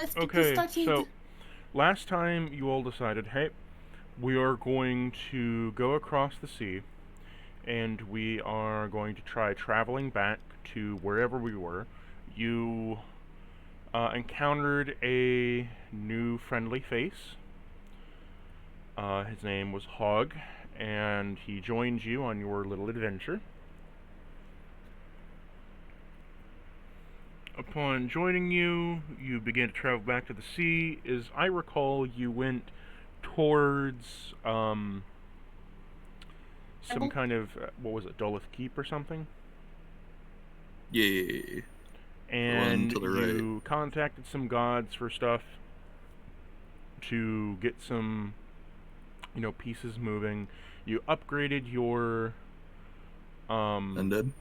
Let's get this Okay, started. so last time you all decided, hey, we are going to go across the sea and we are going to try traveling back to wherever we were. You encountered a new friendly face. His name was Hog, and he joined you on your little adventure. Upon joining you, you began to travel back to the sea. As I recall, you went towards some kind of what was it, Dolith Keep or something, Yeah, the one and to the right. you contacted some gods for stuff to get some, pieces moving. You upgraded your Undead?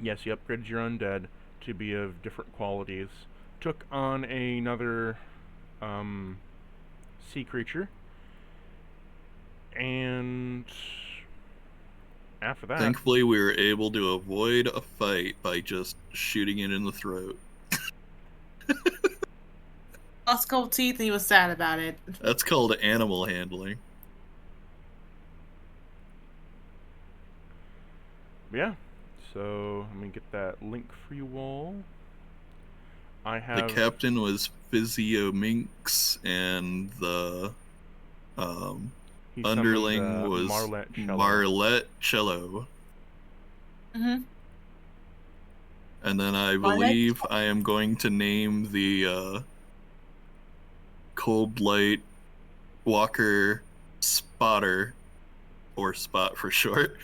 yes, you upgraded your undead to be of different qualities. Took on another um, sea creature, and after that, Thankfully, we were able to avoid a fight by just shooting it in the throat. Lost gold teeth and he was sad about it. That's called animal handling. yeah. So let me get that link for you all. I The have captain was Physio Minx, and the he summoned underling was Marlet Cello. Marlet Cello. Mm-hmm. And then I believe I am going to name the Cold Light Walker Spotter, or Spot for short,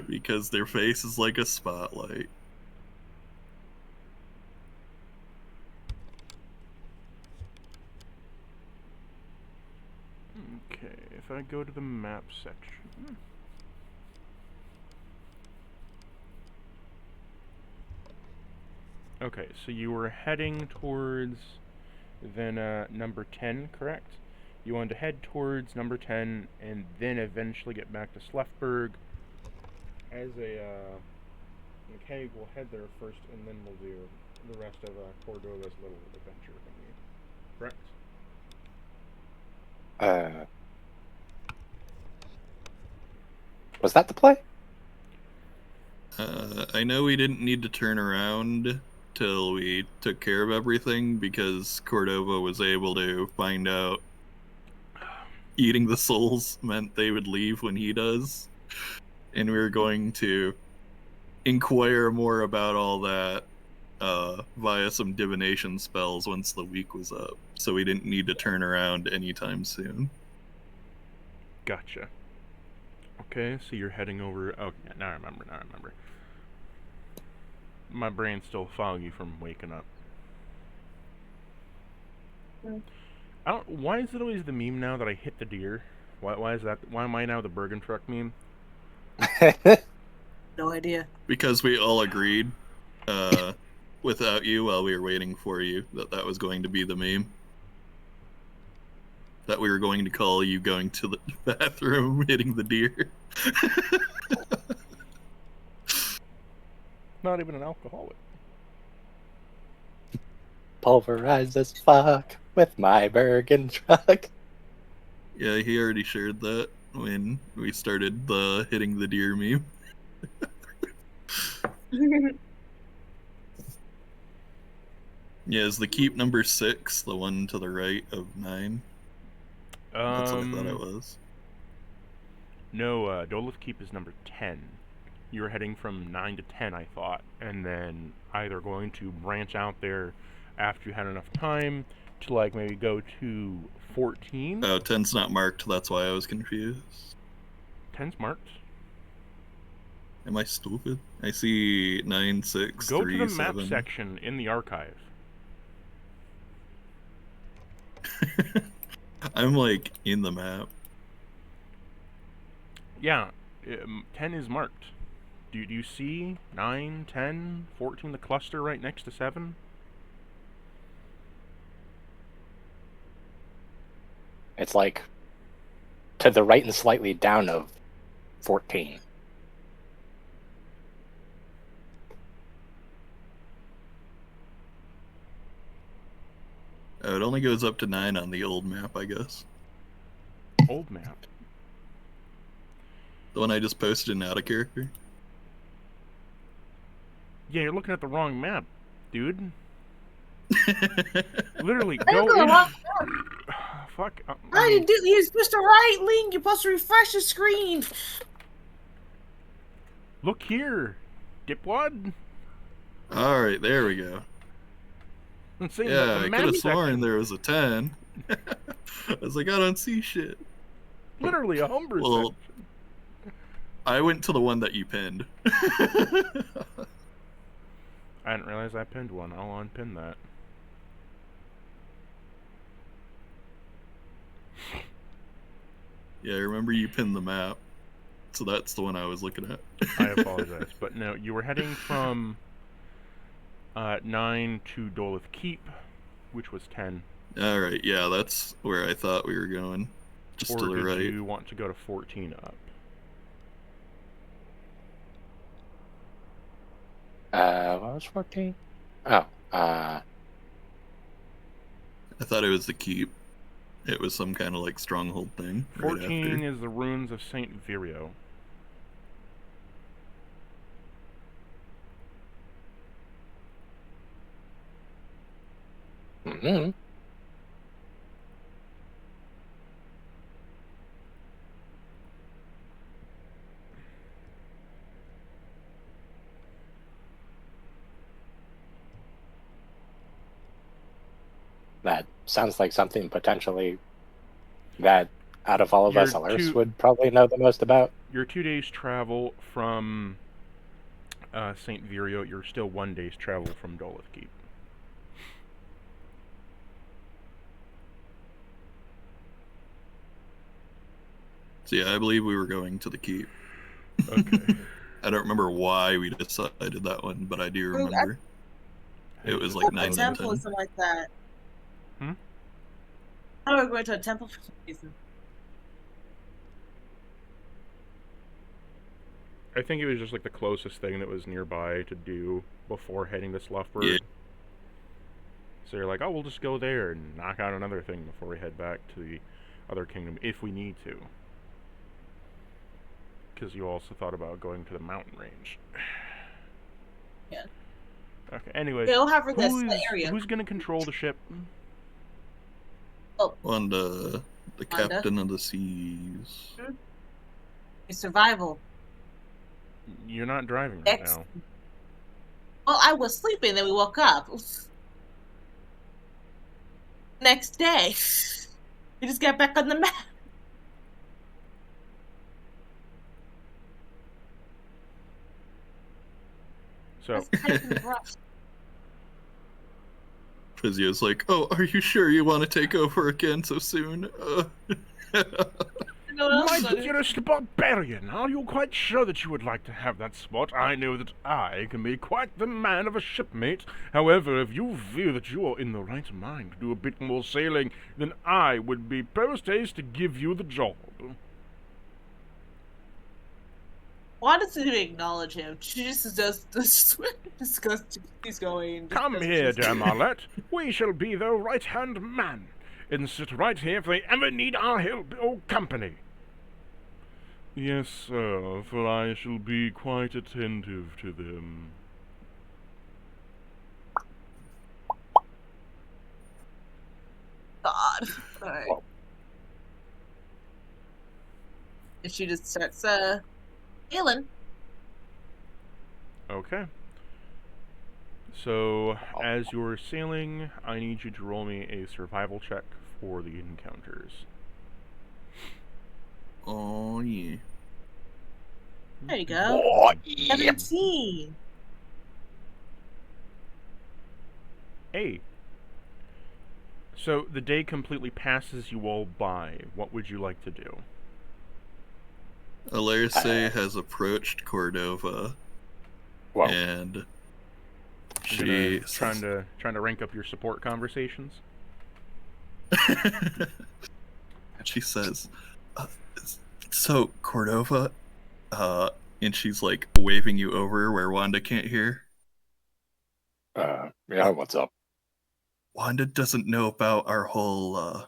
because their face is like a spotlight. Okay, if I go to the map section. Okay, so you were heading towards then number 10, correct? You wanted to head towards number 10 and then eventually get back to Sluffberg as a okay, we'll head there first and then we'll do the rest of Cordova's little adventure thingy. Correct? Was that the play? I know we didn't need to turn around till we took care of everything because Cordova was able to find out eating the souls meant they would leave when he does. And we were going to inquire more about all that via some divination spells once the week was up. So we didn't need to turn around anytime soon. Gotcha. Okay, so you're heading over. Oh, yeah, now I remember. My brain's still foggy from waking up. I don't. Why is it always the meme now that I hit the deer? Why is that? Why am I now the Bergen truck meme? No idea. Because we all agreed, without you while we were waiting for you, that was going to be the meme. That we were going to call you going to the bathroom, hitting the deer. Not even an alcoholic. Pulverized as fuck with my Bergen truck. Yeah, he already shared that when we started the hitting the deer meme. Yeah, is the keep number 6 the one to the right of 9? That's what I thought it was. No, Dolith Keep is number 10. You were heading from 9 to 10, I thought, and then either going to branch out there after you had enough time to, like, maybe go to 14. Oh, 10's not marked, that's why I was confused. 10's marked. Am I stupid? I see 9, 6, Go 3, to the map 7. section in the archive. I'm like in the map. Yeah, 10 is marked. Do you see 9, 10, 14, the cluster right next to 7? It's like to the right and slightly down of 14. It only goes up to 9 on the old map, I guess. Old map. The one I just posted in out of character. Yeah, you're looking at the wrong map, dude. Literally, Are you go going in. wrong? Fuck. How you do? You're supposed to right link. You're supposed to refresh the screen. Look here, dipwad. Alright, there we go. I'm saying Yeah, the I map could have sworn section. there was a 10. I was like, I don't see shit. Literally a Humber Well, section. I went to the one that you pinned. I didn't realize I pinned one. I'll unpin that. Yeah, I remember you pinned the map. So that's the one I was looking at. I apologize, but no, you were heading from 9 to Dolith Keep, which was 10. Alright, yeah, that's where I thought we were going. Just Or to the did right. you want to go to 14 up? What was 14? Oh, I thought it was the keep. It was some kind of like stronghold thing. 14 right is the ruins of Saint Virio. mm-hmm. That sounds like something potentially that out of all of us, Alers would probably know the most about. You're 2 days travel from Saint Virio. You're still 1 day's travel from Dolith Keep. So yeah, I believe we were going to the keep. Okay. I don't remember why we decided that one, but I do remember. It was like 9 a and temple or 10. something like that. Hmm? I don't go to a temple for some reason. I think it was just like the closest thing that was nearby to do before heading to Sluff. Yeah. So you're like, oh, we'll just go there and knock out another thing before we head back to the other kingdom if we need to. Because you also thought about going to the mountain range. Yeah. Okay, anyways, They'll have this area. who's going to control the ship? Oh, On the captain of the seas. it's survival. You're not driving right now. Well, I was sleeping, then we woke up. Next day, we just got back on the map. So, Physio's like, oh, are you sure you want to take over again so soon? my dearest barbarian, are you quite sure that you would like to have that spot? I know that I can be quite the man of a shipmate. However, if you feel that you are in the right mind to do a bit more sailing, then I would be post haste to give you the job. Why does he acknowledge him? She just does disgust. He's going. Come here, dear Marlet. We shall be their right-hand man, and sit right here if they ever need our help or company. Yes, sir, for I shall be quite attentive to them. God. Alright. And she just starts sailing. Okay. So, as you're sailing, I need you to roll me a survival check for the encounters. Oh, yeah. There you go. Oh, yeah. 17. Hey. So, the day completely passes you all by. What would you like to do? Alerce has approached Cordova, Whoa. and She she trying to rank up your support conversations. and she says, "So Cordova," and she's like waving you over where Wanda can't hear. Yeah, what's up? Wanda doesn't know about our whole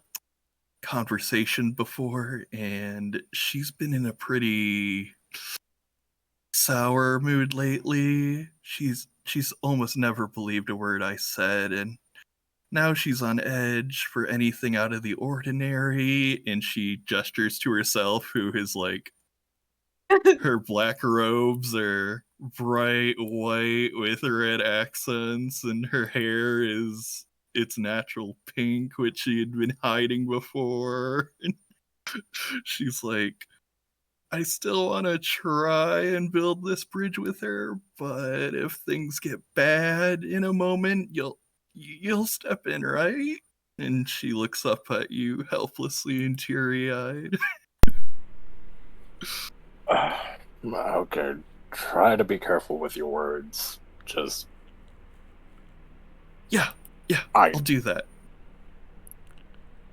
conversation before, and she's been in a pretty sour mood lately. She's almost never believed a word I said, and now she's on edge for anything out of the ordinary, and she gestures to herself, who is like, her black robes are bright white with red accents, and her hair is its natural pink, which she had been hiding before. And she's like, I still want to try and build this bridge with her, but if things get bad in a moment, you'll step in, right? And she looks up at you helplessly and teary-eyed. Okay, try to be careful with your words. Just... Yeah, I'll do that.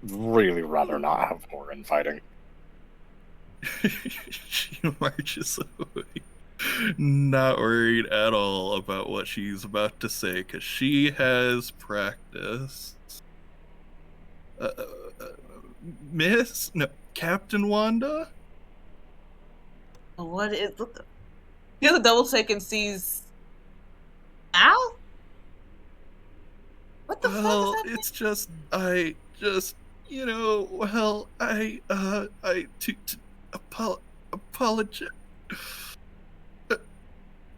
Really rather not have more infighting. She marches away, not worried at all about what she's about to say, because she has practice. Captain Wanda? What is... He has a double take and sees... Al? What the fuck is that? It's just, apologize.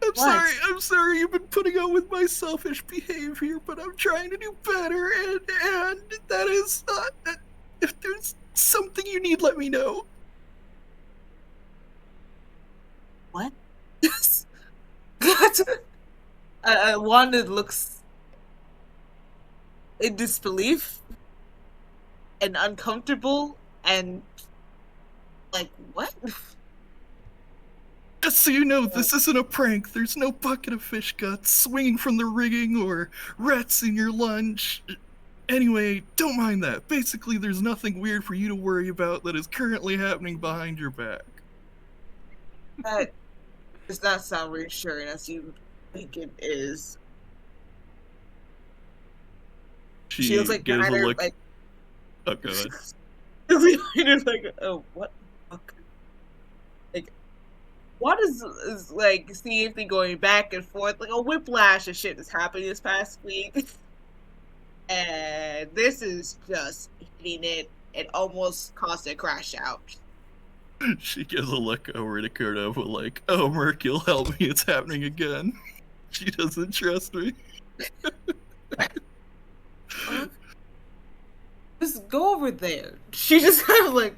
I'm sorry you've been putting up with my selfish behavior, but I'm trying to do better, and that is, if there's something you need, let me know. What? Wanda looks in disbelief and uncomfortable and like, what? Just so you know, this isn't a prank. There's no bucket of fish guts swinging from the rigging or rats in your lunch. Anyway, don't mind that. Basically, there's nothing weird for you to worry about that is currently happening behind your back. That does not sound reassuring as you think it is. She looks like gives a her, look. like... Oh, go ahead. Like, oh, what the fuck? Like, what is like, see if they're going back and forth, like a whiplash of shit that's happening this past week. And this is just hitting it and almost caused it to crash out. She gives a look over to Cordova like, oh, Merc, you'll help me, it's happening again. She doesn't trust me. Just go over there. She just kind of like,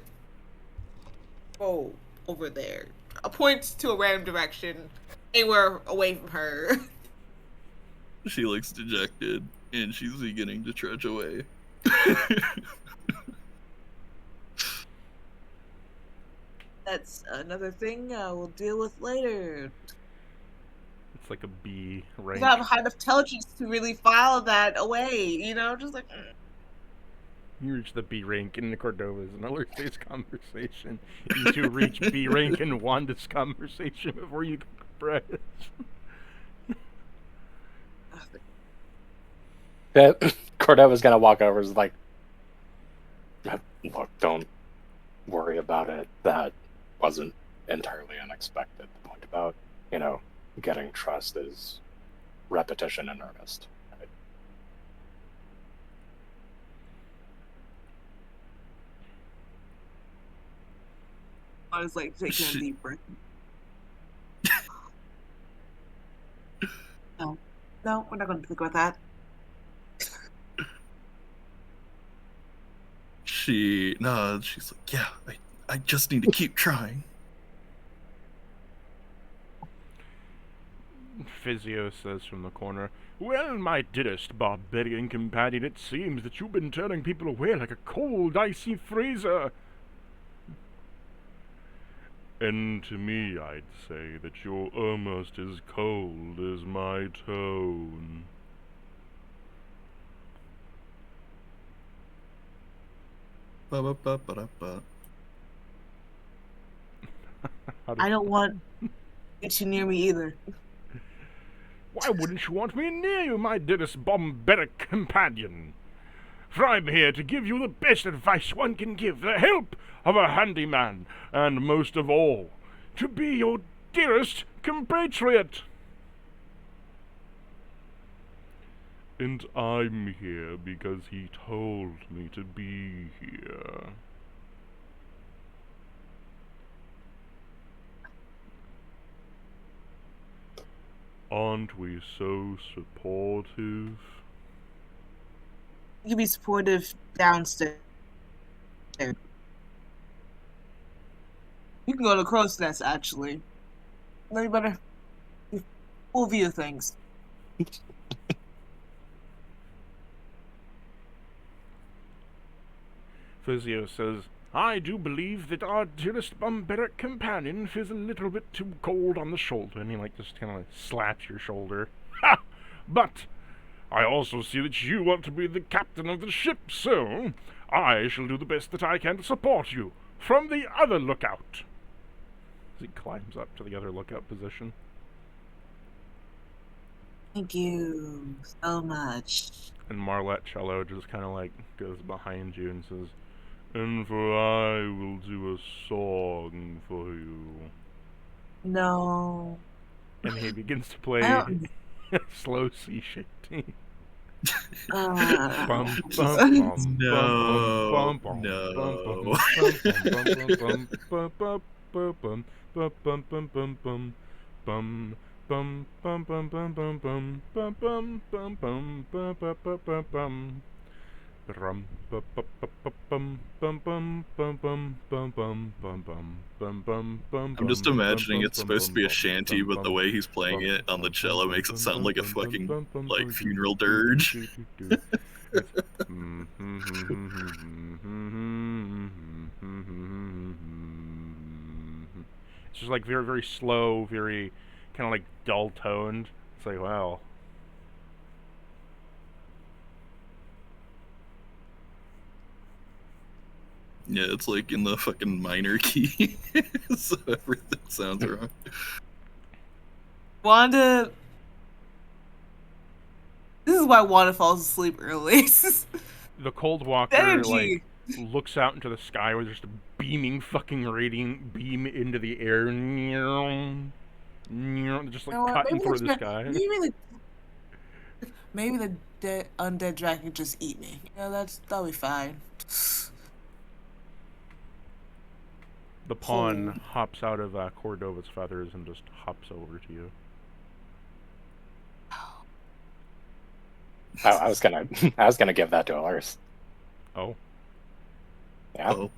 go over there. Points to a random direction, anywhere away from her. She looks dejected, and she's beginning to trudge away. That's another thing we'll deal with later. It's like a B rank. You have high enough intelligence to really file that away, you know? Just like... You reach the B rank in Cordova's and Alerte's conversation. You two reach B rank in Wanda's conversation before you can progress. Cordova's gonna walk over and is like, look, don't worry about it. That wasn't entirely unexpected. The point about, getting trust is repetition in earnest. Right? I was like taking a deep breath. No, we're not going to think about that. She nods. She's like, yeah, I just need to keep trying. Physio says from the corner, well, my dearest barbarian companion, it seems that you've been turning people away like a cold, icy freezer. And to me, I'd say that you're almost as cold as my tone. Ba-ba-ba-ba-da-ba. I don't want you too near me either. Why wouldn't you want me near you, my dearest bomberic companion? for I'm here to give you the best advice one can give, the help of a handyman, and most of all, to be your dearest compatriot. And I'm here because he told me to be here. Aren't we so supportive? You can be supportive downstairs. You can go to Crow's Nest, actually. Any better? Full view of things. Physio says, I do believe that our dearest Umbrevic companion feels a little bit too cold on the shoulder, and he just kind of slaps your shoulder. Ha! But I also see that you want to be the captain of the ship, so I shall do the best that I can to support you from the other lookout. As he climbs up to the other lookout position. Thank you so much. And Marlette Cello just kind of goes behind you and says, and for I will do a song for you. No. And he begins to play slow sea shanty. I'm just imagining it's supposed to be a shanty, but the way he's playing it on the cello makes it sound like a fucking, funeral dirge. It's just very, very slow, very kind of dull toned. It's wow. Yeah, it's in the fucking minor key, so everything sounds wrong. Wanda... This is why Wanda falls asleep early. The Cold Walker, looks out into the sky where there's a beaming fucking radiant beam into the air. Just cutting through the sky. Maybe the undead dragon just eat me. That'll be fine. The pawn hops out of Cordova's feathers and just hops over to you. I was gonna give that to Ars. Oh. Yeah. Oh.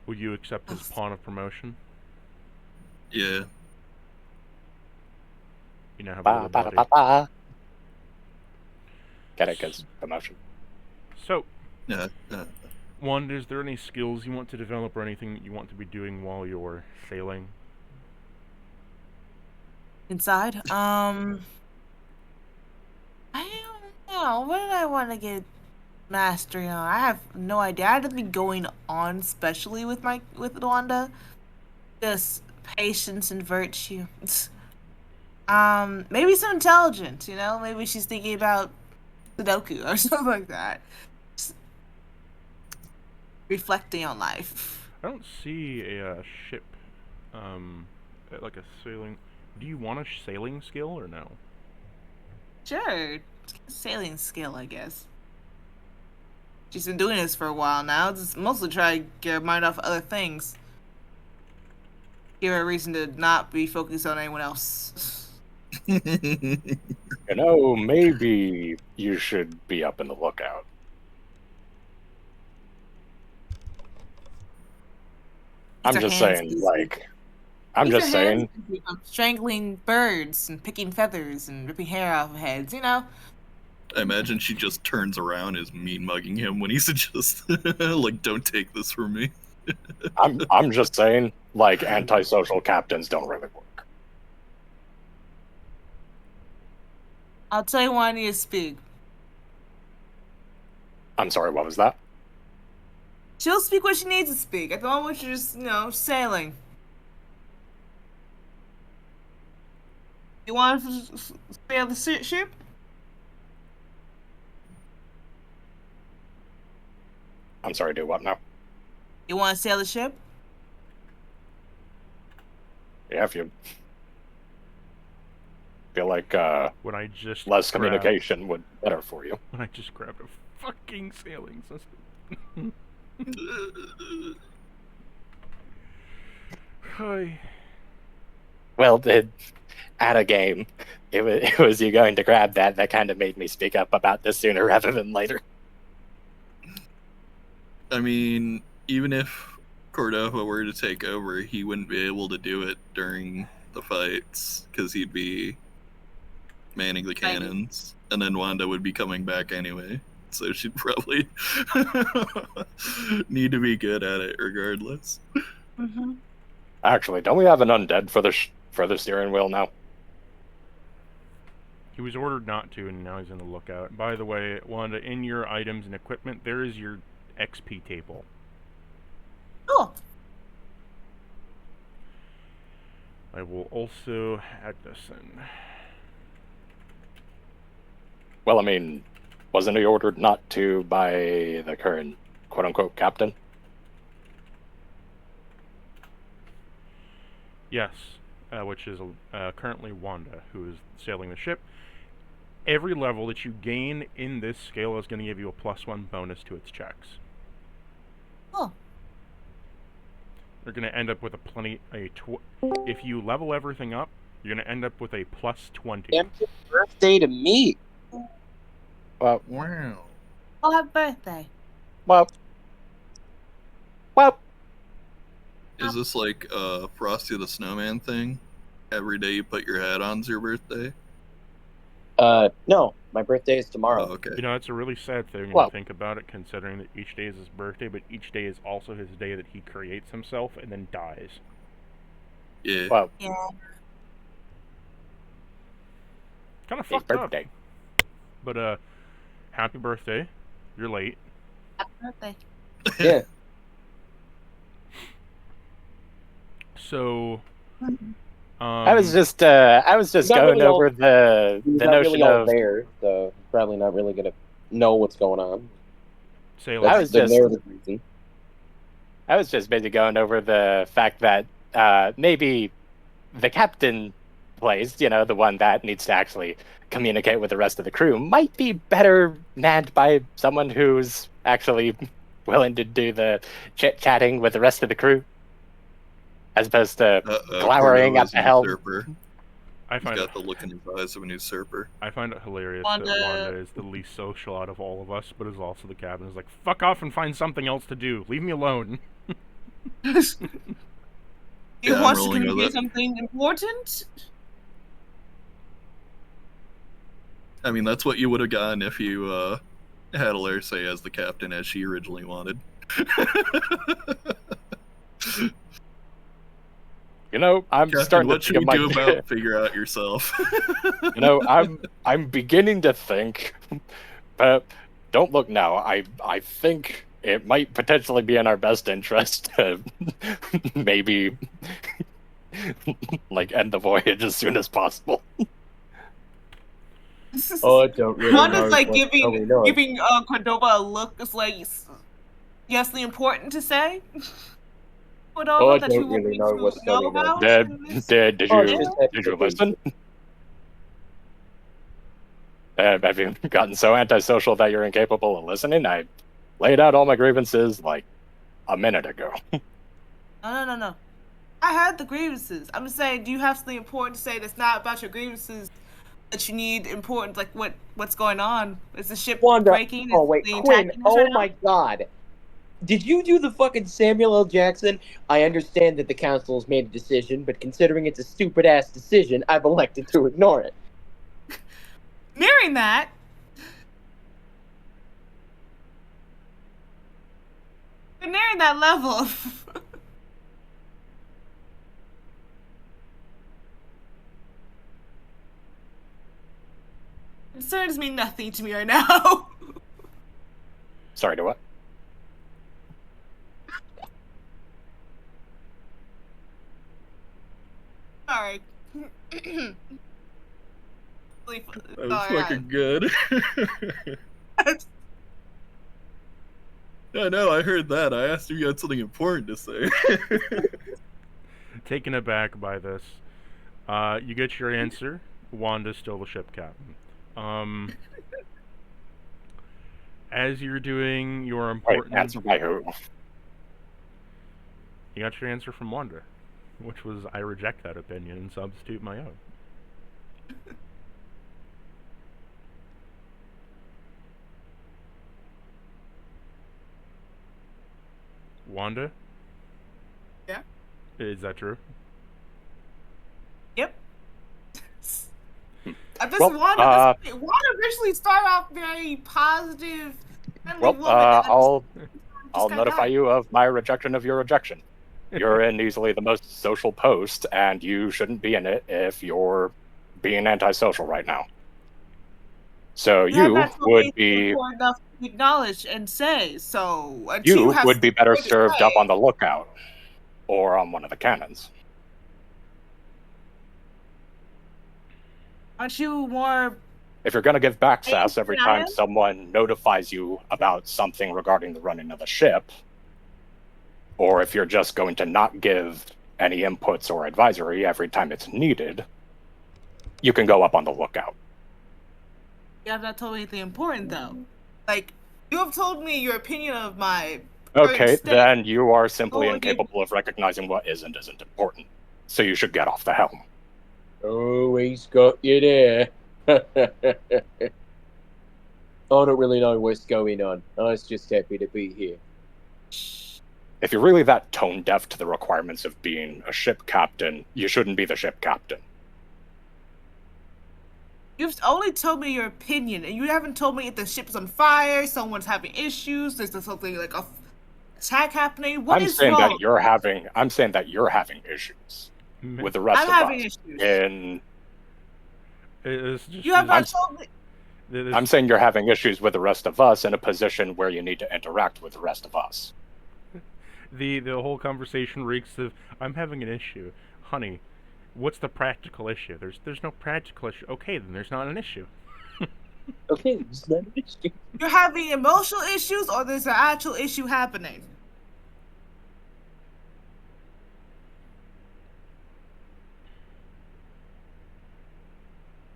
Will you accept his pawn of promotion? Yeah. You now have a little body. Get it, because promotion. So, Wanda, is there any skills you want to develop or anything that you want to be doing while you're sailing? Inside? I don't know. What did I want to get mastery on? I have no idea. I had nothing going on, especially with Wanda. Just patience and virtue. Maybe some intelligence. Maybe she's thinking about Sudoku or something like that. Just reflecting on life. I don't see a ship, like a sailing. Do you want a sailing skill or no? Sure, sailing skill, I guess. She's been doing this for a while now. Just mostly try to get her mind off other things. Give her a reason to not be focused on anyone else. Maybe you should be up in the lookout. I'm just saying. Strangling birds and picking feathers and ripping hair off of heads, I imagine she just turns around and is mean mugging him when he's just don't take this from me. I'm just saying, antisocial captains don't really work. I'll tell you when I need to speak. I'm sorry, what was that? She'll speak when she needs to speak. At the moment, she's just, sailing. You want to sail the ship? I'm sorry, do what now? You want to sail the ship? Yeah, if you feel like When I just less grabbed- communication would be better for you. When I just grabbed a fucking sailing system. Hi. Well, at a game, it was you going to grab that kind of made me speak up about this sooner rather than later. I mean, even if Cordova were to take over, he wouldn't be able to do it during the fights because he'd be manning the cannons, and then Wanda would be coming back anyway. So she'd probably need to be good at it regardless. Mm-hmm. Actually, don't we have an undead for the steering wheel now? He was ordered not to, and now he's in the lookout. By the way, Wanda, in your items and equipment, there is your XP table. Cool. I will also add this in. Well, I mean, wasn't he ordered not to by the current quote-unquote captain? Yes, which is currently Wanda, who is sailing the ship. Every level that you gain in this scale is going to give you a +1 bonus to its checks. Oh. You're going to end up with if you level everything up, you're going to end up with a +20. Happy birthday to me. Well, Wow. Oh, happy birthday. well. Is this like Frosty the Snowman thing? Every day you put your hat on's your birthday? No, my birthday is Oh, tomorrow. okay. You know, it's a really sad thing when Well- you think about it, considering that each day is his birthday, but each day is also his day that he creates himself and then dies. Yeah. Well, Yeah. Kind of happy fucked up. birthday. But, happy birthday. You're late. Happy birthday. Yeah. So, I was just Not going really all- over the He's not notion really all of there, so he's probably not really gonna know what's going on. Sailor. I That's was the just- narrative reason. I was just maybe going over the fact that maybe the captain plays, the one that needs to actually communicate with the rest of the crew, might be better manned by someone who's actually willing to do the chit-chatting with the rest of the crew, as opposed to glowering at Cordova's the an helm. usurper. I He's find it got the look in his eyes of an usurper. I find it hilarious Wanda. that Wanda is the least social out of all of us, but is also the captain. Is like, fuck off and find something else to do. Leave me alone. You Yeah, I'm want to rolling with communicate it. something important? I mean, that's what you would have gotten if you had Alerce as the captain as she originally wanted. I'm Captain, starting what to should think we it do might. about figure out yourself? I'm beginning to think, but don't look now. I think it might potentially be in our best interest to maybe end the voyage as soon as possible. Oh, I don't really Wanda's know like what's giving going on. Cordova a look. It's like, yes, the important to say. Cordova, Oh, I that you don't want really me know to what's know going on. about. Did in this- did Oh, you just have did to you be- listen? Have you gotten so antisocial that you're incapable of listening? I laid out all my grievances like a minute ago. No. I heard the grievances. I'm just saying, do you have something important to say that's not about your grievances that you need important, like what's going on? Is the ship Wanda. breaking? Oh Is wait, the Quinn. attacking us Oh right now? my God. Did you do the fucking Samuel L. Jackson? I understand that the council has made a decision, but considering it's a stupid ass decision, I've elected to ignore it. Mirroring that, you're nearing that level. Concerns mean nothing to me right now. Sorry to what? Sorry. That was fucking good. No, I heard that. I asked if you had something important to say. Taken aback by this, you get your answer. Wanda's still the ship captain. As you're doing your Wait, important, answer by who? you got your answer from Wanda, which was I reject that opinion and substitute my own. Wanda, Yeah. is that true? Yep. This Well, Wanda originally started off very positive. Well, woman, I'll kinda notify died. you of my rejection of your rejection. You're in easily the most social post, and you shouldn't be in it if you're being antisocial right now. So You have you not told me would anything be important enough to acknowledge and say. So until you have would be better something to served up say, on the lookout or on one of the cannons. aren't you more? If you're going to give back Hey, sass every time Brian? someone notifies you about something regarding the running of the ship, or if you're just going to not give any inputs or advisory every time it's needed, you can go up on the lookout. You have not told me anything important though. Like you have told me your opinion of my. Okay, state. then you are simply Oh, okay. incapable of recognizing what isn't important. So you should get off the helm. Oh, he's got you there. I don't really know what's going on. I was just happy to be here. If you're really that tone deaf to the requirements of being a ship captain, you shouldn't be the ship captain. You've only told me your opinion, and you haven't told me if the ship's on fire, someone's having issues, there's something like a attack happening. What I'm is saying wrong? I'm saying that you're having issues with the rest I'm of having us. issues. You have not told me. I'm saying you're having issues with the rest of us in a position where you need to interact with the rest of us. The whole conversation reeks of I'm having an issue, honey. What's the practical issue? There's no practical issue. Okay, then there's not an issue. Okay, there's not an issue. You're having emotional issues, or there's an actual issue happening.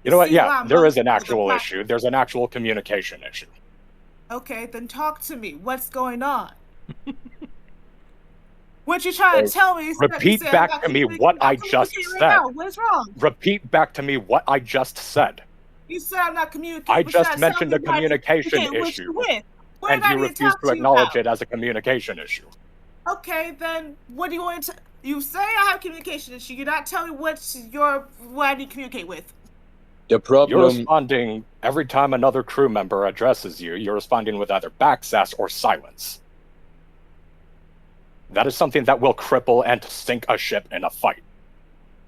You know what? See, Yeah, wow, there is an most of the actual black- issue. There's an actual communication issue. Okay, then talk to me. What's going on? What you trying to tell me is Repeat that back to me what I just said. What's wrong? Repeat back to me what I just said. You said I'm not communicating. I just mentioned a communication issue, and you refuse to acknowledge it as a communication issue. Okay, then what do you want to? You say I have a communication issue. You're not telling me what I need to communicate with. The problem. You're responding every time another crew member addresses you. You're responding with either backsass or silence. That is something that will cripple and sink a ship in a fight.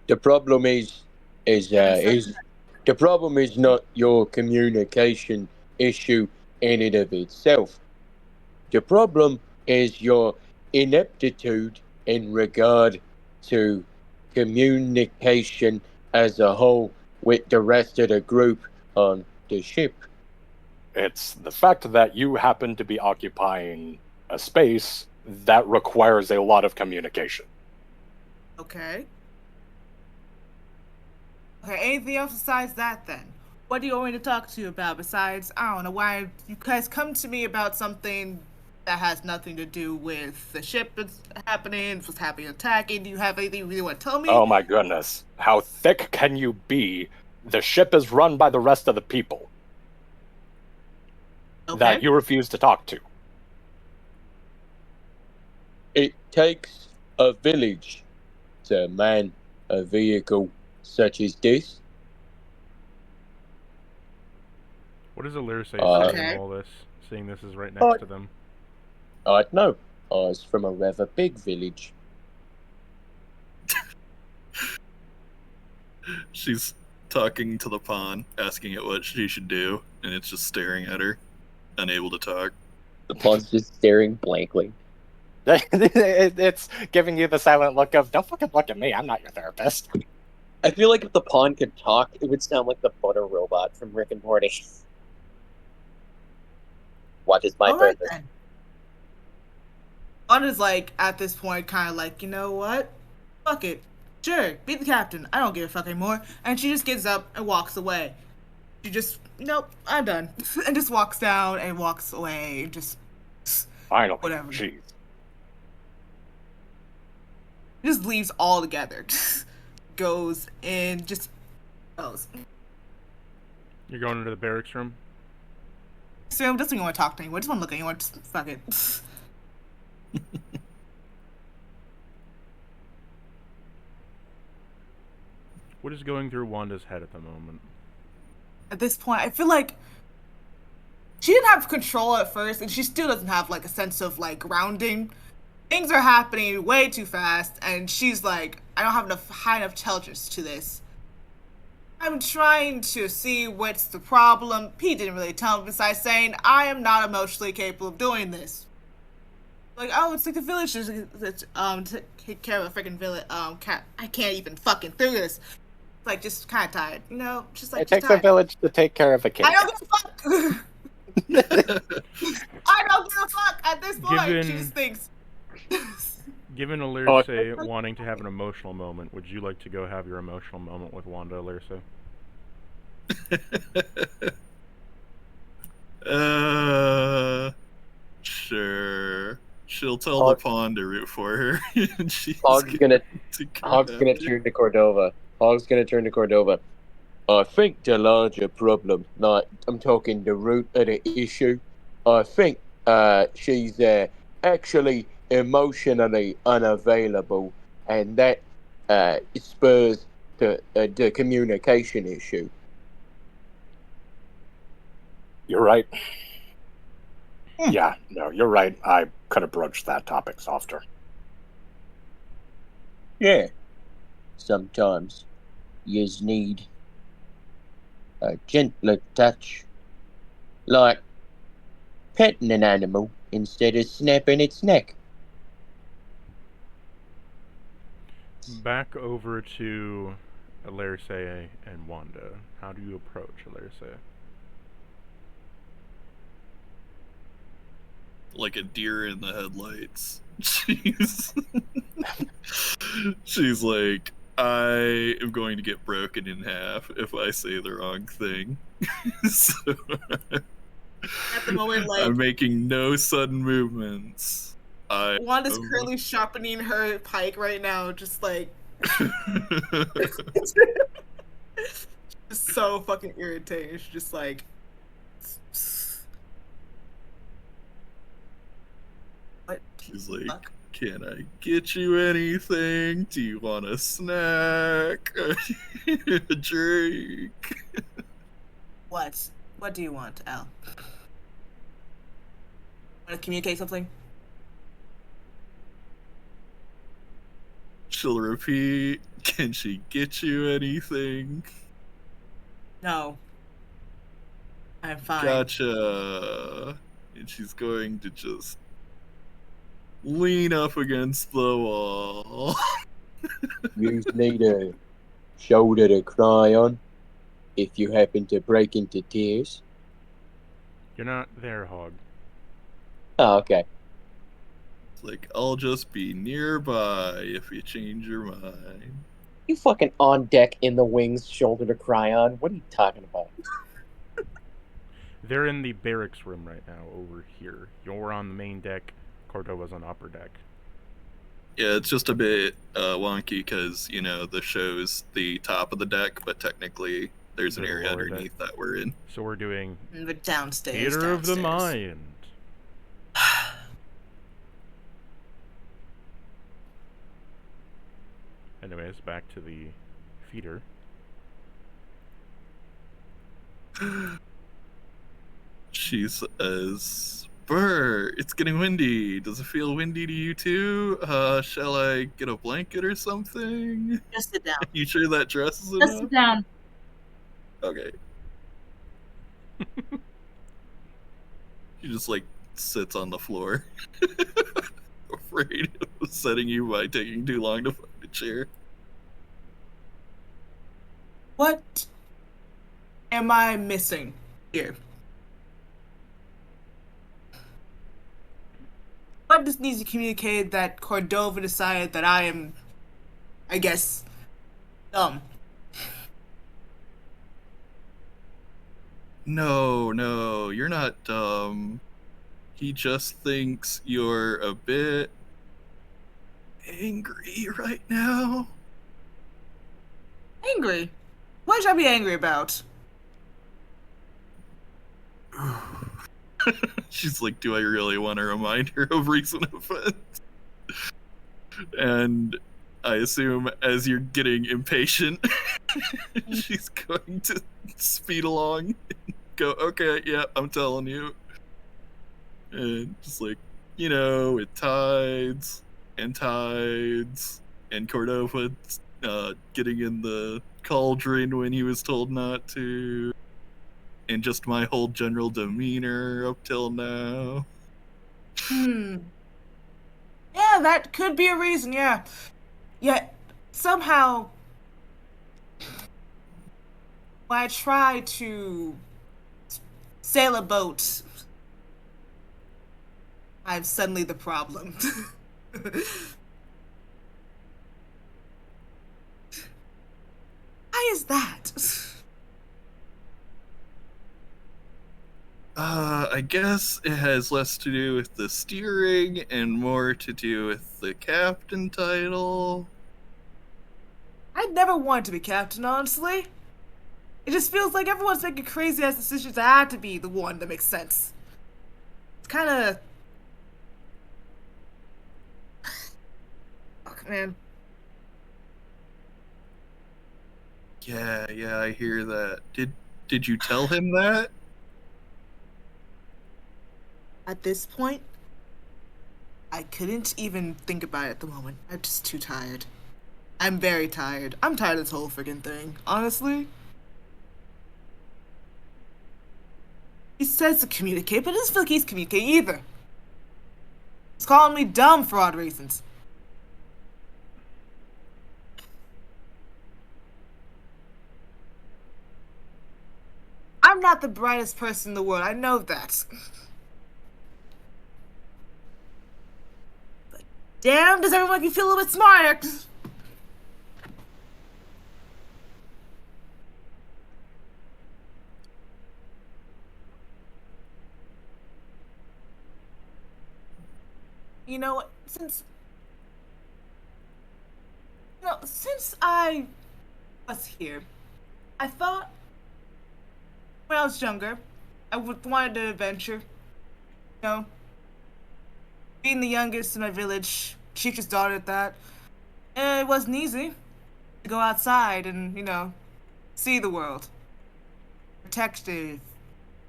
The problem is the problem is not your communication issue in and of itself. The problem is your ineptitude in regard to communication as a whole with the rest of the group on the ship. It's the fact that you happen to be occupying a space that requires a lot of communication. Okay. Okay, anything else besides that then? What do you want me to talk to you about besides, I don't know, why you guys come to me about something that has nothing to do with the ship that's happening, what's happening, attacking? Do you have anything you really want to tell me? Oh my goodness. How thick can you be? The ship is run by the rest of the people that you refuse to talk to. It takes a village to man a vehicle such as this. What does Alir say Okay. all this, seeing this is right next to them? I don't know. I was from a rather big village. She's talking to the pawn, asking it what she should do, and it's just staring at her, unable to talk. The pawn's just staring blankly. It's giving you the silent look of, don't fucking look at me, I'm not your therapist. I feel like if the pawn could talk, it would sound like the butter robot from Rick and Morty. What is my purpose? Then. Wanda's like, at this point, kind of like, you know what? Fuck it. Sure, be the captain. I don't give a fuck anymore. And she just gets up and walks away. She just, nope, I'm done. And just walks down and walks away. And just, Finally. whatever. Jeez. Just leaves all together. Goes and just goes. You're going into the barracks room? Sam doesn't even want to talk to anyone. Just want to look at anyone. Just fuck it. What is going through Wanda's head at the moment? At this point, I feel like she didn't have control at first, and she still doesn't have like a sense of like grounding. Things are happening way too fast, and she's like, I don't have enough high enough intelligence to this. I'm trying to see what's the problem. Pete didn't really tell me besides saying I am not emotionally capable of doing this. Like, oh, it's like the village to take care of a freaking village. Cat, I can't even fucking through this. Like, just kind of tired, you know? Just like, It just takes a tired. village to take care of a kid. I don't give a fuck. I don't give a fuck at this point. She just thinks. Given Alirse wanting to have an emotional moment, would you like to go have your emotional moment with Wanda, Alirse? Sure. She'll tell the pawn to root for her. And she's Hog's gonna to turn to Cordova. Hog's gonna turn to Cordova. I think the larger problem, like I'm talking the root of the issue, I think she's actually emotionally unavailable, and that spurs the communication issue. You're right. Yeah, no, you're right. I could have broached that topic softer. Yeah. Sometimes you need a gentler touch, like petting an animal instead of snapping its neck. Back over to Alirse and Wanda. How do you approach Alirse? like a deer in the headlights. She's like, I am going to get broken in half if I say the wrong thing. So At the moment, like, I'm making no sudden movements. Wanda's currently sharpening her pike right now, just like just so fucking irritating. She's just like what? She's like, Fuck? can I get you anything? Do you want a snack? A drink? What? What do you want, Al? Want to communicate something? She'll repeat, can she get you anything? No. I'm fine. Gotcha. And she's going to just lean up against the wall. You need a shoulder to cry on if you happen to break into tears. You're not there, Hog. Oh, okay. It's like, I'll just be nearby if you change your mind. You fucking on deck in the wings, shoulder to cry on. What are you talking about? They're in the barracks room right now, over here. You're on the main deck. Cordova's on upper deck. Yeah, it's just a bit wonky because, you know, the show's the top of the deck, but technically there's an The area lower underneath that we're in. So we're doing The downstairs. Theater of the downstairs. Mind. Anyways, back to the feeder. She says, Burr, it's getting windy. Does it feel windy to you too? Shall I get a blanket or something? Just sit down. You sure that dress is Just enough? sit down. Okay. She just like sits on the floor. Afraid of upsetting you by taking too long to find a chair. What am I missing here? What just needs to communicate that Cordova decided that I am, I guess, dumb. No, you're not dumb. He just thinks you're a bit angry right now. Angry? What should I be angry about? She's like, do I really want to remind her of recent events? And I assume as you're getting impatient, she's going to speed along and go, okay, yeah, I'm telling you. And just like, it tides and Cordova getting in the cauldron when he was told not to, and just my whole general demeanor up till now. Yeah, that could be a reason, yeah. Yet, somehow, when I try to sail a boat, I'm suddenly the problem. Why is that? I guess it has less to do with the steering and more to do with the captain title. I never wanted to be captain, honestly. It just feels like everyone's making crazy ass decisions. I had to be the one that makes sense. It's kind of. Fuck, man. Yeah, I hear that. Did you tell him that? At this point, I couldn't even think about it at the moment. I'm just too tired. I'm very tired. I'm tired of this whole friggin' thing, honestly. He says to communicate, but it doesn't feel like he's communicating either. He's calling me dumb for odd reasons. I'm not the brightest person in the world, I know that. But damn, does everyone make you feel a little bit smarter? You know what? Since I was here, I thought when I was younger, I wanted an adventure. Being the youngest in my village, chief's daughter at that, and it wasn't easy to go outside and, see the world. Protective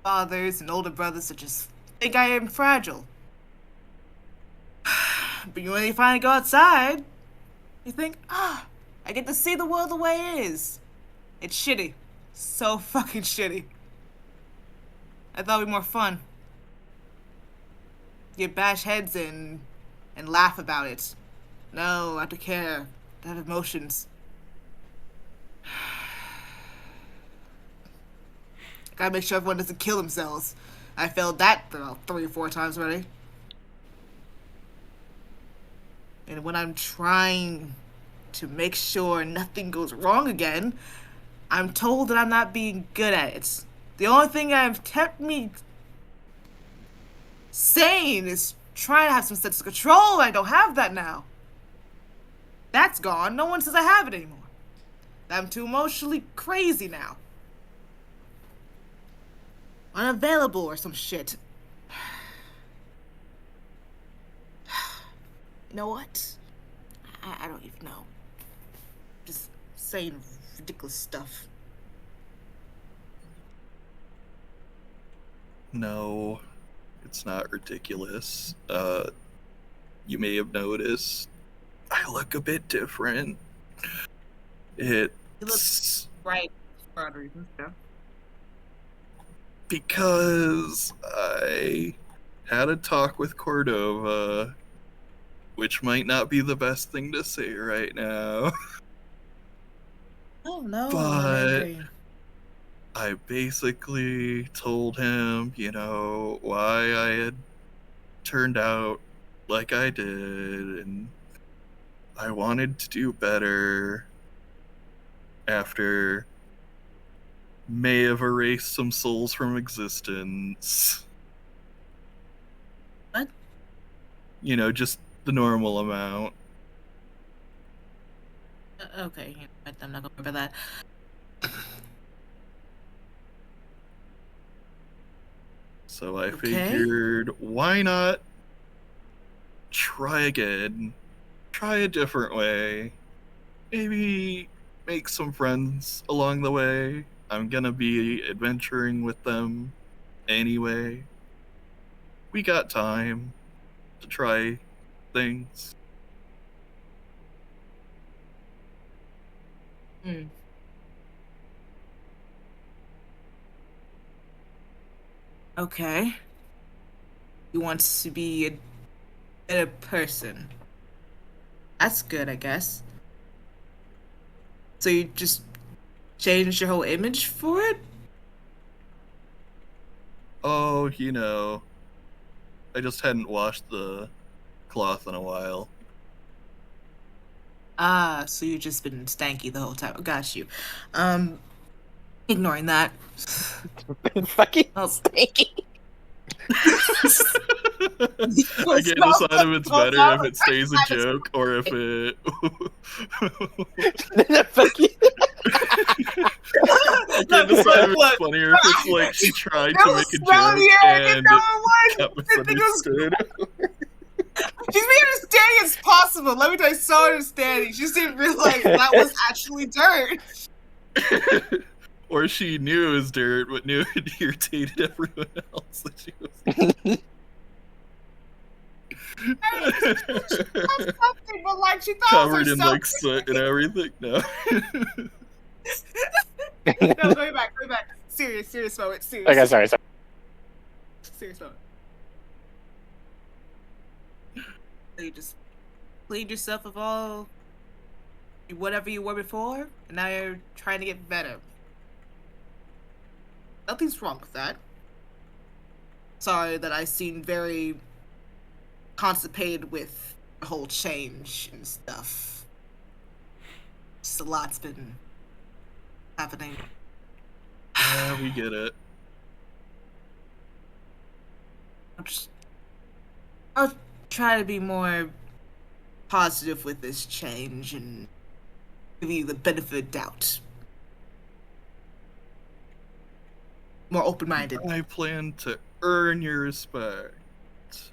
fathers and older brothers that just think I am fragile. But when you finally go outside, you think, I get to see the world the way it is. It's shitty. So fucking shitty. I thought it'd be more fun. You bash heads in and laugh about it. No, I have to care. I have emotions. Gotta make sure everyone doesn't kill themselves. I failed that about 3 or 4 times already. And when I'm trying to make sure nothing goes wrong again, I'm told that I'm not being good at it. The only thing that have kept me sane is trying to have some sense of control. I don't have that now. That's gone. No one says I have it anymore. I'm too emotionally crazy now. Unavailable or some shit. You know what? I don't even know. Just saying ridiculous stuff. No, it's not ridiculous. You may have noticed I look a bit different. You look It's right for odd reasons, yeah. because I had a talk with Cordova, which might not be the best thing to say right now. Oh no, But I basically told him, why I had turned out like I did, and I wanted to do better after may have erased some souls from existence. What? You know, just the normal amount. Okay, I'm not gonna remember that. So I Okay. figured, why not try again? Try a different way. Maybe make some friends along the way. I'm gonna be adventuring with them anyway. We got time to try things. Okay. You want to be a better person. That's good, I guess. So you just changed your whole image for it? Oh, you know, I just hadn't washed the cloth in a while. Ah, so you've just been stanky the whole time. Got you. Ignoring that. Fucking Oh. stinky. I can't decide if it's better if it stays a joke or if it. Fucking. I can't decide if it's funnier if it's like she tried to make a joke and got misunderstood. She's being understanding as possible. Let me tell you, so understanding. She just didn't realize that was actually dirt. Or she knew it was dirt, but knew it irritated everyone else that she was. Something, but like she thought Covered it was in like soot and everything. No. No, going back. Serious moment. Serious. Okay, sorry. Serious moment. So you just cleaned yourself of all whatever you were before, and now you're trying to get better. Nothing's wrong with that. Sorry that I seem very constipated with the whole change and stuff. Just a lot's been happening. Yeah, we get it. I'll try to be more positive with this change and give you the benefit of doubt. More open-minded. I plan to earn your respect.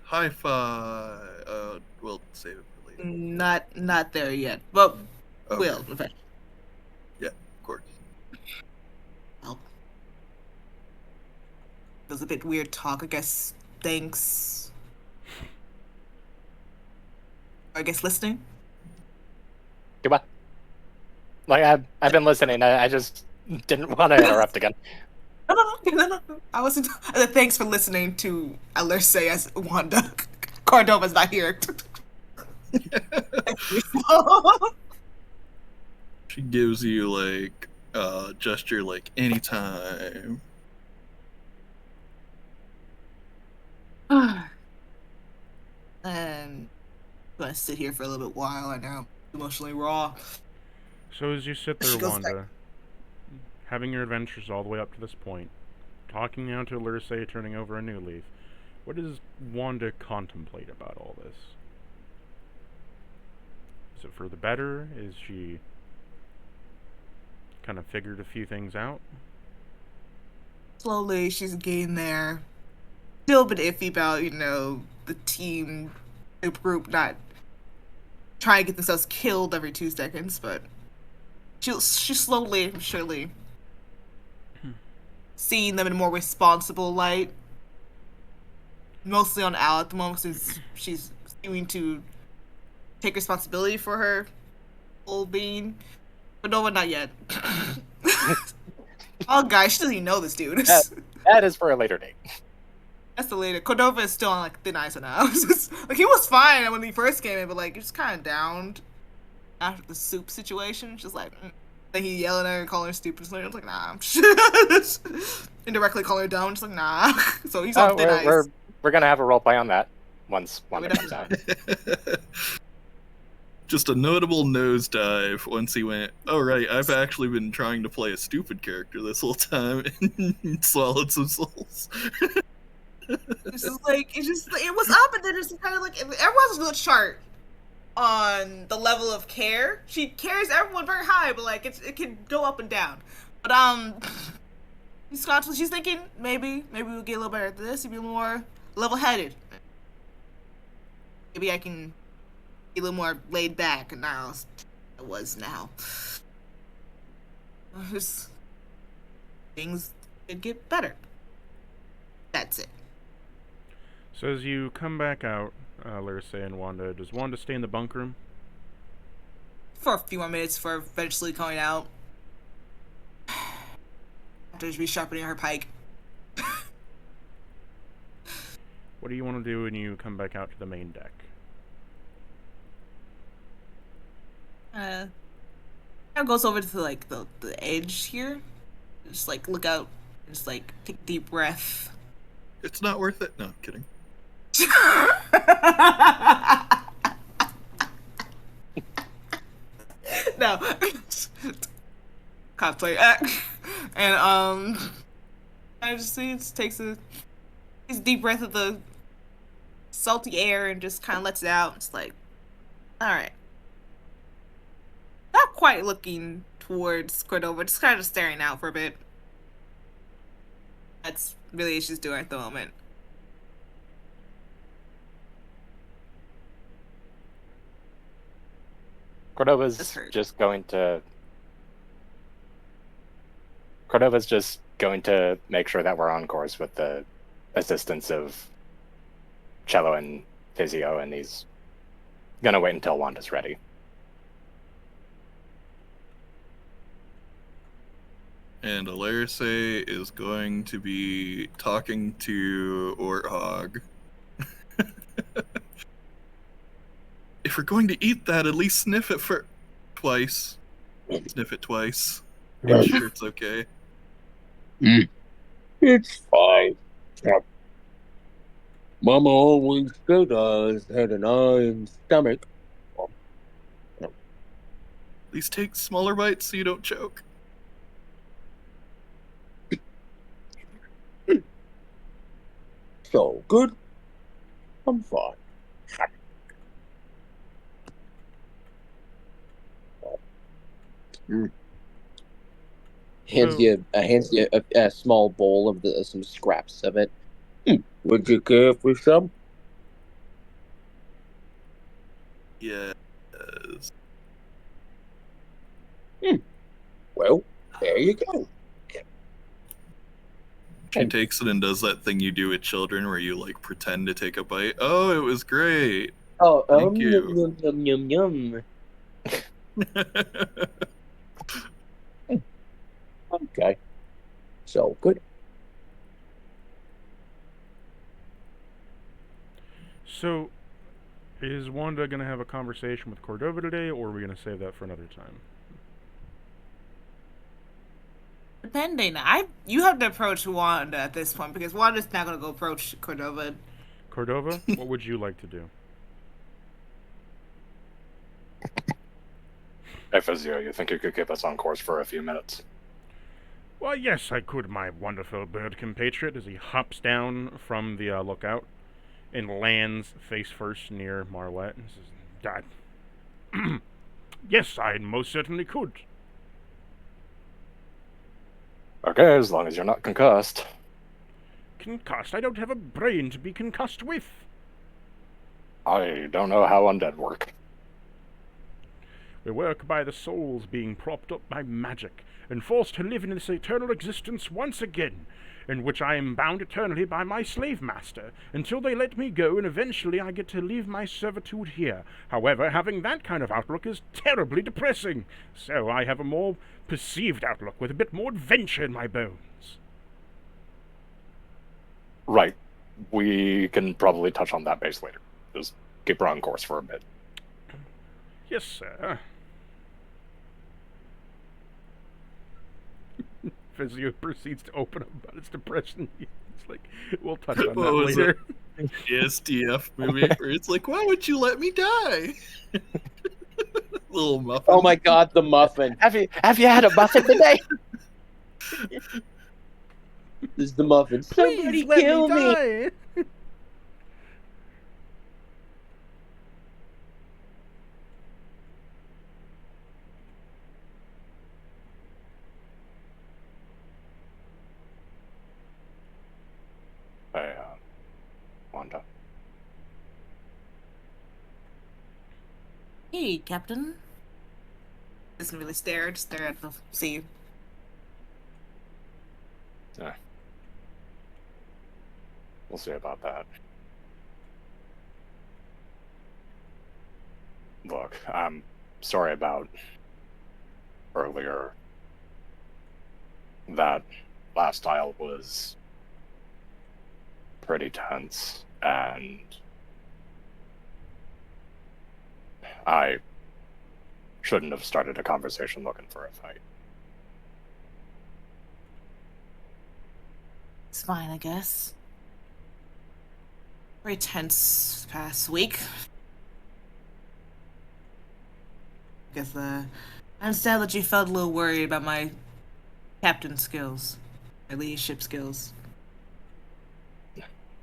High five. We'll save it for later. Not there yet, but Okay. will eventually. Yeah, of course. Well, it was a bit weird talk, I guess. Thanks. I guess listening. Goodbye. Like I've been listening. I just didn't want to interrupt again. No. I wasn't. Thanks for listening to Alerce as Wanda. Cordova's not here. She gives you like gesture like anytime. And I'm gonna sit here for a little bit while. I know I'm emotionally raw. So as you sit there, She goes Wanda, having your adventures all the way up to this point, talking now to Alerce, turning over a new leaf, what does Wanda contemplate about all this? Is it for the better? Is she kind of figured a few things out? Slowly, she's getting there. Still a bit iffy about, the team, the group not trying to get themselves killed every 2 seconds, but she slowly, surely seeing them in a more responsible light. Mostly on Al at the moment, since she's seeming to take responsibility for her whole being. But no one, not yet. Oh, guys, she doesn't even know this dude. That is for a later date. That's the later. Cordova is still on thin ice now. He was fine when he first came in, but he's kind of downed after the soup situation. Just then he yelling at her and calling her stupid. So I was like, nah. Indirectly calling her dumb. Just like, nah. So he's on thin ice. We're gonna have a role play on that. once Wanda Maybe comes out. Just a notable nosedive once he went, oh right, I've actually been trying to play a stupid character this whole time and swallowed some souls. It's just like, it was up, and then it's kind of like, everyone's a little chart on the level of care. She cares everyone very high, but like, it can go up and down. But, she's thinking, maybe we'll get a little better at this, be more level-headed. Maybe I can be a little more laid back now. I was now. Just, things could get better. That's it. So as you come back out, Larissa and Wanda, does Wanda stay in the bunk room? For a few more minutes for eventually coming out. After resharpening her pike. What do you want to do when you come back out to the main deck? Kind of goes over to like the edge here. Just like look out. Just like take a deep breath. It's not worth it. No, I'm kidding. No. Cosplay. And I just see it takes a deep breath of the salty air and just kind of lets it out. It's like, all right. Not quite looking towards Cordova, just kind of staring out for a bit. That's really what she's doing at the moment. Cordova's just going to make sure that we're on course with the assistance of Cello and Physio, and he's gonna wait until Wanda's ready. And Alarisse is going to be talking to Orthog. If we're going to eat that, at least sniff it twice. Sniff it twice. Make sure it's okay. It's fine. Mama always said I had an iron stomach. At least take smaller bites so you don't choke. So good. I'm fine. Hands you a small bowl of some scraps of it. Would you care for some? Yes. Well, there you go. She takes it and does that thing you do with children where you like pretend to take a bite. Oh, it was great. Oh, Thank you. Yum, yum, yum, yum. Okay. So good. So, is Wanda going to have a conversation with Cordova today, or are we going to save that for another time? Depending. You have to approach Wanda at this point, because Wanda's not going to go approach Cordova. Cordova, what would you like to do? Hey, Physio, you think you could keep us on course for a few minutes? Well, yes, I could, my wonderful bird compatriot, as he hops down from the lookout and lands face first near Marlette and says, Dad. Yes, I most certainly could. Okay, as long as you're not concussed. Concussed? I don't have a brain to be concussed with. I don't know how undead work. We work by the souls being propped up by magic, and forced to live in this eternal existence once again, in which I am bound eternally by my slave master, until they let me go, and eventually I get to leave my servitude here. However, having that kind of outlook is terribly depressing, so I have a more perceived outlook with a bit more adventure in my bones. Right. We can probably touch on that base later. Just keep her on course for a bit. Yes, sir. Physio proceeds to open up about its depression. It's like, we'll touch on What that was later. SDF movie where it's like, why would you let me die? Little muffin. Oh my god, the muffin. Have you had a muffin today? This is the muffin. Somebody Please let kill me. die. Hey, Wanda. Hey, Captain. Doesn't really stare, just stare at the sea. We'll see about that. Look, I'm sorry about earlier. That last aisle was pretty tense, and I shouldn't have started a conversation looking for a fight. It's fine, I guess. Very tense past week. I guess I understand that you felt a little worried about my captain skills, my leadership skills.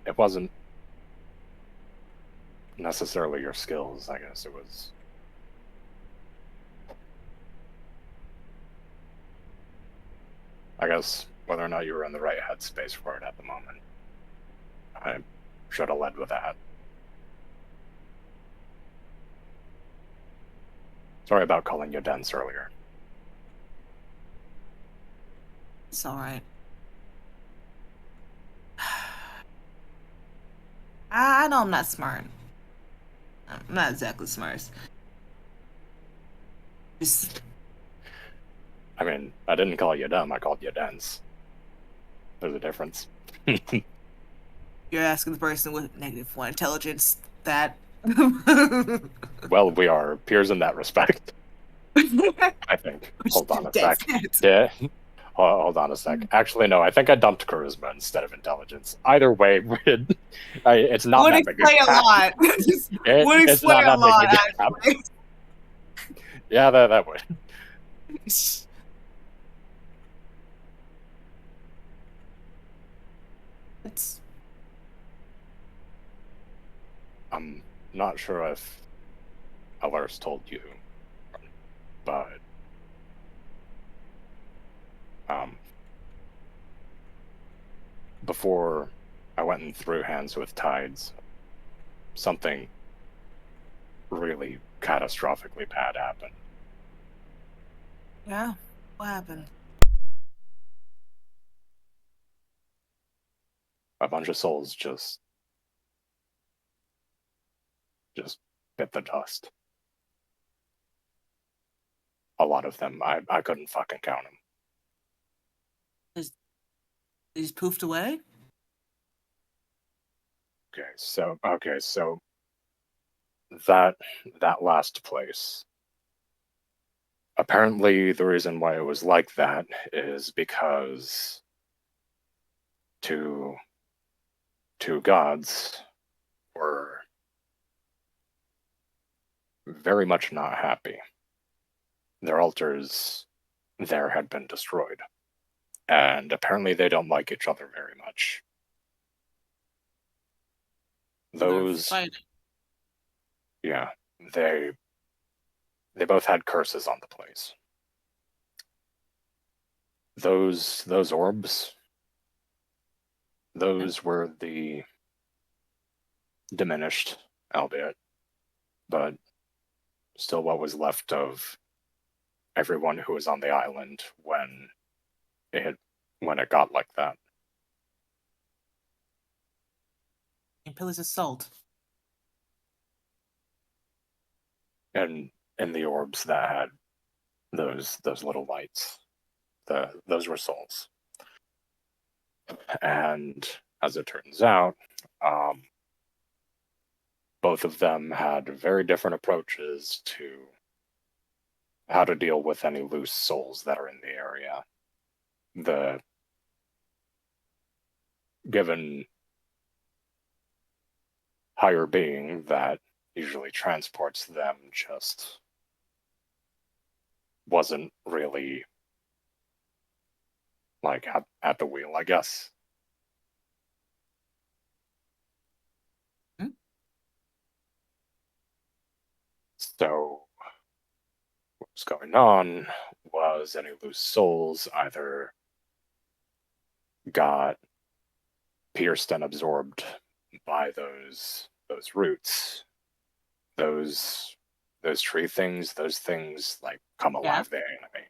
It wasn't necessarily your skills, I guess it was. I guess whether or not you were in the right headspace for it at the moment. I should have led with that. Sorry about calling you dense earlier. It's alright. I know I'm not smart. I'm not exactly smart. Just I mean, I didn't call you dumb, I called you dense. There's a difference. you're asking the person with -1 intelligence that. Well, we are peers in that respect, I think. Hold on a sec. Yeah. Hold on a sec. Actually, no, I think I dumped charisma instead of intelligence. Either way, it's not Would that big explain a lot. Would it's not explain a that big lot, a gap. actually. Yeah, that would. It's I'm not sure if Ellers told you, but before I went and threw hands with Tides, something really catastrophically bad happened. yeah. What happened? A bunch of souls just bit the dust. A lot of them. I couldn't fucking count them. They just poofed away? Okay, so that last place. Apparently, the reason why it was like that is because two gods were very much not happy. Their altars there had been destroyed, and apparently they don't like each other very much. Those, yeah, they both had curses on the place. Those orbs, those were the diminished, albeit, but still what was left of everyone who was on the island when it got like that. And pillars of salt. And in the orbs that had those little lights, those were souls. And as it turns out, both of them had very different approaches to how to deal with any loose souls that are in the area. given higher being that usually transports them just wasn't really like at the wheel, I guess. Hmm? So what was going on was any loose souls either got pierced and absorbed by those roots, those tree things, those things like come alive, they animate.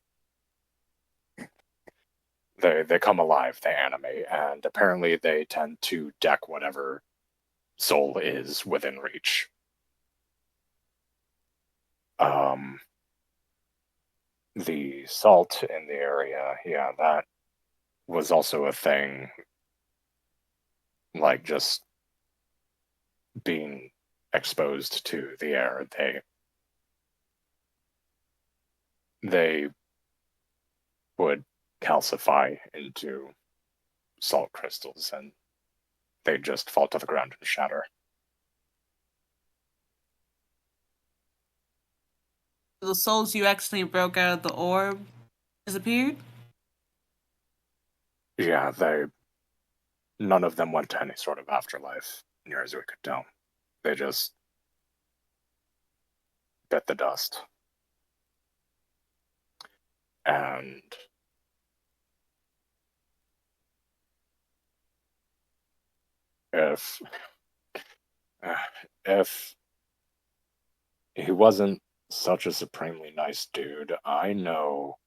They come alive, they animate, and apparently they tend to deck whatever soul is within reach. The salt in the area, yeah, that was also a thing. Like just being exposed to the air, they would calcify into salt crystals and they just fall to the ground and shatter. The souls you actually broke out of the orb disappeared? Yeah, none of them went to any sort of afterlife, near as we could tell. They just bit the dust. And if he wasn't such a supremely nice dude, I know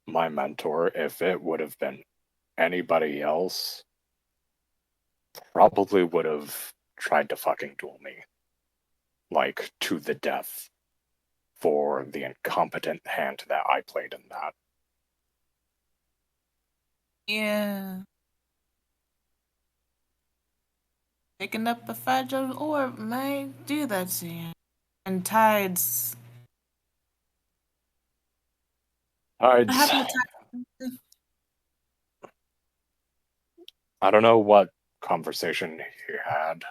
my mentor, if it would have been anybody else, probably would have tried to fucking duel me. Like, to the death for the incompetent hand that I played in that. Yeah. Picking up a fragile orb might do that to you. And tides. What happened to tides? I don't know what conversation he had,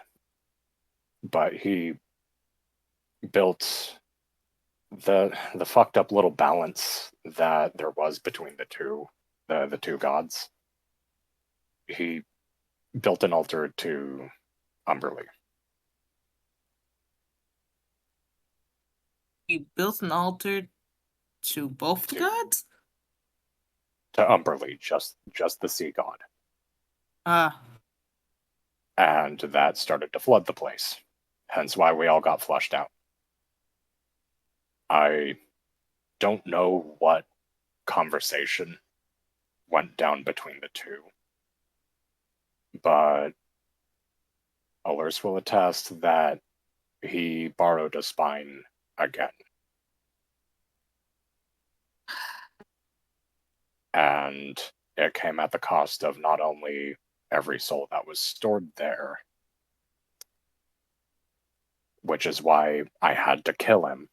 but he built the fucked up little balance that there was between the two gods. He built an altar to Umberly. You built an altar to both the gods? To Umberly, just the sea god. Ah. And that started to flood the place. Hence why we all got flushed out. I don't know what conversation went down between the two, but Ulrus will attest that he borrowed a spine again. And it came at the cost of not only every soul that was stored there, which is why I had to kill him,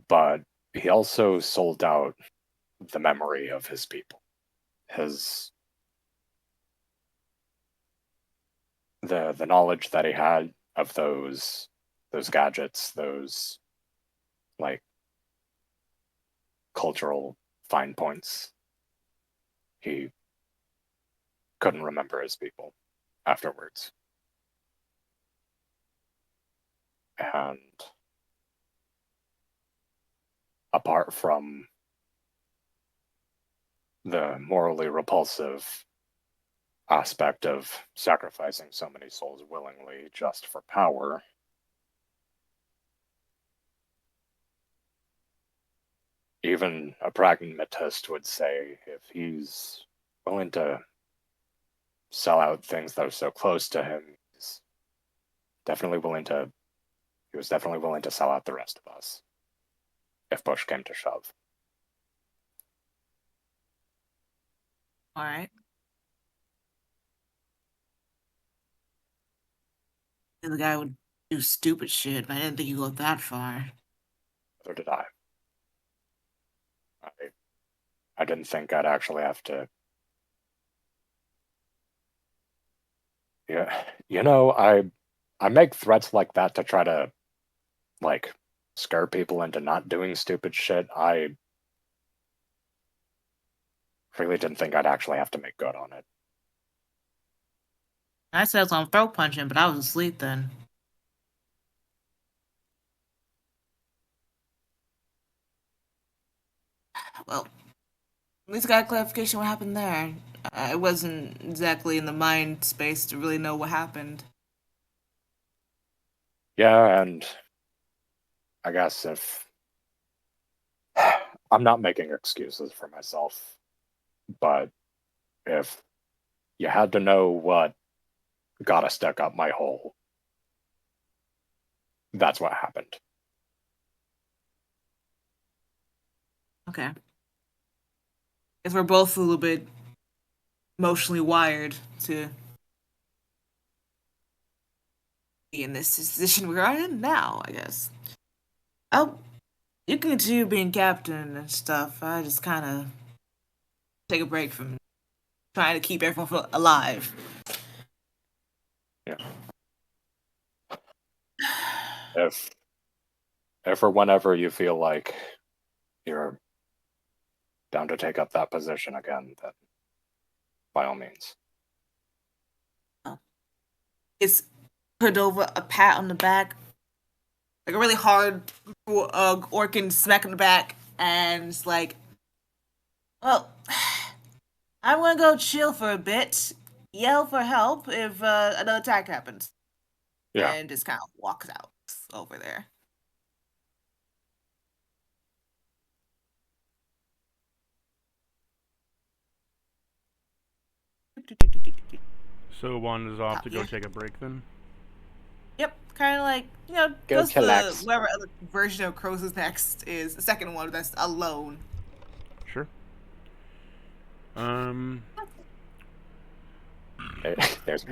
but he also sold out the memory of his people. The knowledge that he had of those gadgets, those like cultural fine points, he couldn't remember his people afterwards. And apart from the morally repulsive aspect of sacrificing so many souls willingly just for power, even a pragmatist would say if he's willing to sell out things that are so close to him, he was definitely willing to sell out the rest of us if push came to shove. All right. The guy would do stupid shit, but I didn't think he'd go that far. Neither did I. I didn't think I'd actually have to. Yeah, I make threats like that to try to, like, scare people into not doing stupid shit. I really didn't think I'd actually have to make good on it. I said I was on throat punching, but I was asleep then. Well, at least I got clarification what happened there. I wasn't exactly in the mind space to really know what happened. Yeah, and I guess if I'm not making excuses for myself, but if you had to know what got a stick up my hole, that's what happened. Okay. Guess we're both a little bit emotionally wired to be in this position we're in now, I guess. Oh, you can continue being captain and stuff. I just kind of take a break from trying to keep everyone alive. Yeah. If or whenever you feel like you're down to take up that position again, then by all means. Is Cordova a pat on the back? Like a really hard Orkin smack on the back, and it's like, well, I'm gonna go chill for a bit, yell for help if another attack happens. Yeah. And just kind of walks out over there. So Wanda's off to go take a break then? Yep, kind of like, Go goes to chillax. whatever other version of Crows is next is the second one that's alone. Sure. There's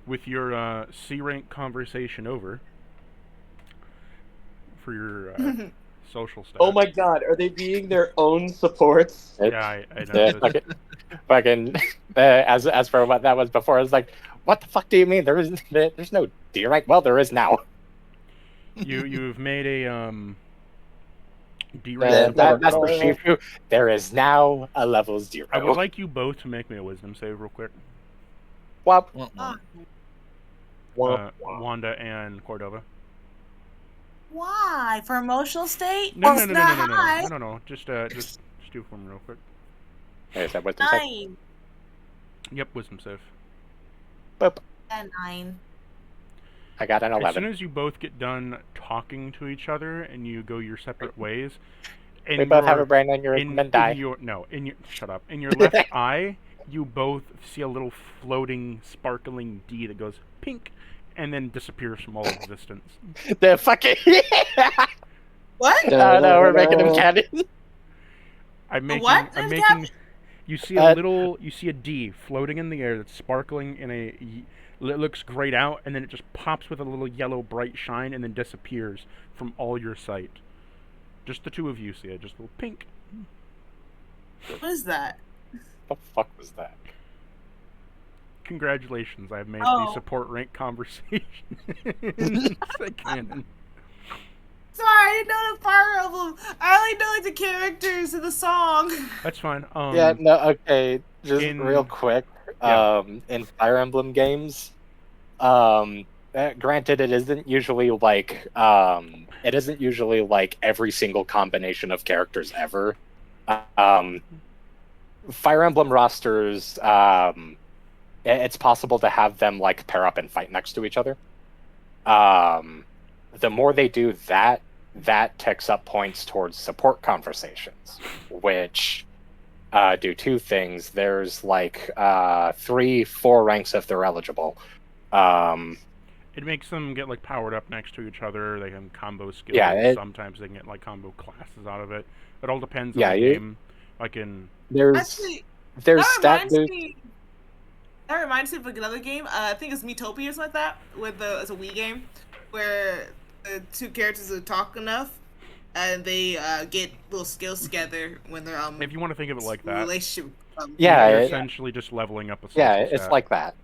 with your C rank conversation over for your social stuff. Oh my god, are they being their own supports? Yeah, I know. Fucking as for what that was before, I was like, what the fuck do you mean? There's no D rank. Well, there is now. You've made a D rank. That's for Shifu. There is now a level 0. I would like you both to make me a wisdom save real quick. Wop. Wanda and Cordova. Why? For emotional state? No. Just do for them real quick. Hey, is that wisdom save? 9. Yep, wisdom save. Boop. And 9. I got an 11. As soon as you both get done talking to each other and you go your separate ways, and we both have a brain, and you're men die. Shut up. In your left eye, you both see a little floating, sparkling D that goes pink, and then disappears from all existence. The fucking What? No, we're making him canon. I'm making. What? You see a D floating in the air that's sparkling in a. It looks grayed out, and then it just pops with a little yellow bright shine, and then disappears from all your sight. Just the two of you see it, just a little pink. What is that? What the fuck was that? Congratulations, I've made the support rank conversation canon. Sorry, I didn't know the Fire Emblem. I only know like the characters in the song. That's fine. Okay. Just real quick. In Fire Emblem games, granted, it isn't usually like every single combination of characters ever. Fire Emblem rosters, it's possible to have them like pair up and fight next to each other. The more they do that ticks up points towards support conversations, which do two things. There's like 3-4 ranks if they're eligible. It makes them get like powered up next to each other. They can combo skills. Yeah, sometimes they can get like combo classes out of it. It all depends on the game. Like in there's stat boost. That reminds me of another game. I think it's Miitopia or something like that. It's a Wii game where the two characters are talk enough, and they get little skills together when they're If you want to think of it like that, relationship. Yeah, you're it- essentially just leveling up a social Yeah, it's stat. like that.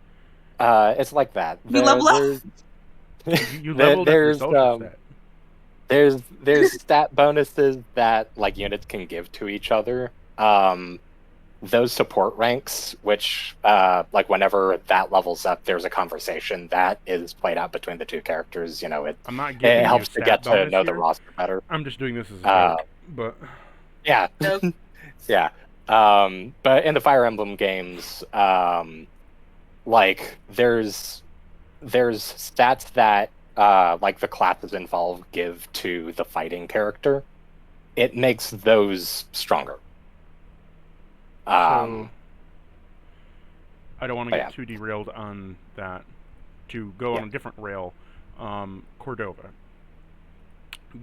It's like that. You level up? You leveled up your there's social stat. there's stat bonuses that like units can give to each other. Those support ranks, which like whenever that levels up, there's a conversation that is played out between the two characters. You know, I'm not giving it you helps to stat get to bonus know the here. roster better. I'm just doing this as a joke, but Yeah, Joke. yeah. But in the Fire Emblem games, like there's stats that like the classes involved give to the fighting character. It makes those stronger. so I don't want to but get yeah. too derailed on that. To go on a different rail, Cordova.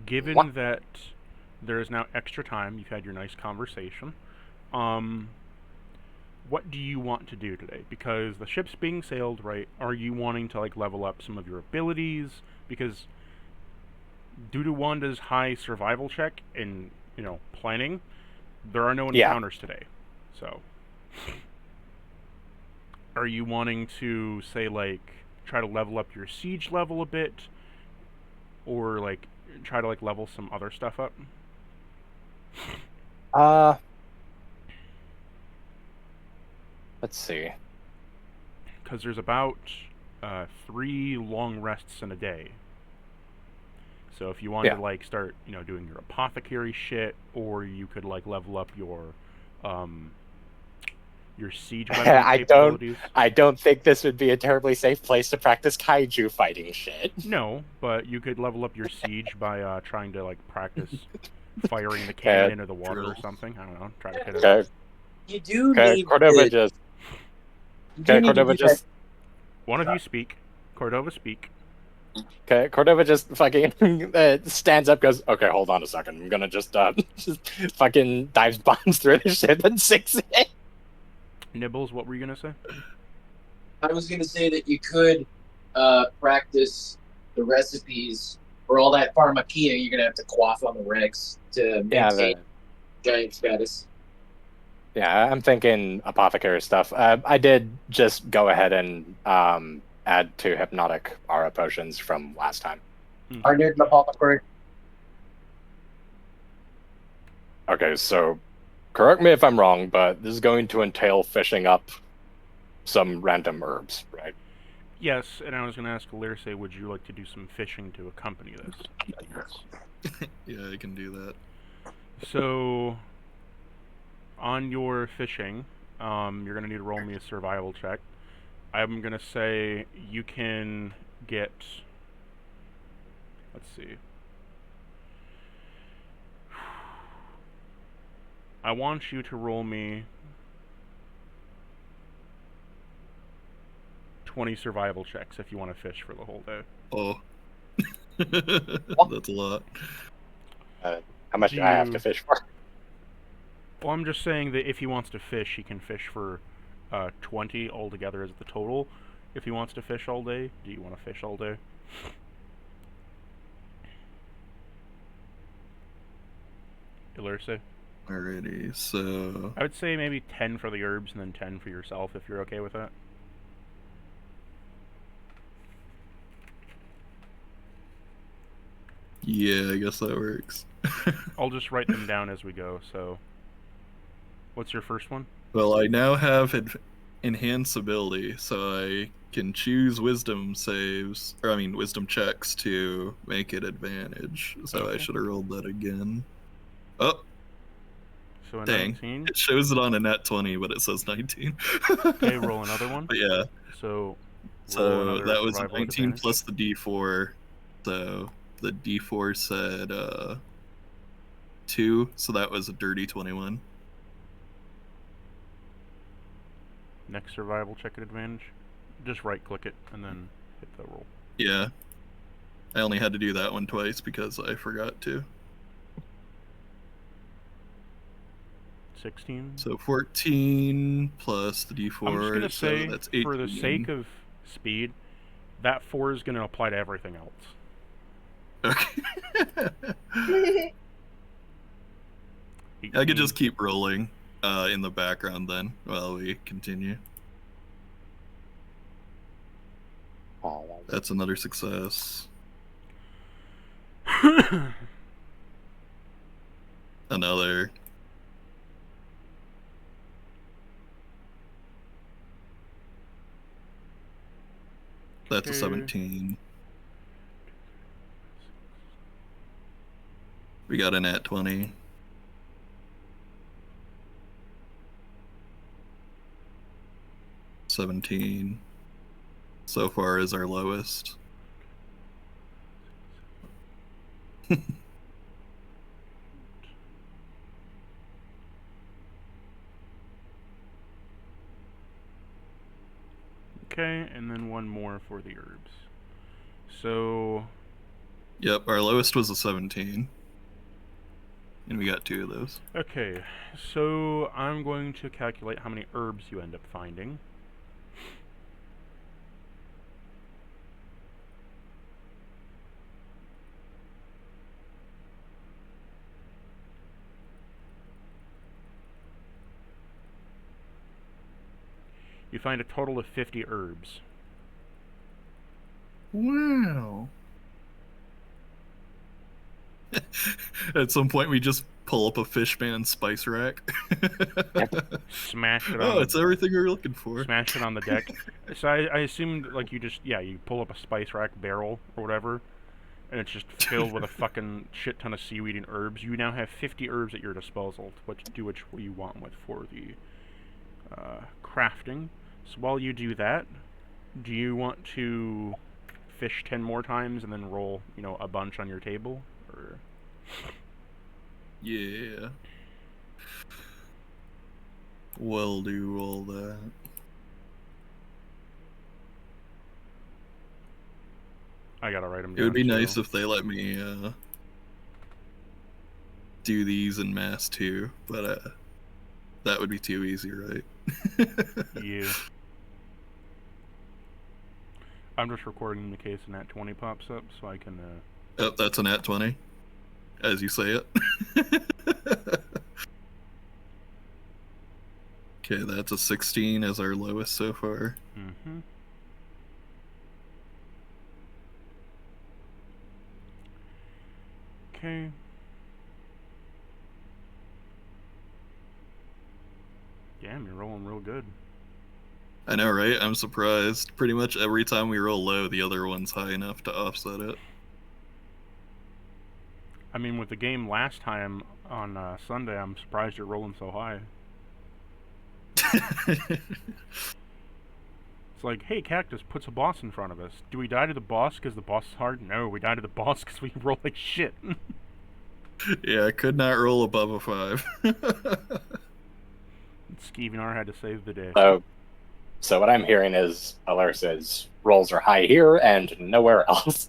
Given What? that there is now extra time, you've had your nice conversation. What do you want to do today? Because the ship's being sailed, right? Are you wanting to like level up some of your abilities? Because due to Wanda's high survival check and planning, there are no encounters today. So, are you wanting to say like try to level up your siege level a bit, or like try to like level some other stuff up? Let's see. Because there's about 3 long rests in a day. So if you wanted to like start, doing your apothecary shit, or you could like level up your siege weapon capabilities. I don't think this would be a terribly safe place to practice kaiju fighting shit. No, but you could level up your siege by trying to like practice firing the cannon into the water or something. I don't know. Try to hit it. Okay. You do need Cordova to, just. you do Okay, need Cordova to do just. One of you speak. Cordova, speak. Okay, Cordova just fucking stands up, goes, okay, hold on a second. I'm gonna just fucking dives bombs through the ship and sinks it. Nibbles, what were you gonna say? I was going to say that you could practice the recipes for all that pharmakia you're going to have to quaff on the regs to maintain giant status. Yeah, I'm thinking apothecary stuff. I did just go ahead and add 2 hypnotic aura potions from last time. I need an apothecary. Okay, so correct me if I'm wrong, but this is going to entail fishing up some random herbs, right? Yes, and I was going to ask Alirse, would you like to do some fishing to accompany this? Yeah, I can do that. So, on your fishing, you're going to need to roll me a survival check. I'm going to say you can get... Let's see. I want you to roll me 20 survival checks if you want to fish for the whole day. Oh. That's a lot. How much do I have to fish for? Well, I'm just saying that if he wants to fish, he can fish for 20 altogether as the total. If he wants to fish all day, do you want to fish all day? Ilurse? Alrighty, so... I would say maybe 10 for the herbs and then 10 for yourself if you're okay with that. Yeah, I guess that works. I'll just write them down as we go, so... What's your first one? Well, I now have enhance ability, so I can choose wisdom saves, or I mean wisdom checks to make it advantage. So Okay. I should have rolled that again. Oh, So a dang. 19. It shows it on a net 20, but it says 19. Okay, roll another one. But yeah, So so another that was a survival 19 advantage. plus the d4. So the d4 said 2, so that was a dirty 21. Next survival check at advantage. Just right click it and then hit the roll. Yeah. I only had to do that one twice because I forgot to. 16. So 14 plus the d4. I'm just gonna so say, that's 18. for the sake of speed, that 4 is gonna apply to everything else. Okay. I could just keep rolling in the background then while we continue. That's another success. Another. That's a 17. We got a nat 20. 17. So far is our lowest. Okay, and then one more for the herbs. So... Yep, our lowest was a 17. And we got 2 of those. Okay, so I'm going to calculate how many herbs you end up finding. You find a total of 50 herbs. Wow. At some point, we just pull up a Fishman spice rack. Smash it on. Oh, it's everything we're looking for. Smash it on the deck. So I assumed like you just you pull up a spice rack barrel or whatever, and it's just filled with a fucking shit ton of seaweed and herbs. You now have 50 herbs at your disposal, which you want with for the crafting. So while you do that, do you want to fish 10 more times and then roll, a bunch on your table? Or... Yeah. We'll do all that. I gotta write them down. It would be too. nice if they let me do these in mass too, but that would be too easy, right? Yeah. I'm just recording in the case a nat 20 pops up, so I can... Oh, that's a nat 20, as you say it. Okay, that's a 16 as our lowest so far. Mm-hmm. Okay. Damn, you're rolling real good. I know, right? I'm surprised. Pretty much every time we roll low, the other one's high enough to offset it. I mean, with the game last time on Sunday, I'm surprised you're rolling so high. It's like, hey, Cactus puts a boss in front of us. Do we die to the boss because the boss is hard? No, we die to the boss because we roll like shit. Yeah, I could not roll above a 5. Skeevinar had to save the day. So what I'm hearing is Alarsa's rolls are high here and nowhere else.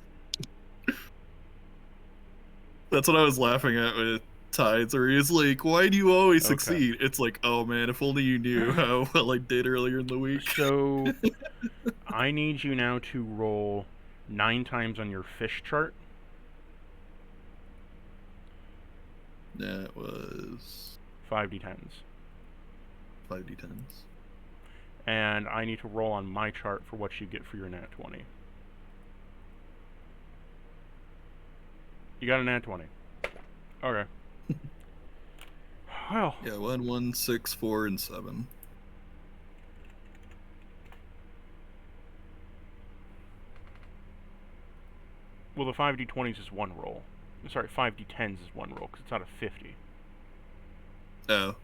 That's what I was laughing at with Tides, where he's like, why do you always succeed? It's like, oh man, if only you knew how well I did earlier in the week. So, I need you now to roll 9 times on your fish chart. That was 5d10s. 5d10s. And I need to roll on my chart for what you get for your nat 20. You got a nat 20. Okay. Well. Yeah, 1, 1, 6, 4, and 7. Well, the 5d20s is one roll. Sorry, 5d10s is one roll, because it's out of 50. Oh.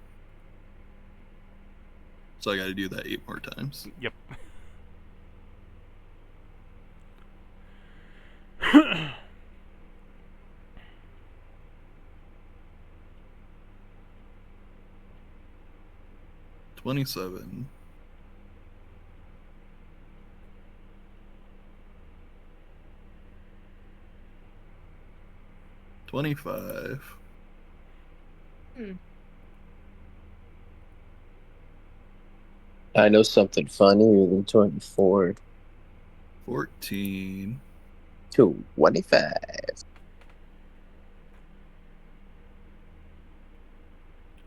So I gotta do that 8 more times. Yep. $27. 25. I know something funnier than 24. 14. 25.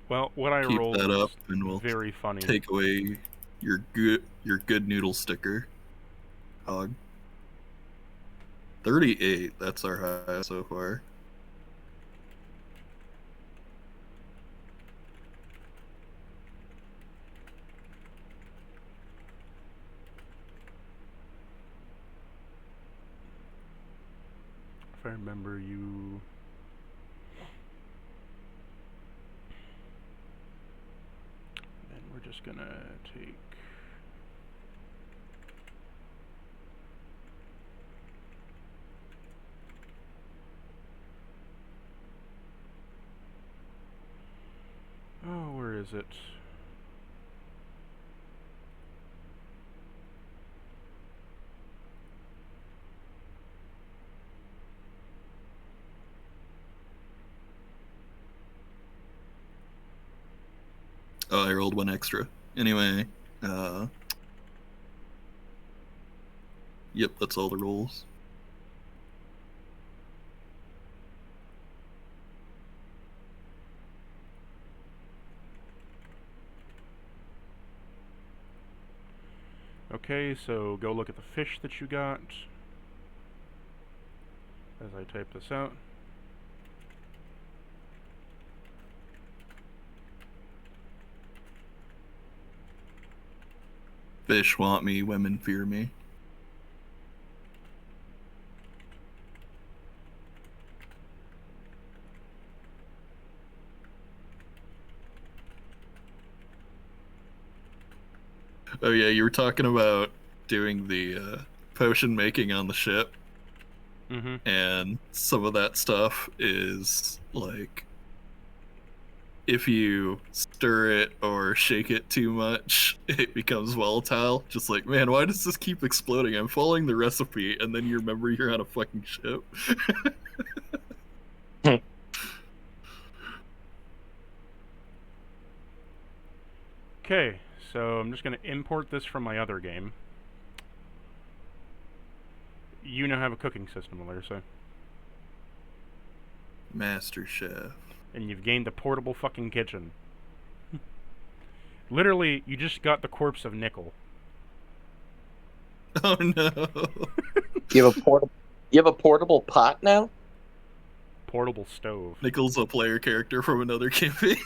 Well, what I Keep rolled that was up, and we'll very funny. take away your good noodle sticker. Hog. 38. That's our high so far. If I remember you... Then we're just gonna take... Oh, where is it? Oh, I rolled one extra. Anyway, yep, that's all the rolls. Okay, so go look at the fish that you got. As I type this out. Fish want me, women fear me. Oh yeah, you were talking about doing the potion making on the ship, Mm-hmm. and some of that stuff is like if you stir it or shake it too much, it becomes volatile. Just like, man, why does this keep exploding? I'm following the recipe, and then you remember you're on a fucking ship. Okay, so I'm just going to import this from my other game. You now have a cooking system, Alersa. Master Chef. And you've gained a portable fucking kitchen. Literally, you just got the corpse of Nickel. Oh no. You have a portable pot now? Portable stove. Nickel's a player character from another campaign.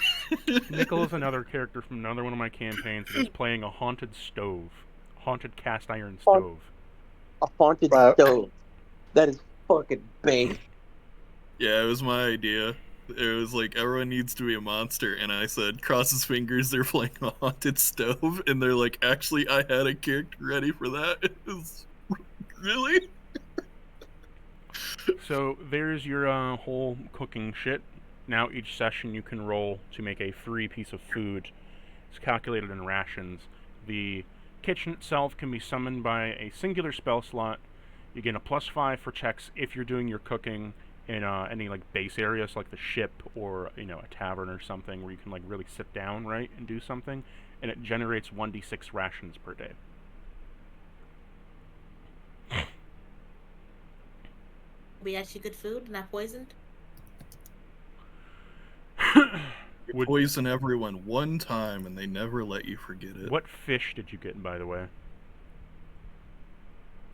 Nickel is another character from another one of my campaigns that is playing a haunted stove. Haunted cast iron stove. A haunted stove. That is fucking big. Yeah, it was my idea. It was like, everyone needs to be a monster, and I said, cross his fingers, they're playing a haunted stove, and they're like, actually, I had a character ready for that. It was... Really? So there's your whole cooking shit. Now each session you can roll to make a free piece of food. It's calculated in rations. The kitchen itself can be summoned by a singular spell slot. You gain a +5 for checks if you're doing your cooking in any like base areas like the ship or a tavern or something where you can like really sit down, right, and do something. And it generates 1d6 rations per day. Be actually good food, not poisoned. You poison everyone one time, and they never let you forget it. What fish did you get, by the way?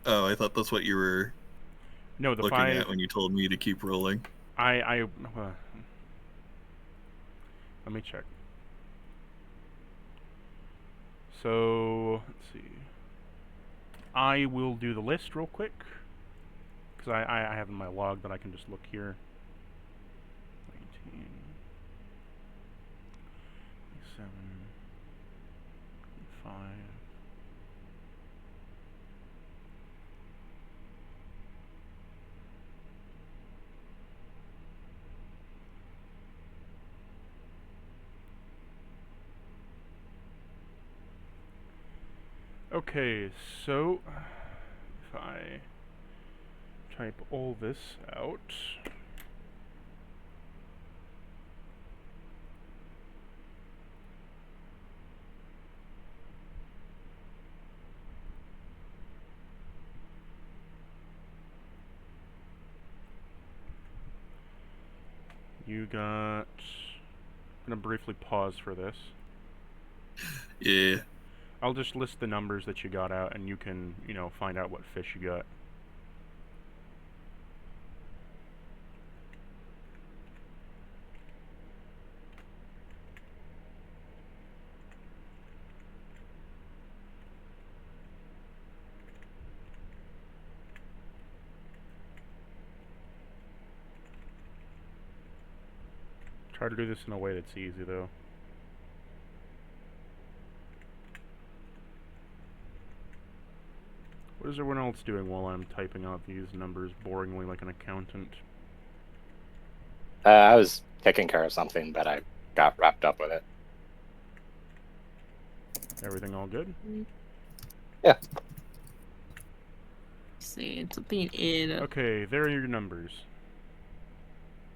Oh, I thought that's what you were looking at when you told me to keep rolling. Let me check. So, let's see. I will do the list real quick. Because I have in my log that I can just look here. 19, 7, 5. Okay, so if I type all this out, you got I'm going to briefly pause for this. Yeah. I'll just list the numbers that you got out, and you can, find out what fish you got. Try to do this in a way that's easy, though. What is everyone else doing while I'm typing out these numbers boringly like an accountant? I was taking care of something, but I got wrapped up with it. Everything all good? Yeah. See, something in. Okay, there are your numbers.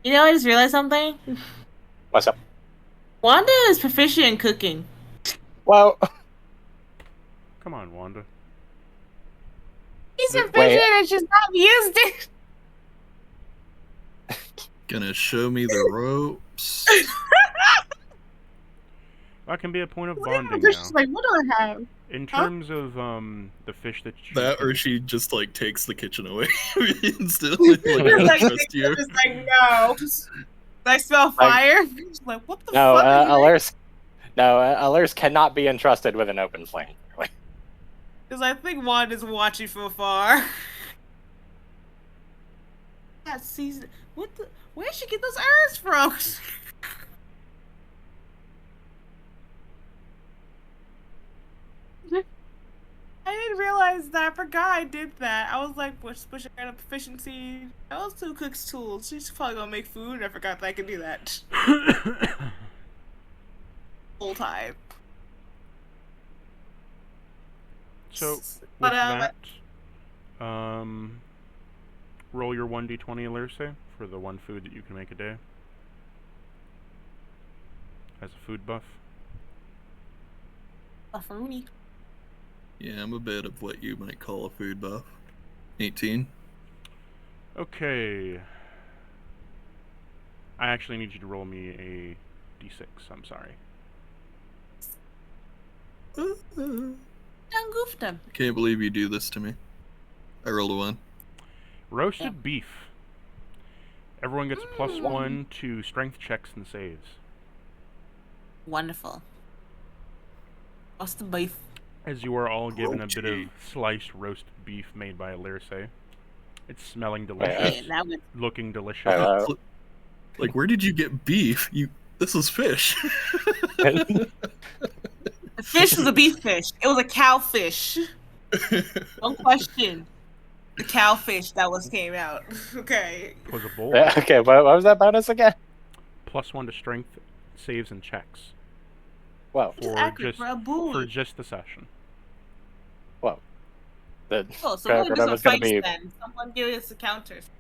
You know, I just realized something. What's up? Wanda is proficient in cooking. Well, Come on, Wanda. She's Wait. proficient and she's not used it. Gonna show me the ropes. That can be a point of What am I bonding now. proficient? Like, what do I have? In terms of the fish that you That can- or she just like takes the kitchen away instantly. Like, I don't Like, trust you. Just like, no. I smell fire. Just like, what the no, fuck? are you doing? Alers cannot be entrusted with an open flame. Because I think Wanda's watching from afar. That season. What the? Where'd she get those herbs from? I didn't realize that. I forgot I did that. I was like, pushing out of proficiency. Those two cooks tools. She's probably gonna make food. And I forgot that I could do that. Full time. So, with But, that, roll your 1d20 Alerce for the one food that you can make a day. As a food buff. Bufferoonie. Yeah, I'm a bit of what you might call a food buff. 18. Okay. I actually need you to roll me a d6, I'm sorry. Done goofed him. Can't believe you do this to me. I rolled a 1. Roasted beef. Everyone gets +1 to strength checks and saves. Wonderful. What's the beef? As you are all given a bit of Okay. sliced roast beef made by Alerce. It's smelling delicious, Yeah, that was looking delicious. Like, where did you get beef? This is fish. The fish was a beef fish. It was a cow fish. No question. The cow fish that came out. Okay. Was a bowl. Okay, what was that bonus again? +1 to strength, saves, and checks. Well, Which is accurate for a bull. for just the session. the Oh, so we're just whatever's a gonna fight be then. Someone give us the counters.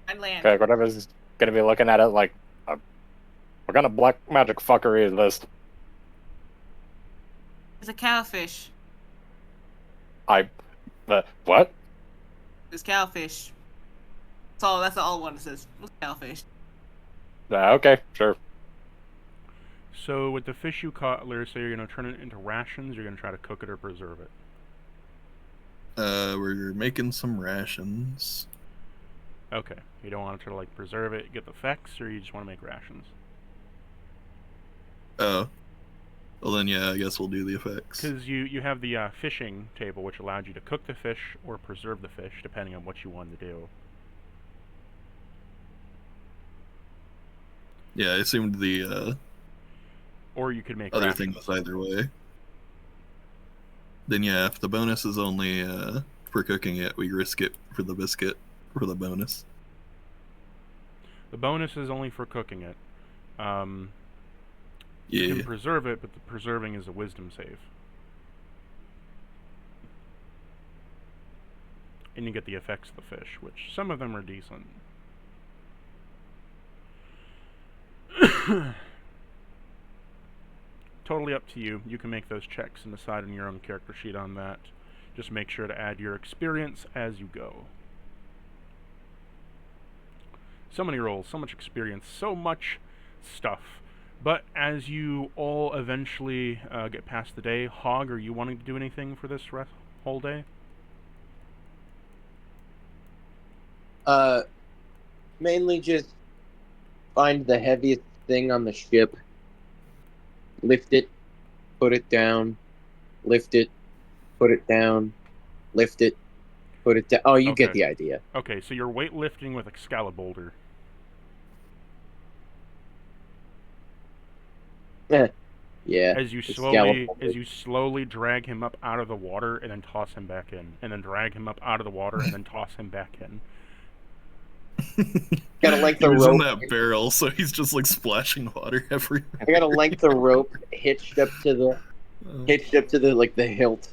And land. okay, whatever's gonna be looking at it like, what kind of black magic fuckery is this? It's a cowfish. What? It's cowfish. That's all one says. It's cowfish. Okay, sure. So with the fish you caught, Larissa, you're going to turn it into rations, you're going to try to cook it or preserve it. We're making some rations. Okay. You don't want to try to, like, preserve it, get the effects, or you just want to make rations? Oh. Well then, yeah, I guess we'll do the effects. Because you have the fishing table, which allowed you to cook the fish or preserve the fish, depending on what you wanted to do. Yeah, I assumed the Or you could make other rations. thing was either way. Then yeah, if the bonus is only for cooking it, we risk it for the biscuit for the bonus. The bonus is only for cooking it. You Yeah. can preserve it, but the preserving is a wisdom save. And you get the effects of the fish, which some of them are decent. Totally up to you. You can make those checks and decide on your own character sheet on that. Just make sure to add your experience as you go. So many rolls, so much experience, so much stuff. But as you all eventually get past the day, Hog, are you wanting to do anything for this whole day? Mainly just find the heaviest thing on the ship, lift it, put it down, lift it, put it down, lift it, put it down. Oh, you get Okay. the idea. Okay, so you're weightlifting with Excalibur. Yeah. As you slowly drag him up out of the water and then toss him back in, and then drag him up out of the water and then toss him back in. Gotta length He the was in rope. that barrel, so he's just like splashing water everywhere. I gotta length the rope hitched up to the like the hilt,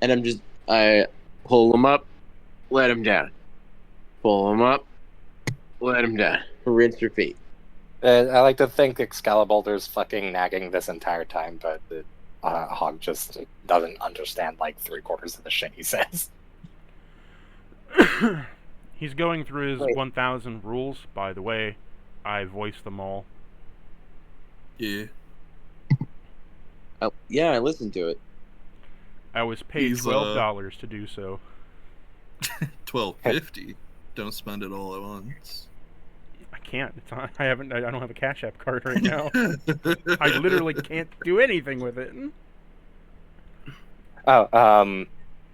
and I pull him up, let him down, pull him up, let him down, rinse, repeat. I like to think Excalibur's fucking nagging this entire time, but Hog just doesn't understand like 3/4 of the shit he says. He's going through his Wait. 1,000 rules. By the way, I voiced them all. Yeah. Yeah, I listened to it. I was paid He's, $12 to do so. $12.50. Don't spend it all at once. I can't. I don't have a Cash App card right now. I literally can't do anything with it. Oh,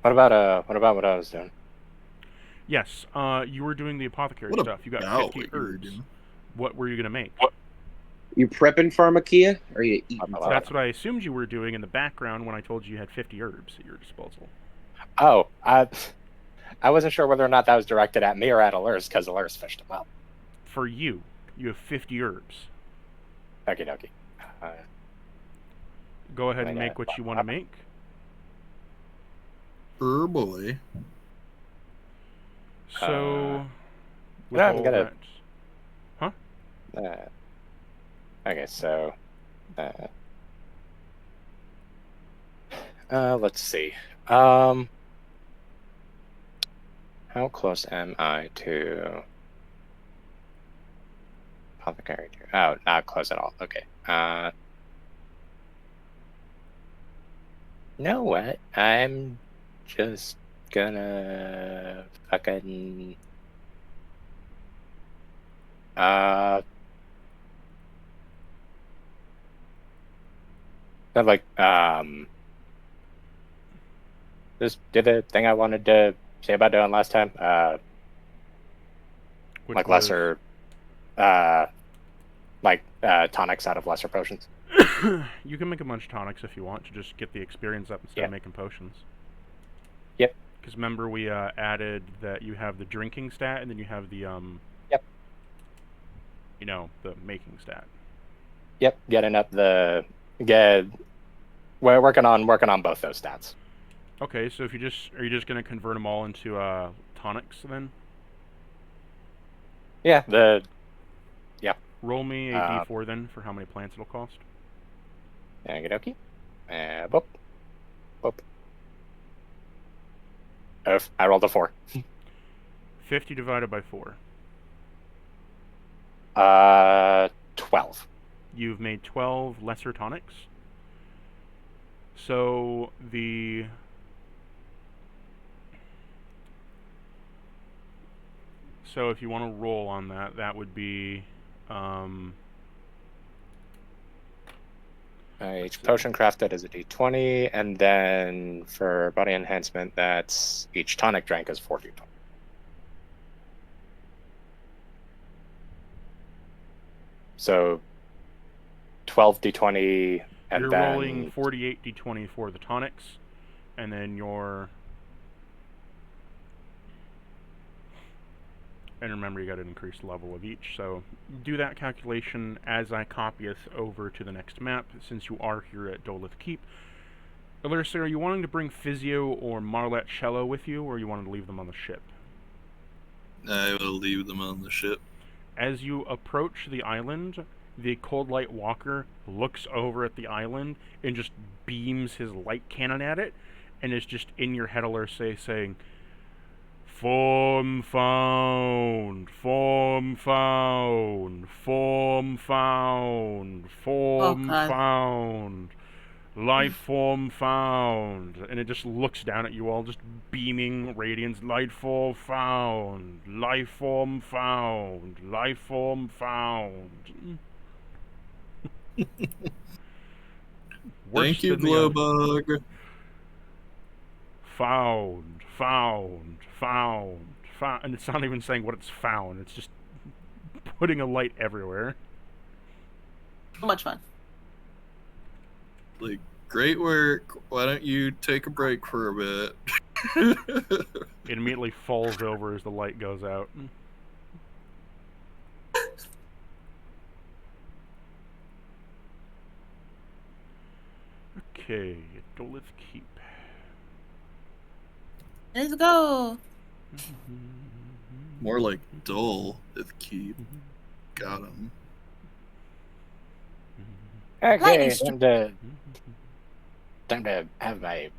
what about what I was doing? Yes, you were doing the apothecary What stuff. You got about 50 what you were herbs. doing? What were you gonna make? You prepping pharmakia, or are you eating? That's what I assumed you were doing in the background when I told you you had 50 herbs at your disposal. Oh, I wasn't sure whether or not that was directed at me or at Alurs, because Alurs fished him up. For you have 50 herbs. Okie dokie. Go ahead and make what you want to make. Boy. So, with yeah, all that... Huh? Okay, so... let's see. How close am I to... Apothecary? Oh, not close at all. Okay. You know what? I'm just gonna fucking... like, just did the thing I wanted to say about doing last time. Like lesser, tonics out of lesser potions. You can make a bunch of tonics if you want to just get the experience up instead of making potions. Yep. Because remember we added that you have the drinking stat and then you have the Yep. You know, the making stat. Yep. We're working on both those stats. Okay, so if are you just gonna convert them all into tonics then? Yeah. Roll me a d4 then for how many plants it'll cost. Okie dokie. Boop. Boop. I rolled a 4. 50 divided by 4. 12. You've made 12 lesser tonics. So So if you want to roll on that, that would be each potion crafted is a d20, and then for body enhancement, that's each tonic drank is 4d20. So 12 d20, and you're then rolling 48 d20 for the tonics, and then and remember you got an increased level of each, so do that calculation as I copy us over to the next map, since you are here at Dolith Keep. Alyssa, are you wanting to bring Physio or Marlet Cello with you, or you want to leave them on the ship? I will leave them on the ship. As you approach the island, the Cold Light Walker looks over at the island and just beams his light cannon at it, and is just in your head, Alyssa, saying, Form found. Form found. Form found. Form God. found. Life form found. And it just looks down at you all, just beaming radiance. Life form found. Life form found. Life form found. Thank you, Than the other. Glowbug. Found. Found. Found. Found. And it's not even saying what it's found. It's just putting a light everywhere. So much fun. Like, great work. Why don't you take a break for a bit? It immediately falls over as the light goes out. Okay, Dolith Keep. Let's go. More like dull with keep. Got him. Okay, Lightning time to have my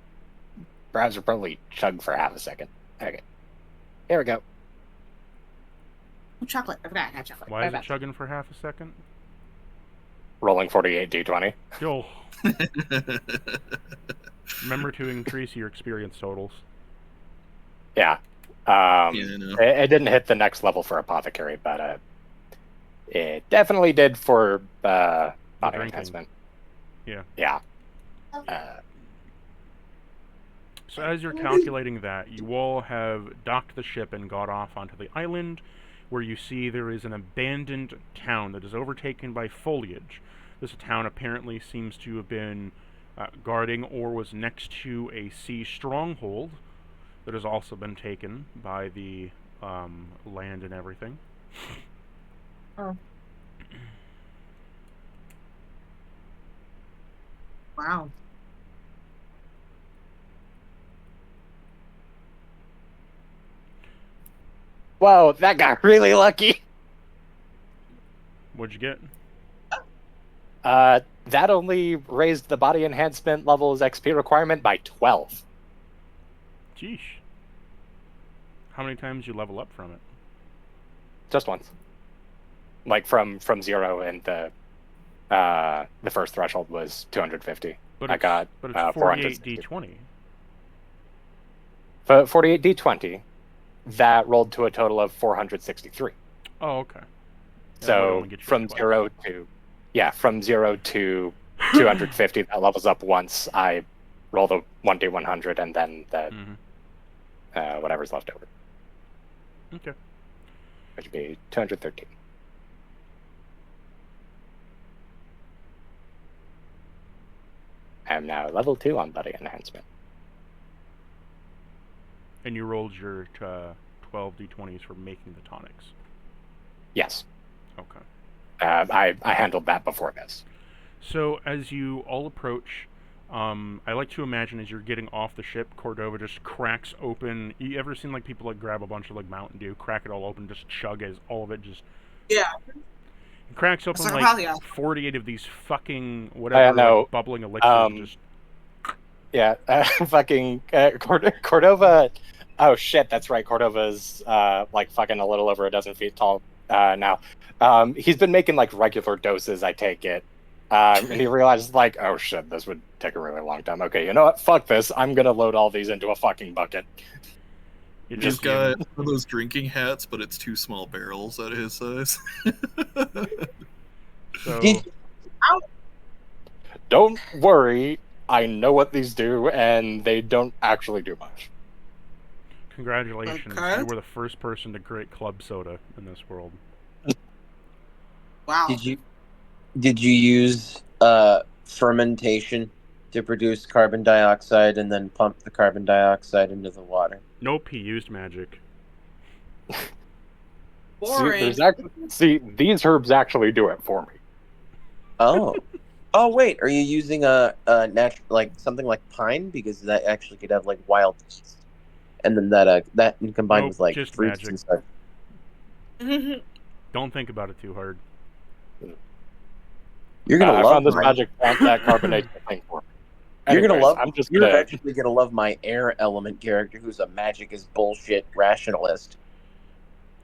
browser probably chug for half a second. Okay, here we go. Oh, chocolate. I forgot. I had chocolate. Why is it chugging for half a second? Rolling 48 d20. Yo, remember to increase your experience totals. Yeah. Yeah, I know. It didn't hit the next level for Apothecary, but it definitely did for Body drinking. Enhancement. Yeah. Yeah. So as you're calculating that, you all have docked the ship and got off onto the island, where you see there is an abandoned town that is overtaken by foliage. This town apparently seems to have been guarding or was next to a sea stronghold that has also been taken by the land and everything. Oh. Wow. Whoa, that got really lucky. What'd you get? That only raised the body enhancement level's XP requirement by 12. Jeesh. How many times you level up from it? Just once. Like from 0, and the first threshold was 250. But I got but it's 48 d20. 48 d20. That rolled to a total of 463. Oh, okay. So from 0 to 250, that levels up once. I roll the 1d100 and then the whatever's left over. Okay. Which would be 213. I'm now level 2 on body enhancement. And you rolled your 12 d20s for making the tonics. Yes. Okay. I handled that before this. So as you all approach, I like to imagine as you're getting off the ship, Cordova just cracks open. You ever seen like people like grab a bunch of like Mountain Dew, crack it all open, just chug as all of it just it cracks open like 48 of these fucking whatever like, bubbling elixirs. Just yeah, fucking Cordova. Oh shit, that's right. Cordova's like fucking a little over a dozen feet tall now. He's been making like regular doses, I take it. And he realizes like, oh shit, this would take a really long time. Okay, you know what? Fuck this. I'm gonna load all these into a fucking bucket. He's got one of those drinking hats, but it's 2 small barrels at his size. So don't worry, I know what these do, and they don't actually do much. Congratulations, Okay. you were the first person to create club soda in this world. Wow. Did you use fermentation to produce carbon dioxide and then pump the carbon dioxide into the water? Nope, he used magic. Boring. See, these herbs actually do it for me. Oh. Oh wait, are you using a natural like something like pine, because that actually could have like wild yeast, and then that combined Nope, with like just fruits magic. and stuff. Don't think about it too hard. You're gonna I love found this mine. magic plant that carbonates the thing for me. You're gonna Anyways, love. I'm just You're gonna. eventually gonna love my air element character, who's a magic is bullshit rationalist.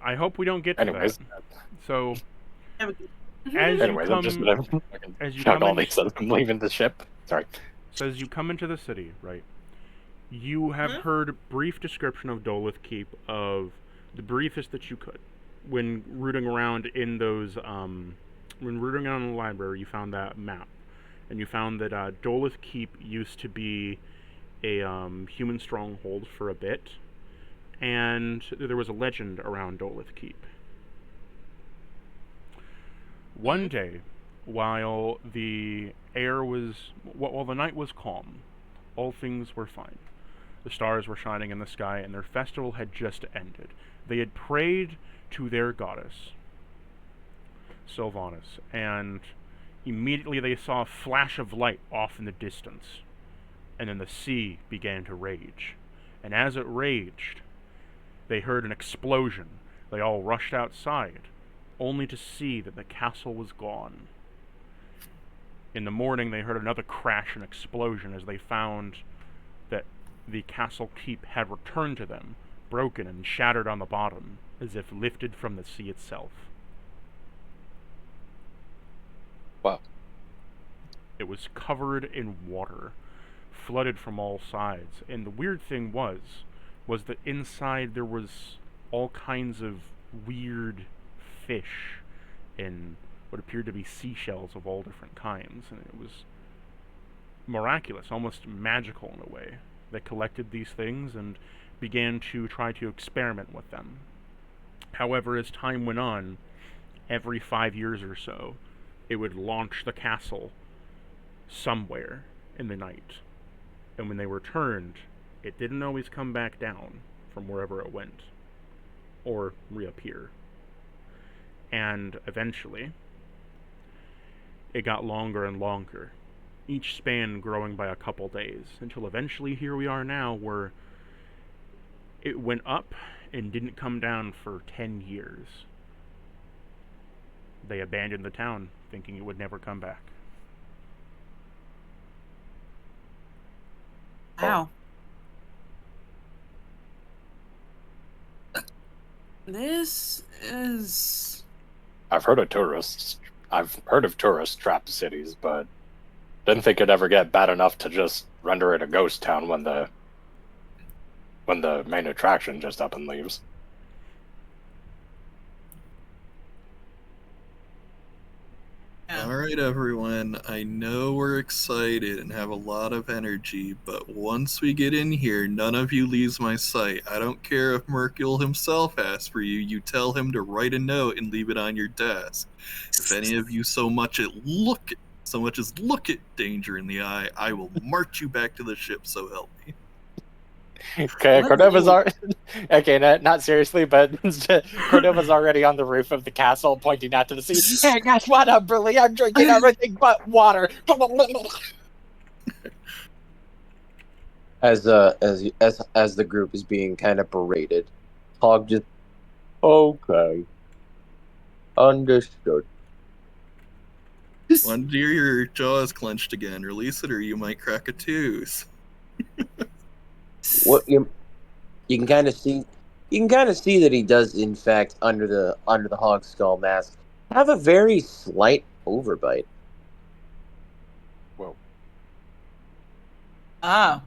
I hope we don't get to Anyways, that. So, as anyways, I'm just gonna as you chug come all in, these as I'm leaving the ship. Sorry. so as you come into the city, right? You have heard brief description of Dolith Keep, of the briefest that you could. When rooting around in those, when rooting around in the library, you found that map, and you found that Dolith Keep used to be a human stronghold for a bit, and there was a legend around Dolith Keep. One day, while the night was calm, all things were fine. The stars were shining in the sky, and their festival had just ended. They had prayed to their goddess, Sylvanas, and immediately they saw a flash of light off in the distance, and then the sea began to rage. And as it raged, they heard an explosion. They all rushed outside, only to see that the castle was gone. In the morning, they heard another crash and explosion as they found that the castle keep had returned to them, broken and shattered on the bottom, as if lifted from the sea itself. Wow. It was covered in water, flooded from all sides, and the weird thing was that inside there was all kinds of weird fish and what appeared to be seashells of all different kinds, and it was miraculous, almost magical in a way. They collected these things and began to try to experiment with them. However, as time went on, every 5 years or so, it would launch the castle somewhere in the night. And when they returned, it didn't always come back down from wherever it went, or reappear. And eventually, it got longer and longer, each span growing by a couple days, until eventually here we are now, where it went up and didn't come down for 10 years. They abandoned the town, thinking it would never come back. Wow. This is... I've heard of tourists. I've heard of tourist trapped cities, but didn't think it'd ever get bad enough to just render it a ghost town when the main attraction just up and leaves. All right, everyone. I know we're excited and have a lot of energy, but once we get in here, none of you leaves my sight. I don't care if Mercule himself asks for you. You tell him to write a note and leave it on your desk. If any of you so much as look at danger in the eye, I will march you back to the ship. So help me. Okay, Cordova's okay, not seriously, but Cordova's already on the roof of the castle, pointing out to the sea. Hey guys, what up, Burley? I'm drinking everything but water. As the group is being kind of berated, Hog just okay, understood. When your jaw is clenched again, release it, or you might crack a tooth. What you can kind of see that he does, in fact, under the hog skull mask, have a very slight overbite. Whoa. Ah.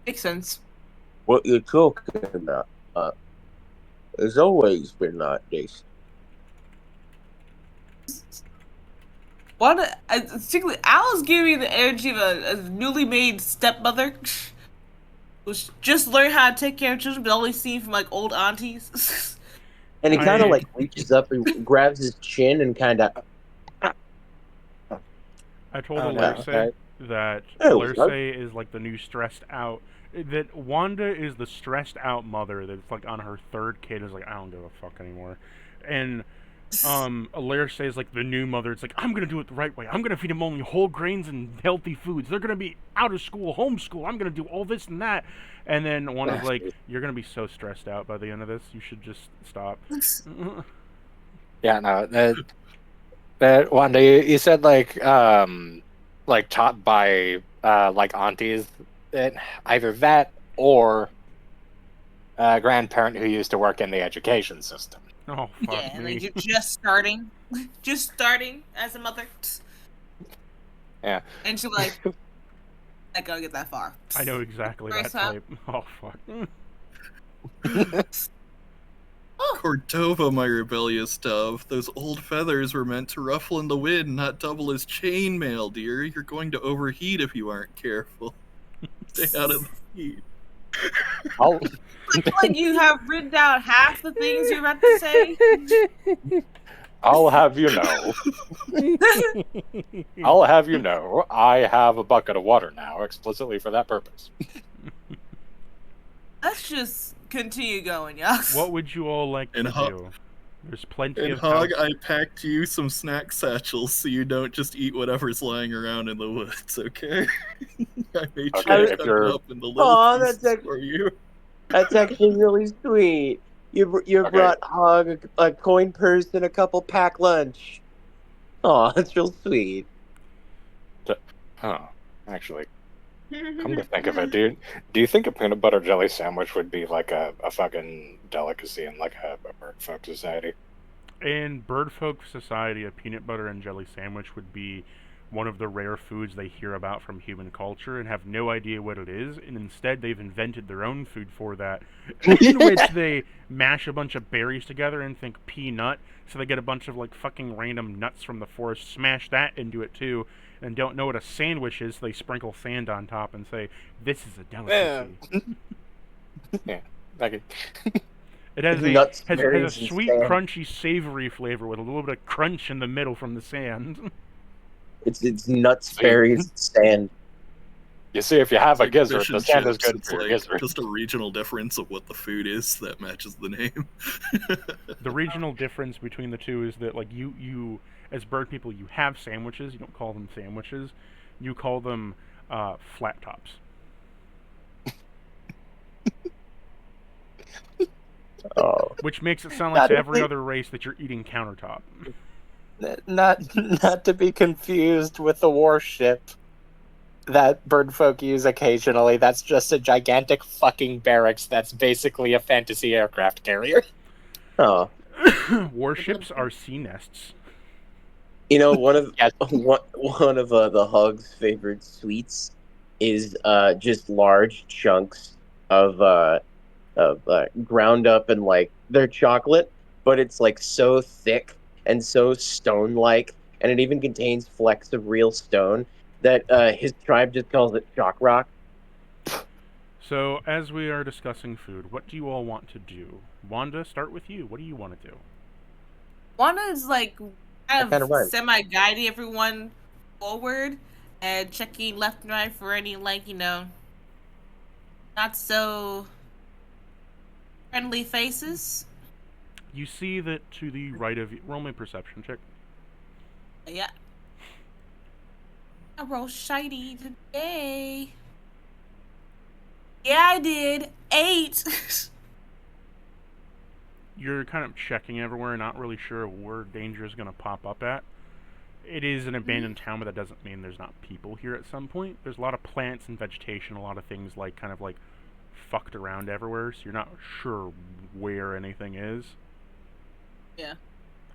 Makes sense. What you're talking about has always been like this. What? Particularly, Al's giving me the energy of a newly made stepmother who's just learned how to take care of children, but only seen from like old aunties. And he kind of like reaches up and grabs his chin and kind of. I told Alerce that Oh, Alerce is like the new stressed out. That Wanda is the stressed out mother that's like on her third kid is like, I don't give a fuck anymore. And Alerce is like the new mother. It's like, I'm gonna do it the right way. I'm gonna feed them only whole grains and healthy foods. They're gonna be out of school, homeschool. I'm gonna do all this and that. And then Wanda's like, you're gonna be so stressed out by the end of this. You should just stop. Yeah, no. Wanda, you said like taught by like aunties. Either that or a grandparent who used to work in the education system. Oh, fuck Yeah, me. like you're just starting. Just starting as a mother. Yeah. And she's like, I gotta get that far. I know exactly that First up. type. Oh, fuck. Cordova, my rebellious dove. Those old feathers were meant to ruffle in the wind, not double as chainmail, dear. You're going to overheat if you aren't careful. Stay out of the heat. I'll, Like you have written down half the things you're about to say. I'll have you know. I'll have you know. I have a bucket of water now, explicitly for that purpose. Let's just continue going, y'all. What would you all like to And do? There's plenty And of Hog, house- I packed you some snack satchels so you don't just eat whatever's lying around in the woods, okay? I made sure Okay, to if cut you're- it up in the little Aw, pieces that's for you. That's actually really sweet. You Okay. brought Hog a coin purse and a couple pack lunch. Aw, that's real sweet. Huh. Actually, come to think of it, do you think a peanut butter jelly sandwich would be like a fucking delicacy in like a bird folk society? In Birdfolk Society, a peanut butter and jelly sandwich would be one of the rare foods they hear about from human culture and have no idea what it is, and instead they've invented their own food for that, in which they mash a bunch of berries together and think peanut, so they get a bunch of like fucking random nuts from the forest, smash that into it too, and don't know what a sandwich is, so they sprinkle sand on top and say, this is a delicacy. Yeah. Like It has Nuts, has a berries, and sweet, sand. crunchy, savory flavor with a little bit of crunch in the middle from the sand. It's nuts, See? berries, and sand. you see, if you have a Like gizzard, fish the and sand is chips, good it's for your like gizzard. just a regional difference of what the food is that matches the name. The regional difference between the two is that, like, you as bird people, you have sandwiches. You don't call them sandwiches. You call them flat tops. Oh, Which makes it sound like to Not- every other race that you're eating countertop. Not to be confused with the warship that bird folk use occasionally. That's just a gigantic fucking barracks that's basically a fantasy aircraft carrier. oh. Warships are sea nests. You know, one of Yes. one of the Hog's favorite sweets is just large chunks of ground up and like they're chocolate, but it's like so thick and so stone like, and it even contains flecks of real stone that his tribe just calls it chalk rock. So, as we are discussing food, what do you all want to do? Wanda, start with you. What do you want to do? Wanda's like kind kinda of right. semi-guiding everyone forward and checking left and right for any, like, not so friendly faces. You see that to the right of you, roll me a perception check. Yeah. I rolled shiny today. Yeah, I did. 8. You're kind of checking everywhere, not really sure where danger is going to pop up at. It is an abandoned town, but that doesn't mean there's not people here at some point. There's a lot of plants and vegetation, a lot of things like kind of like fucked around everywhere, so you're not sure where anything is. Yeah.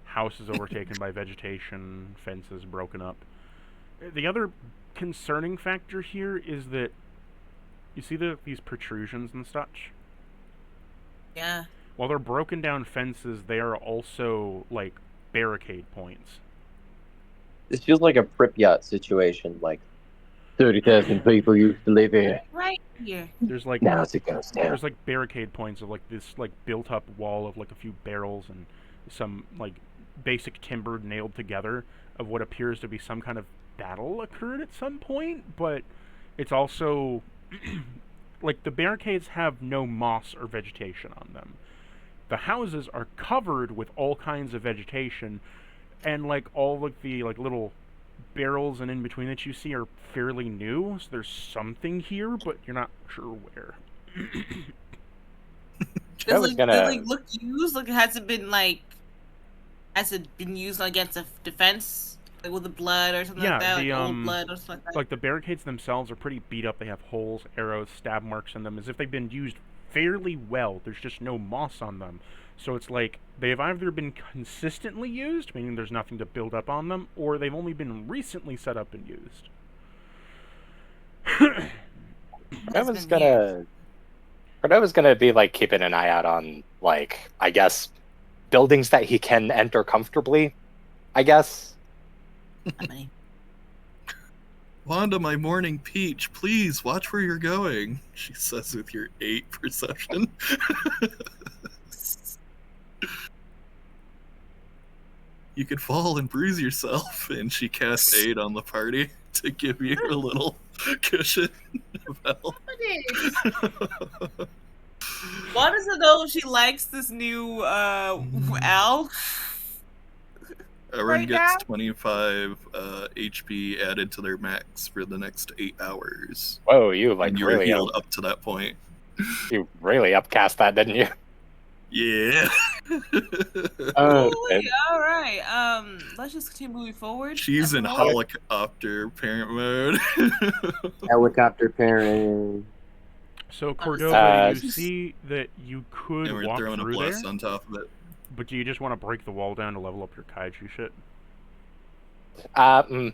Houses overtaken by vegetation, fences broken up. The other concerning factor here is that you see these protrusions and such? Yeah. While they're broken down fences, they are also like barricade points. This feels like a Pripyat situation. Like 30,000 people used to live here. Right here. There's like Now it's a ghost town. there's like barricade points of like this like built up wall of like a few barrels and some like basic timber nailed together of what appears to be some kind of battle occurred at some point, but it's also like the barricades have no moss or vegetation on them. The houses are covered with all kinds of vegetation, and like all like the like little barrels and in between that you see are fairly new, so there's something here, but you're not sure where. I was gonna- Does it look used? Like, has it been used against a defense? Like with the blood or something Yeah, like that, the, like old blood or something like that. Like the barricades themselves are pretty beat up. They have holes, arrows, stab marks in them, as if they've been used fairly well. There's just no moss on them. So it's like they have either been consistently used, meaning there's nothing to build up on them, or they've only been recently set up and used. Cordova's gonna be like keeping an eye out on, like, I guess, buildings that he can enter comfortably, I guess. Wanda, my morning peach, please watch where you're going, she says with your 8 perception. You could fall and bruise yourself, and she casts 8 on the party to give you a little cushion of health. Why doesn't know if she likes this new elf? Everyone Right gets now? 25 HP added to their max for the next 8 hours. Whoa, you like And you were really healed up to that point. you really upcast that, didn't you? Yeah. Holy, all right. Let's just continue moving forward. She's in helicopter parent mode. Helicopter parent. So Cordova, you just- see that you could And we're walk throwing a through bless there, on top of it. but do you just want to break the wall down to level up your kaiju shit? Mm,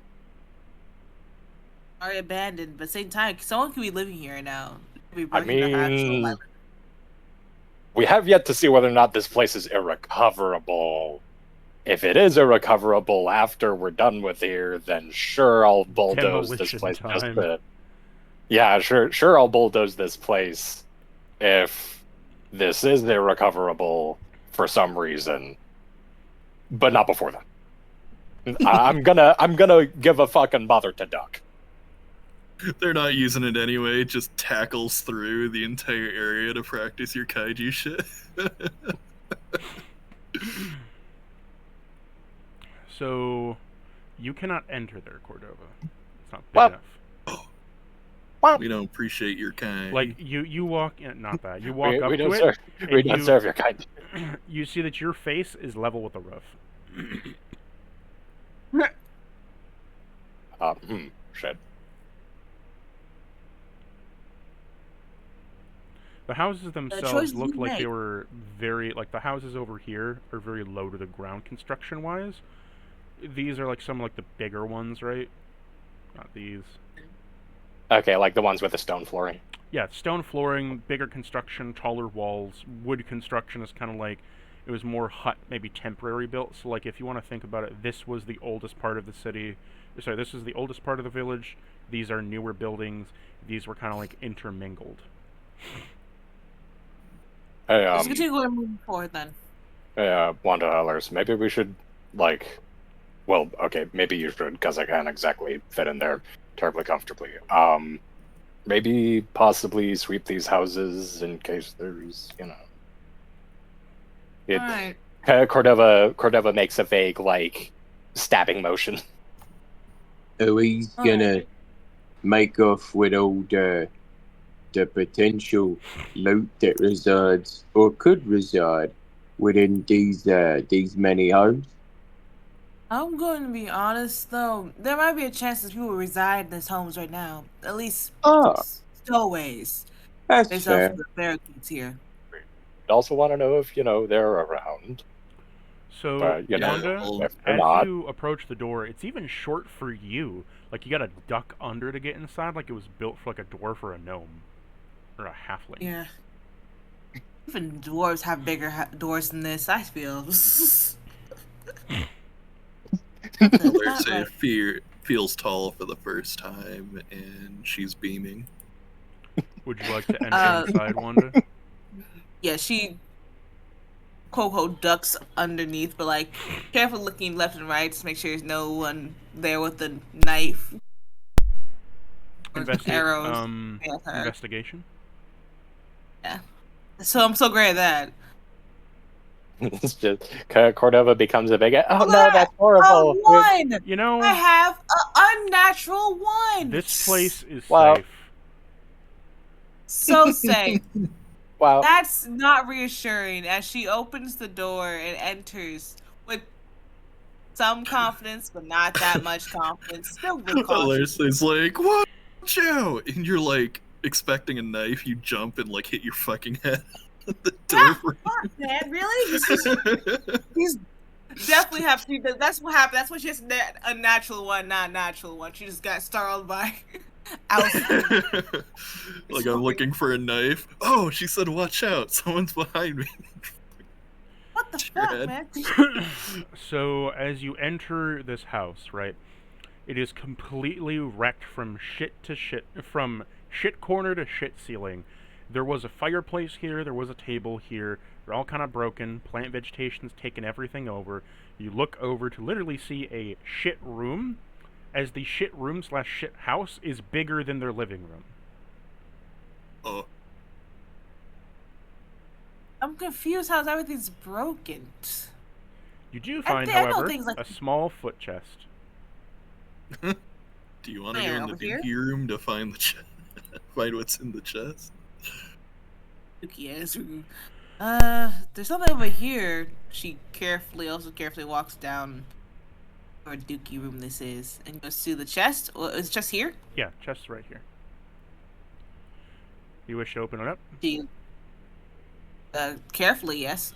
Are abandoned, but at the same time, someone could be living here now. Be I breaking up actual mean, life. we have yet to see whether or not this place is irrecoverable. If it is irrecoverable after we're done with here, then sure, I'll bulldoze this Demolition place. Just time. to, yeah, sure, I'll bulldoze this place if this is irrecoverable for some reason, but not before then. I'm gonna give a fucking bother to Duck. They're not using it anyway, it just tackles through the entire area to practice your kaiju shit. So, you cannot enter there, Cordova. It's not big Well- enough. We don't appreciate your kind. Like, you walk in, not that, you walk up we to don't it, serve. We and don't you- serve your kind. you see that your face is level with the roof. Shit. The houses choice themselves look you like make. they were very, like, the houses over here are very low to the ground construction-wise. These are, like, some, like, the bigger ones, right? Not these. Okay, like the ones with the stone flooring. Yeah, stone flooring, bigger construction, taller walls. Wood construction is kind of like, it was more hut, maybe temporary built. So, like, if you want to think about it, this was the oldest part of the city. Sorry, this is the oldest part of the village. These are newer buildings. These were kind of, like, intermingled. Hey, Let's continue going moving forward then. Wanda Hellers, maybe we should, like, well, okay, maybe you should, because I can't exactly fit in there terribly comfortably. Maybe possibly sweep these houses in case there's, Alright. Cordova makes a vague, like, stabbing motion. Oh, he's gonna make off with all the potential loot that resides or could reside within these many homes. I'm going to be honest, though. There might be a chance that people reside in these homes right now. At least stowaways. That's Based off fair. of the barricades here. I also want to know if, they're around. So, But, Wanda, if they're as not, you approach the door, it's even short for you. Like, you gotta duck under to get inside, like it was built for, like, a dwarf or a gnome. Or a halfling. Yeah. Even dwarves have bigger doors than this, I feel. Fear feels tall for the first time, and she's beaming. Would you like to enter inside, Wanda? Yeah, she quote ducks underneath, but like careful looking left and right to make sure there's no one there with a knife. Or arrows. Investigation? Yeah. So I'm so great at that. it's just Cordova becomes a big. Oh no, that! that's horrible. One! You know, I have an unnatural one! this place is Wow. safe. So safe. Wow. That's not reassuring as she opens the door and enters with some confidence, but not that much confidence. Still with caution. Larcy's like, watch out! And you're like expecting a knife, you jump and like hit your fucking head at the door frame. Fuck, man, really? He's definitely have to. That's what happened. That's what she's a natural one, not natural one. She just got startled by Alfred. Like I'm looking for a knife. Oh, she said, watch out! Someone's behind me. What the Your fuck, head. man? So as you enter this house, right, it is completely wrecked from shit corner to shit ceiling. There was a fireplace here, there was a table here. They're all kind of broken. Plant vegetation's taken everything over. You look over to literally see a shit room, as the shit room / shit house is bigger than their living room. Oh. I'm confused how everything's broken. You do find, I know however, things like- a small foot chest. Do you want to go in the Over here? dinky room to find the chest? Find what's in the chest? Spooky ass room. There's something over here. She carefully walks down where dookie room this is and goes to the chest. Well, is the chest here? Yeah, chest's right here. You wish to open it up? She, carefully, yes.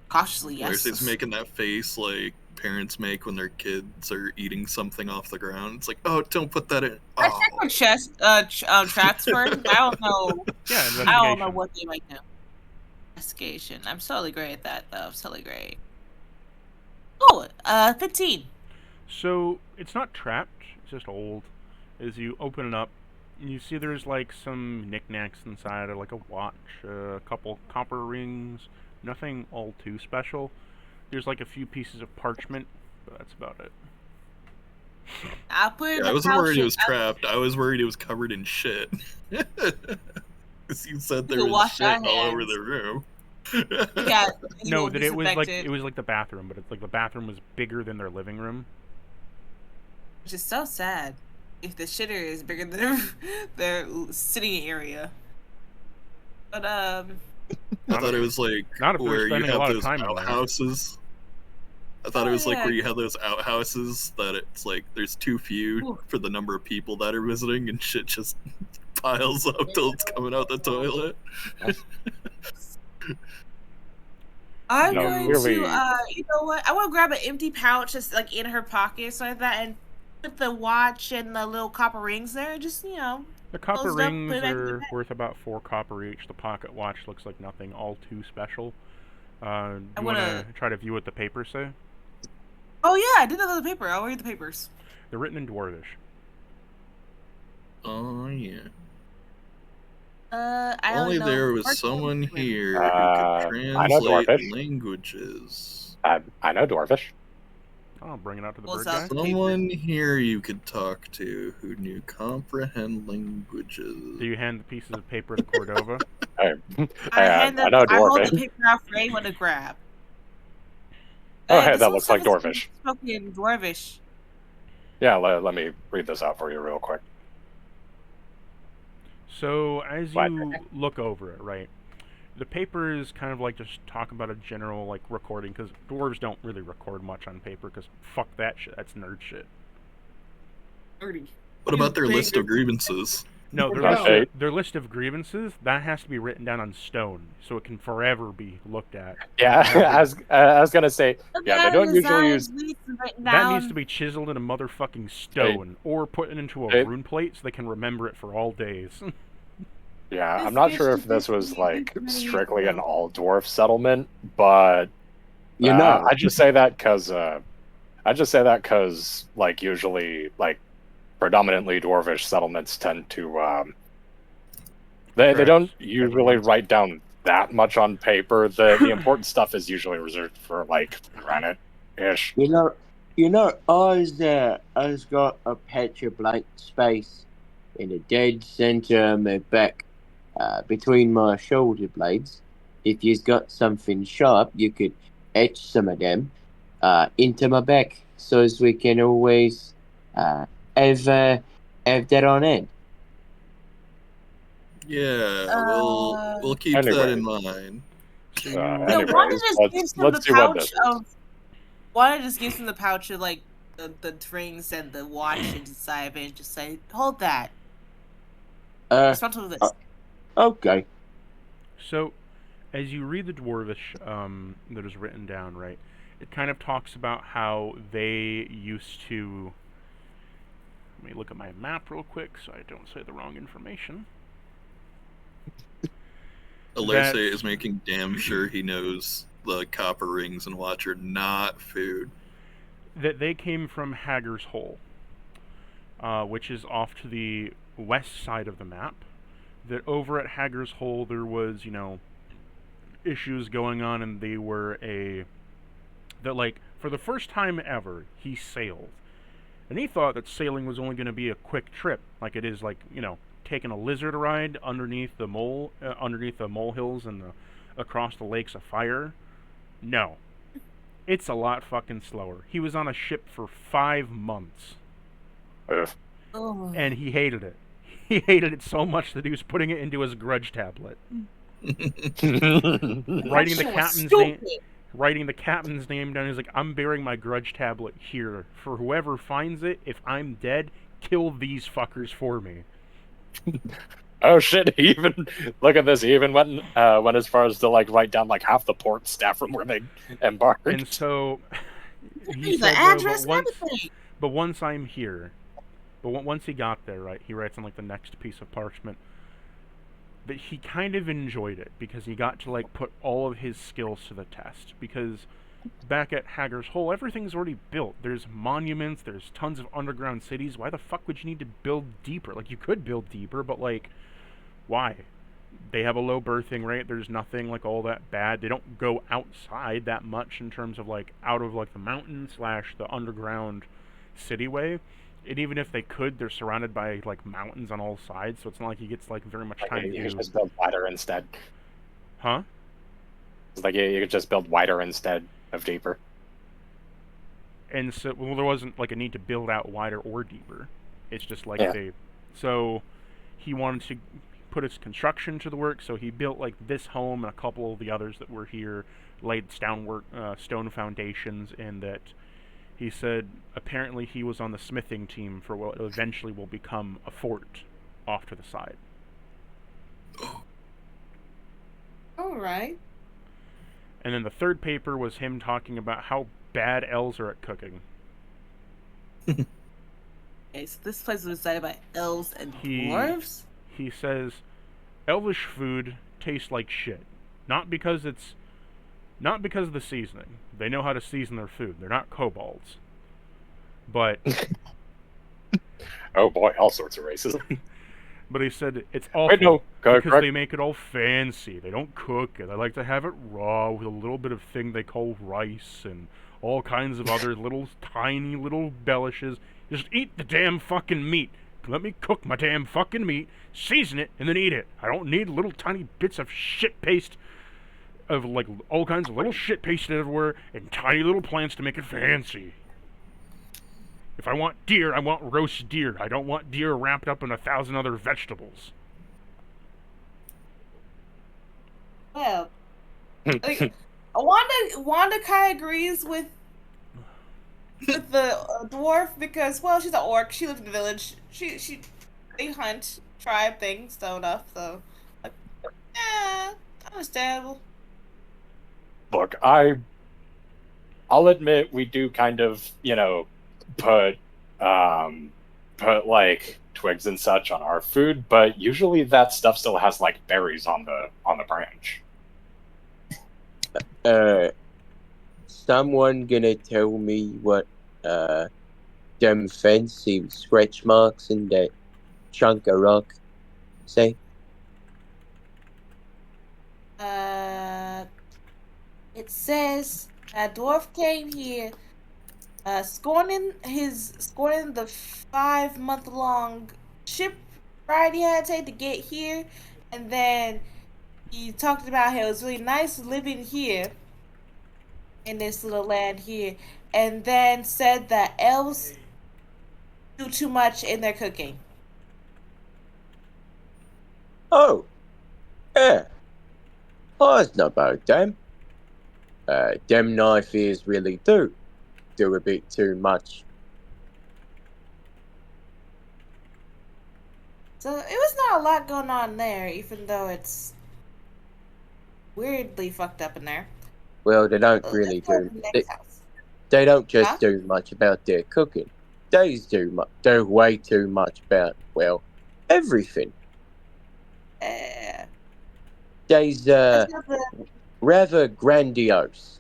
Cautiously, yes. Larcy's making that face like parents make when their kids are eating something off the ground. It's like, oh, don't put that in. I Oh. check for chest, traps first. I don't know. Yeah, investigation. I don't know what they might do. Investigation. I'm totally great at that, though. I'm totally great. Oh, 15. So, it's not trapped, it's just old. As you open it up, you see there's like some knickknacks inside, like a watch, a couple copper rings, nothing all too special. There's like a few pieces of parchment, but that's about it. I'll put it in Yeah, the I wasn't pouch worried it and- was trapped. I was worried it was covered in shit. Because you said there You was wash shit our all over hands. the room. Yeah, you No, will that be it was like disinfected, the bathroom, but it's like the bathroom was bigger than their living room. which is so sad. If the shitter is bigger than their sitting area. But I thought it was like Not if they're where you spending a have lot of those time in there. outhouses. I thought it Oh, was like yeah. where you have those outhouses that it's like there's too few Ooh. for the number of people that are visiting and shit just piles up till it's coming out the toilet. I'm No, going really- to, you know what? I want to grab an empty pouch just like in her pocket, so like that, and put the watch and the little copper rings there. Just The copper Closed up, rings put it back in the are bag. worth about 4 copper each. The pocket watch looks like nothing all too special. Do you I want to wanna- try to view what the papers say? Oh yeah, I did know the paper. I'll read the papers. They're written in Dwarvish. Oh yeah. I Only know there was parts of someone it. here who I could know translate Dwarvish. languages. I know Dwarvish. I'll bring it out to the Well, bird sounds- guy. Someone here you could talk to who knew comprehend languages. Do you hand the pieces of paper to Cordova? I I know hold the Dwarvish. paper out for anyone to grab. Oh, hey, this that one looks like says Dwarvish. Spoken Dwarvish. Yeah, let me read this out for you real quick. So, as What? you look over it, right, the papers kind of like just talk about a general like recording, because dwarves don't really record much on paper, because fuck that shit, that's nerd shit. What about their list of grievances? No, Okay. their list of grievances, that has to be written down on stone, so it can forever be looked at. Yeah, I was gonna say, yeah, they don't usually use. That needs to be chiseled in a motherfucking stone, or put into a Hey. rune plate so they can remember it for all days. Yeah, This I'm not fish sure is if this was basically like many strictly an people. all dwarf settlement, but You know, I just say that because like usually like predominantly dwarvish settlements tend to they Correct. don't usually write down that much on paper. The important stuff is usually reserved for like granite ish. you know, I's got a patch of blank space in the dead center of my back, between my shoulder blades. If you've got something sharp, you could etch some of them into my back, so as we can always have that on end. Yeah, we'll keep that in mind. So Uh, you, No, Anyways, one of us gives him let's the see what pouch this is. of Wanda just gives him the pouch of like the rings and the watch inside of it and just say, hold that. Responsible for this. Okay. So, as you read the Dwarvish that is written down, right, it kind of talks about how they used to... Let me look at my map real quick so I don't say the wrong information. Alese is making damn sure he knows the copper rings and watch are not food. That they came from Hager's Hole, which is off to the west side of the map. That over at Hager's Hole there was, issues going on, and they were for the first time ever, he sailed. And he thought that sailing was only going to be a quick trip, like it is, taking a lizard ride underneath the molehills and across the lakes of fire. No. It's a lot fucking slower. He was on a ship for 5 months. Oh. And he hated it. He hated it so much that he was putting it into his grudge tablet. writing the captain's name down. He's like, I'm burying my grudge tablet here. For whoever finds it, if I'm dead, kill these fuckers for me. Oh shit! He even look at this. He even went as far as to write down half the port staff from where they embarked. And so he The said, address and everything. but once I'm here, once he got there, right, he writes on the next piece of parchment that he kind of enjoyed it because he got to put all of his skills to the test. Because back at Hager's Hole, everything's already built. There's monuments, there's tons of underground cities. Why the fuck would you need to build deeper? You could build deeper, but why? They have a low birthing rate. There's nothing all that bad. They don't go outside that much in terms of out of the mountain / the underground cityway. And even if they could, they're surrounded by mountains on all sides, so it's not like he gets very much time You to... could just build wider instead. Huh? It's you could just build wider instead of deeper. And so, there wasn't a need to build out wider or deeper. It's just Yeah. So he wanted to put his construction to the work, so he built this home and a couple of the others that were here, laid stone foundations, and that he said apparently he was on the smithing team for what eventually will become a fort off to the side. All right. And then the third paper was him talking about how bad elves are at cooking. Okay, so this place was decided by elves and dwarves? He says elvish food tastes like shit. Not because of the seasoning. They know how to season their food. They're not kobolds. But oh boy, all sorts of racism. But he said it's awful Wait, no, because they make it all fancy. They don't cook it. They like to have it raw with a little bit of thing they call rice and all kinds of other tiny little bellishes. Just eat the damn fucking meat. Let me cook my damn fucking meat, season it, and then eat it. I don't need little tiny bits of shit paste of all kinds of little shit pasted everywhere and tiny little plants to make it fancy. If I want deer, I want roast deer. I don't want deer wrapped up in 1,000 other vegetables. Well, Wanda kind of agrees with the dwarf because, well, she's an orc. She lives in the village. They hunt, tribe things, enough. So, understandable. Look, I'll admit we do kind of, put twigs and such on our food, but usually that stuff still has berries on the branch. Someone gonna tell me what them fancy scratch marks in that chunk of rock say? It says a dwarf came here, scorning the 5-month-long ship ride he had to take to get here, and then he talked about how it was really nice living here in this little land here, and then said that elves do too much in their cooking. Oh, yeah. I was not about them. Them knife is really do. do a bit too much. So it was not a lot going on there, even though it's weirdly fucked up in there. Well, they don't Let's really go to do. the next house. They don't just Huh? do much about their cooking. They do way too much about, well, everything. They's Let's go to the rather grandiose.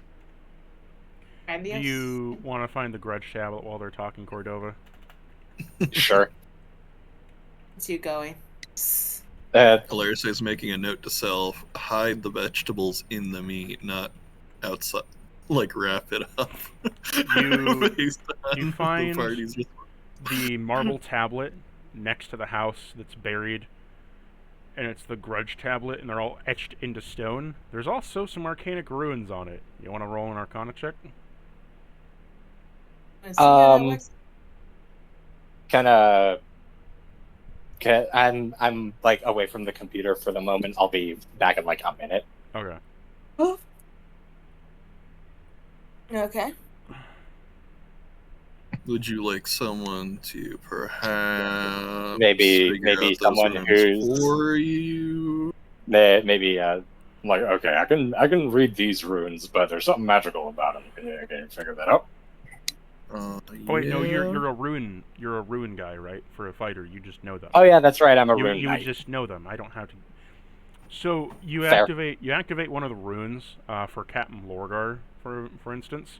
Do grandiose. you want to find the grudge tablet while they're talking, Cordova? Sure. It's you going. Hilarious is making a note to self: hide the vegetables in the meat, not outside. Like wrap it up. You find the marble tablet next to the house that's buried, and it's the grudge tablet, and they're all etched into stone. There's also some arcanic ruins on it. You want to roll an Arcana check? Let's see how that works. I'm like away from the computer for the moment. I'll be back in like a minute. Okay. Okay. Would you like someone to perhaps Maybe figure out those someone runes who's for you? maybe like, okay, I can read these runes, but there's something magical about them. Can you figure that out? Oh wait, no, Yeah. you're a rune guy, right? For a fighter, you just know them. Oh yeah, that's right. I'm a you rune would knight. just know them. I don't have to. So you Fair. activate one of the runes for Captain Lorgar, for instance.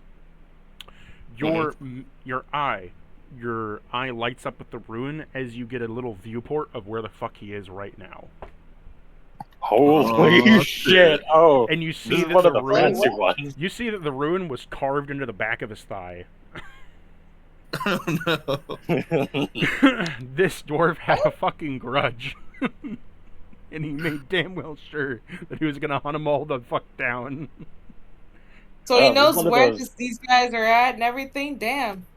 Your eye lights up with the rune as you get a little viewport of where the fuck he is right now. Holy shit! Oh, and you see that one the of the rune. fancy ones. You see that the rune was carved into the back of his thigh. Oh no. This dwarf had a fucking grudge. And he made damn well sure that he was gonna hunt them all the fuck down. So he Oh, knows one of where those- these guys are at and everything. Damn.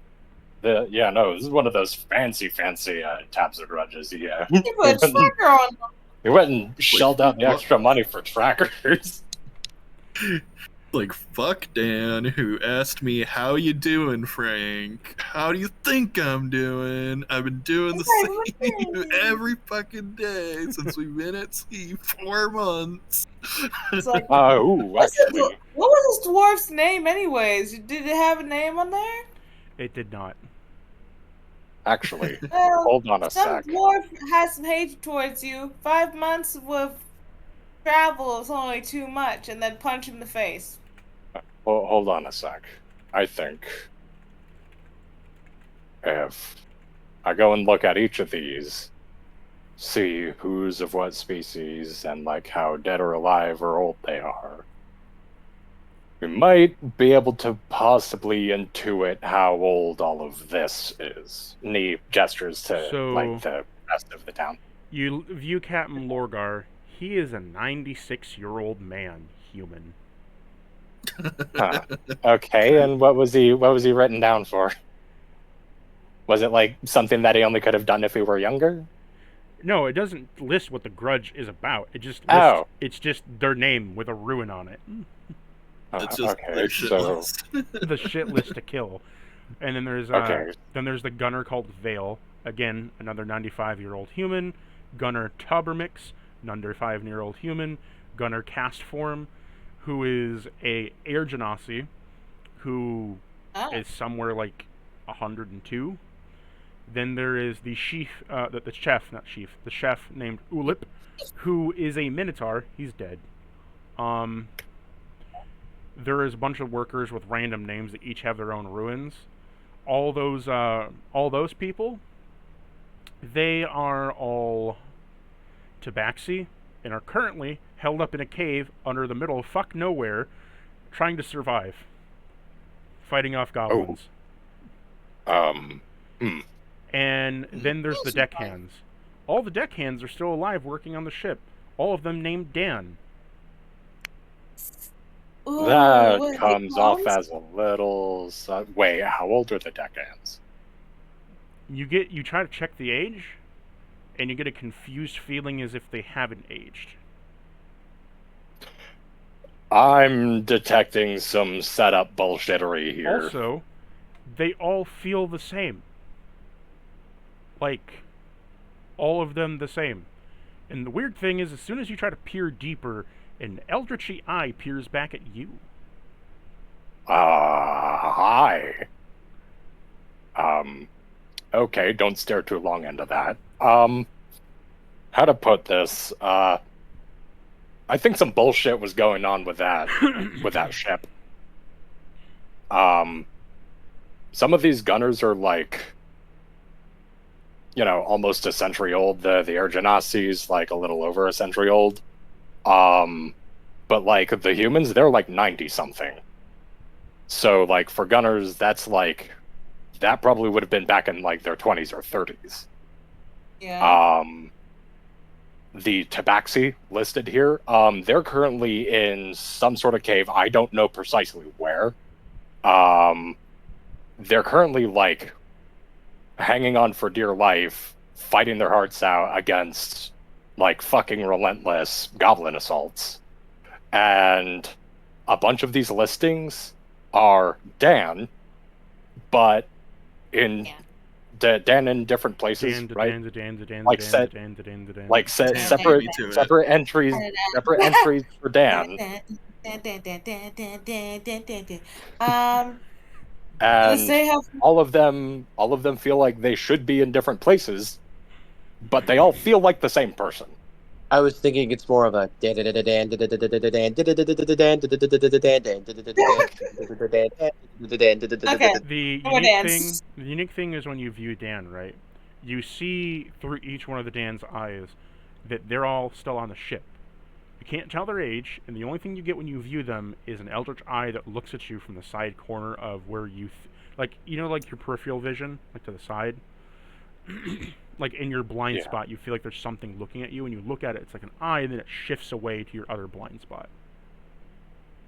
This is one of those fancy tabs of grudges. Yeah. He put a tracker on them. He went and shelled out the extra money for trackers. Like, fuck Dan, who asked me, how you doing, Frank? How do you think I'm doing? I've been doing the same every fucking day since we've been at sea 4 months. It's like, What was this dwarf's name anyways? Did it have a name on there? It did not. Actually, Well, hold on a some sec. dwarf has some hate towards you. 5 months of travel is only too much, and then punch him in the face. Hold on a sec. I think if I go and look at each of these, see who's of what species, and like how dead or alive or old they are, we might be able to possibly intuit how old all of this is. And he gestures to like the rest of the town. You view Captain Lorgar. He is a 96-year-old man, human. Huh. Okay, and what was he written down for? Was it like something that he only could have done if he were younger? No, it doesn't list what the grudge is about. It just lists, it's just their name with a ruin on it. It's just okay, so the shit list to kill. And then there's the gunner called Vale, again another 95-year-old human. Gunner Tubermix, another 5-year-old human. Gunner Castform, who is a air genasi, who is somewhere like 102. Then there is the chef named Ulip, who is a minotaur. He's dead. There is a bunch of workers with random names that each have their own ruins. All those people, they are all tabaxi and are currently held up in a cave under the middle of fuck nowhere, trying to survive, fighting off goblins. And then there's the deckhands. All the deckhands are still alive working on the ship. All of them named Dan. Ooh, that comes off as a little... Wait, how old are the deckhands? You try to check the age, and you get a confused feeling as if they haven't aged. I'm detecting some setup bullshittery here. Also, they all feel the same. Like, all of them the same. And the weird thing is, as soon as you try to peer deeper, an eldritchy eye peers back at you. Hi. Okay, don't stare too long into that. How to put this? I think some bullshit was going on with that, ship. Some of these gunners are like, almost a century old. The Air Genasis, like a little over a century old. But like the humans, they're like 90 something. So like for gunners, that's like, that probably would have been back in like their 20s or 30s. Yeah. The Tabaxi listed here, they're currently in some sort of cave. I don't know precisely where. They're currently like hanging on for dear life, fighting their hearts out against like fucking relentless goblin assaults. And a bunch of these listings are Dan, but in Dan in different places, right? Separate entries for Dan. And all of them feel like they should be in different places, but they all feel like the same person. I was thinking it's more of a The unique thing is when you view Dan, right? You see through each one of the Dan's eyes that they're all still on the ship. You can't tell their age, and the only thing you get when you view them is an eldritch eye that looks at you from the side corner of where you, like your peripheral vision, like to the side. Like in your blind spot, you feel like there's something looking at you, and you look at it, it's like an eye, and then it shifts away to your other blind spot.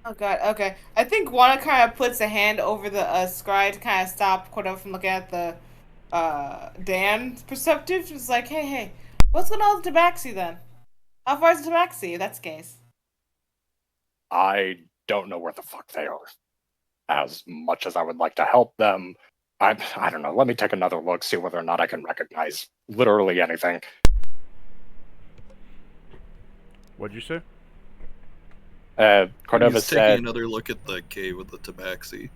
Oh god, okay. I think Juana kind of puts a hand over the scry to kind of stop Cordova from looking at the Dan's perceptive. She's like, hey, what's going on with Tabaxi then? How far is Tabaxi if that's the case? I don't know where the fuck they are. As much as I would like to help them, I don't know. Let me take another look, see whether or not I can recognize literally anything. What'd you say? Cordova He's said taking another look at the cave with the Tabaxi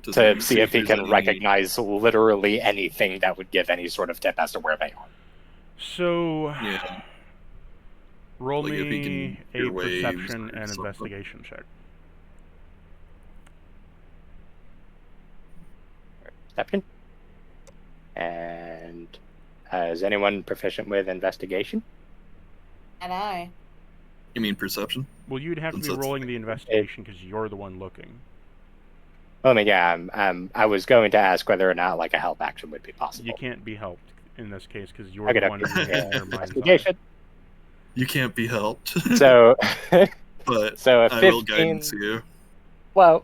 to see if he can recognize literally anything that would give any sort of tip as to where they are. So, yeah. Roll like me a perception and investigation check. Perception. And is anyone proficient with investigation? And I. You mean perception? Well, you'd have to be rolling the investigation because you're the one looking. I mean, yeah, I was going to ask whether or not like a help action would be possible. You can't be helped in this case because you're the one who's in their mind's eye. You can't be helped. So, but so a 15, I will guidance you. Well,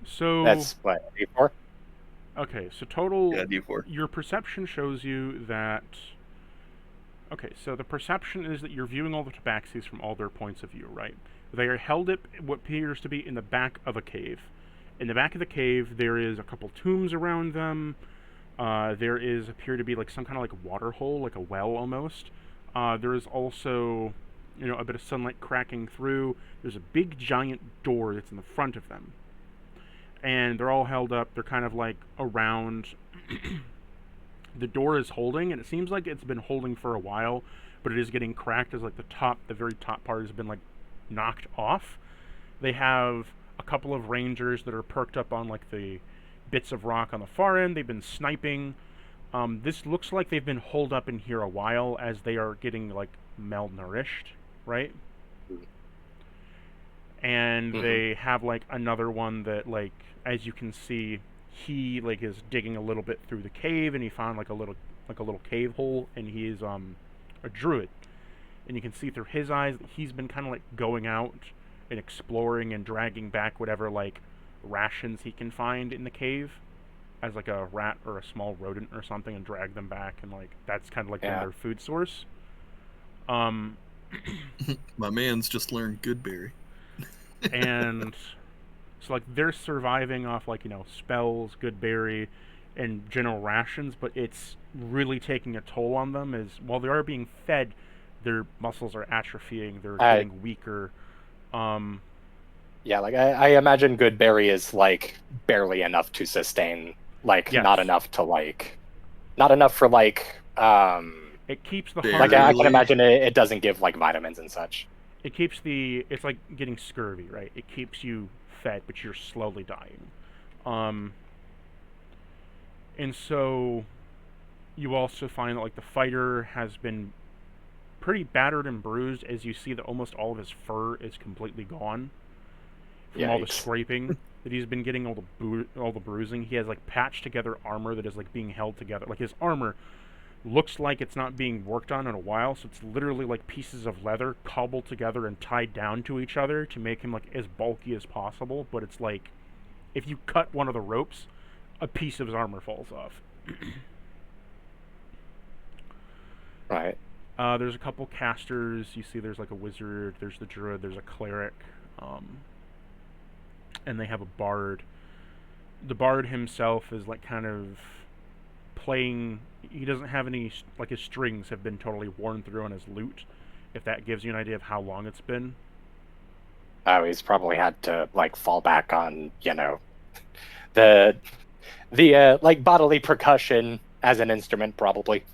so that's what, D4? Okay, so total. Yeah, D4. Your perception shows you that. Okay, so the perception is that you're viewing all the Tabaxis from all their points of view, right? They are held up what appears to be in the back of a cave. In the back of the cave, there is a couple tombs around them. There appear to be like some kind of like water hole, like a well almost. There is also, a bit of sunlight cracking through. There's a big giant door that's in the front of them. And they're all held up. They're kind of like around. The door is holding, and it seems like it's been holding for a while, but it is getting cracked as like the very top part has been like knocked off. They have a couple of rangers that are perked up on like the bits of rock on the far end. They've been sniping. This looks like they've been holed up in here a while as they are getting like malnourished, right? And they have like another one that like, as you can see, he like is digging a little bit through the cave, and he found like a little cave hole, and he is a druid, and you can see through his eyes that he's been kind of like going out and exploring and dragging back whatever like rations he can find in the cave as like a rat or a small rodent or something, and drag them back, and like that's kind of like their food source. My man's just learned Goodberry. And So like they're surviving off like spells, good berry, and general rations, but it's really taking a toll on them. As while they are being fed, their muscles are atrophying. They're getting weaker. Yeah, like I imagine good berry is like barely enough to sustain, like Yes. not enough for like It keeps the Barely. heart. like I can imagine it doesn't give like vitamins and such. It keeps it's like getting scurvy, right? It keeps you fed, but you're slowly dying. And so you also find that like the fighter has been pretty battered and bruised, as you see that almost all of his fur is completely gone from all the Yikes. scraping that he's been getting, all the bruising. He has like patched together armor that is like being held together. Like his armor looks like it's not being worked on in a while, so it's literally like pieces of leather cobbled together and tied down to each other to make him like as bulky as possible. But it's like if you cut one of the ropes, a piece of his armor falls off. Right. There's a couple casters. You see there's like a wizard, there's the druid, there's a cleric, and they have a bard. The bard himself is like kind of playing. He doesn't have any, like his strings have been totally worn through on his lute, if that gives you an idea of how long it's been. Oh, he's probably had to like fall back on, the like bodily percussion as an instrument, probably.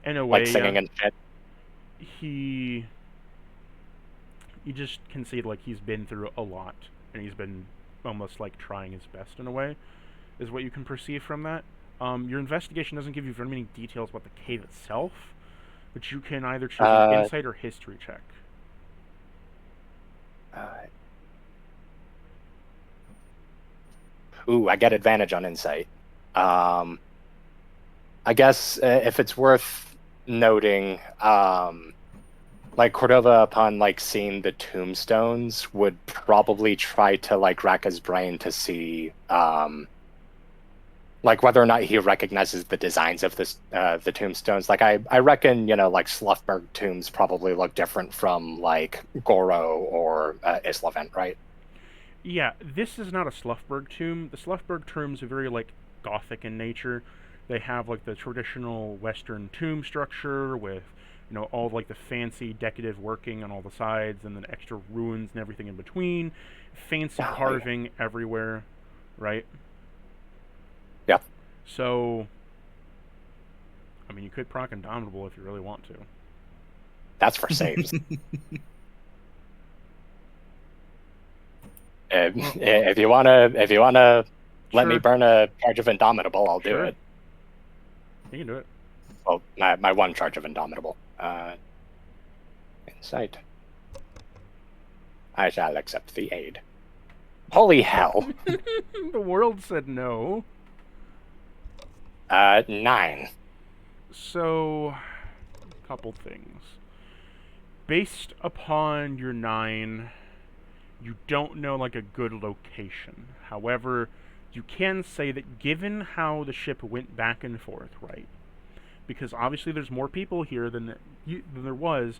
In a way, like singing and shit. You just can see like he's been through a lot, and he's been almost like trying his best in a way, is what you can perceive from that. Your investigation doesn't give you very many details about the cave itself, but you can either choose an insight or history check. Ooh, I get advantage on insight. I guess if it's worth noting, like Cordova, upon like seeing the tombstones, would probably try to like rack his brain to see like whether or not he recognizes the designs of the tombstones. Like I reckon, like Sluffberg tombs probably look different from like Goro or Izlovent, right? Yeah, this is not a Sluffberg tomb. The Sluffberg tombs are very like gothic in nature. They have like the traditional Western tomb structure with all like the fancy decorative working on all the sides, and then extra ruins and everything in between. Fancy carving everywhere, right? Yeah. So, I mean, you could proc Indomitable if you really want to. That's for saves. If you wanna let me burn a charge of Indomitable, I'll do it. You can do it. Well, my one charge of Indomitable. Insight. I shall accept the aid. Holy hell! The world said no. 9. So, a couple things. Based upon your 9, you don't know like a good location. However, you can say that given how the ship went back and forth, right? Because obviously there's more people here than there was,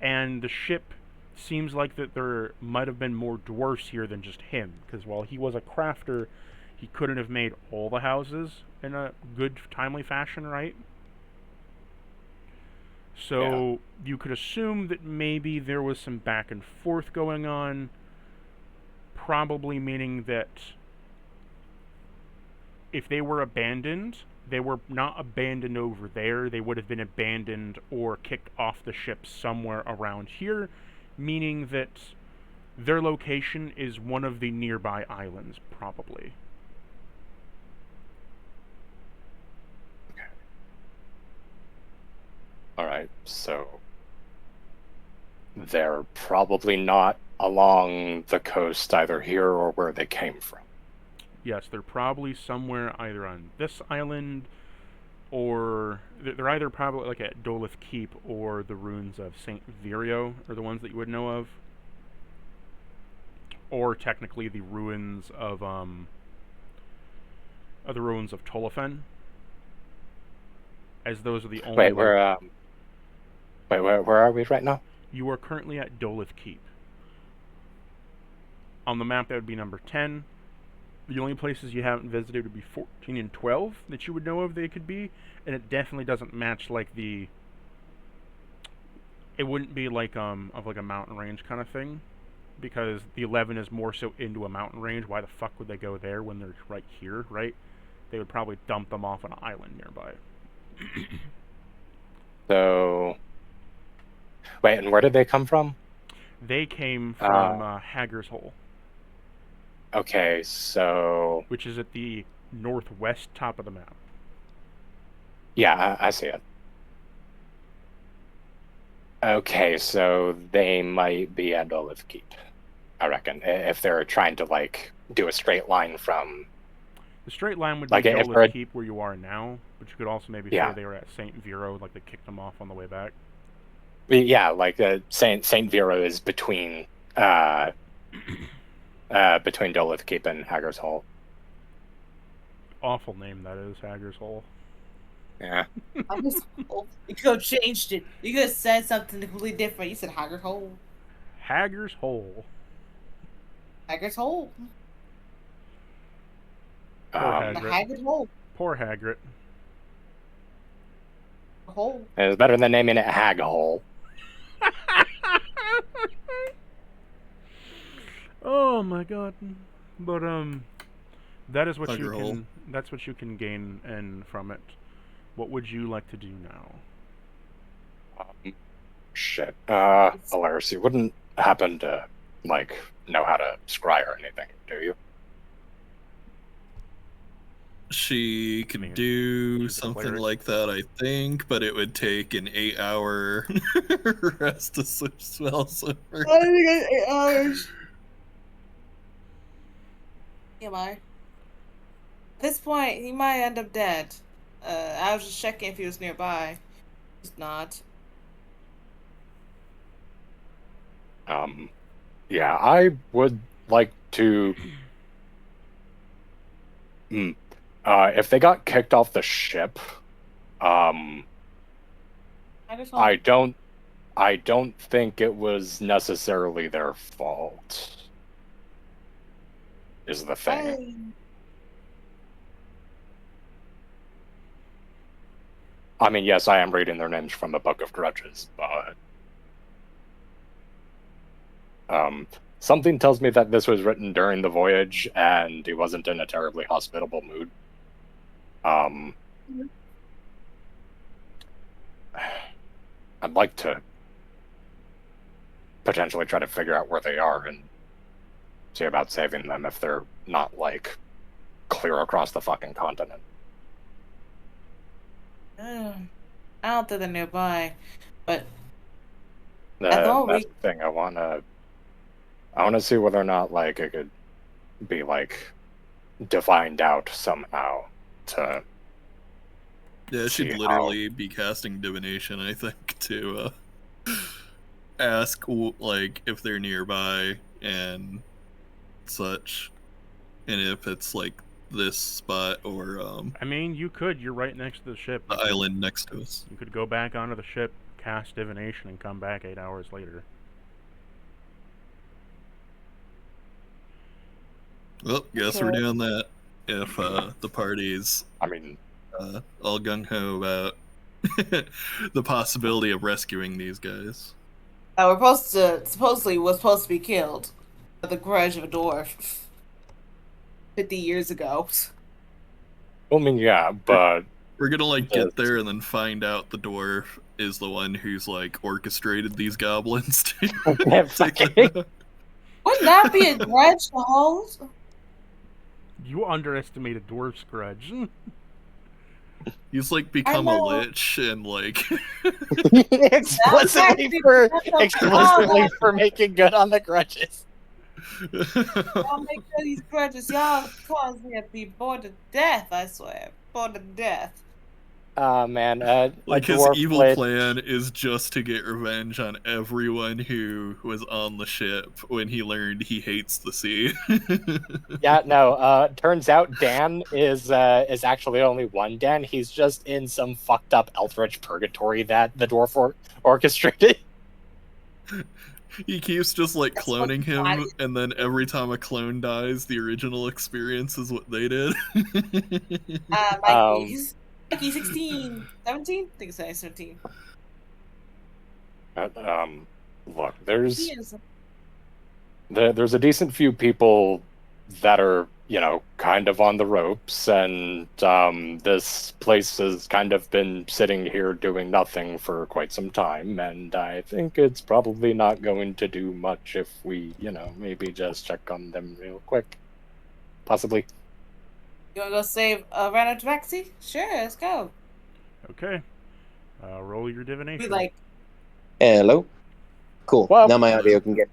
and the ship seems like that there might have been more dwarfs here than just him. Because while he was a crafter, he couldn't have made all the houses in a good, timely fashion, right? So you could assume that maybe there was some back and forth going on, probably meaning that if they were abandoned, they were not abandoned over there. They would have been abandoned or kicked off the ship somewhere around here, meaning that their location is one of the nearby islands, probably. Alright, so they're probably not along the coast either here or where they came from. Yes, they're probably somewhere either on this island, or they're either probably like at Dolith Keep or the ruins of St. Virio are the ones that you would know of. Or technically the ruins of Tolofen, as those are the only. Wait, where are we right now? You are currently at Dolith Keep. On the map, that would be number 10. The only places you haven't visited would be 14 and 12 that you would know of they could be, and it definitely doesn't match like the. It wouldn't be like of like a mountain range kind of thing, because the 11 is more so into a mountain range. Why the fuck would they go there when they're right here, right? They would probably dump them off on an island nearby. So, wait, and where did they come from? They came from Hagger's Hole. Okay, so... Which is at the northwest top of the map. Yeah, I see it. Okay, so they might be at Olive Keep, I reckon, if they're trying to, like, do a straight line from... The straight line would like be Olive Keep where you are now, but you could also maybe say they were at St. Vero, like they kicked them off on the way back. Yeah, like St. Vero is between between Dolith Keep and Hagger's Hole. Awful name that is, Hagger's Hole. Yeah. You could have changed it. You could have said something completely different. You said Hagger's Hole. Hagger's Hole. Hagger's Hole. Poor Hagrid. The Haggard Hole. Poor Hagrid. Hole. It's better than naming it Hag Hole. Oh my god. But that is what Hugger you can hole. that's what you can gain from it. What would you like to do now? Shit. Alaris, you wouldn't happen to, like, know how to scry or anything, do you? She could do something like that, I think, but it would take an 8-hour rest to switch spells over. I think it's 8 hours. Am I? At this point, he might end up dead. I was just checking if he was nearby. He's not. Yeah, I would like to... if they got kicked off the ship, I don't think it was necessarily their fault. Is the thing. I mean, yes, I am reading their names from the Book of Grudges, but something tells me that this was written during the voyage, and he wasn't in a terribly hospitable mood. I'd like to potentially try to figure out where they are and see about saving them if they're not, like, clear across the fucking continent. I don't think they're nearby, but That's the thing. I wanna see whether or not, like, it could be, like, divined out somehow to... Yeah, she'd literally be casting divination, I think, to ask, like, if they're nearby and such, and if it's, like, this spot or, I mean, you could. You're right next to the ship. The island next to us. You could go back onto the ship, cast divination, and come back 8 hours later. Well, guess we're doing that. If the party's, I mean, all gung ho about the possibility of rescuing these guys. we're supposedly was supposed to be killed by the grudge of a dwarf 50 years ago. I mean, yeah, but we're gonna, like, get there and then find out the dwarf is the one who's, like, orchestrated these goblins to take them out. Wouldn't that be a grudge to hold? You underestimated dwarf's grudge. He's, like, become a lich and, like... explicitly for making good on the grudges. Y'all make good these grudges. Y'all cause me to be bored to death, I swear. Bored to death. Man. Like, his evil plan is just to get revenge on everyone who was on the ship when he learned he hates the sea. Yeah, no, turns out Dan is actually only one Dan. He's just in some fucked up Eldritch purgatory that the dwarf orchestrated. He keeps just like That's cloning him, funny. and then every time a clone dies, the original experience is what they did. Mikey. Mikey, 16, 17? I think it's 17. Look, there's Yes. there's a decent few people that are, kind of on the ropes, and this place has kind of been sitting here doing nothing for quite some time, and I think it's probably not going to do much if we, maybe just check on them real quick. Possibly. You wanna go save Random Tabaxi? Sure, let's go. Okay. Roll your divination. We like, Hello. Cool. Well- Now my audio can get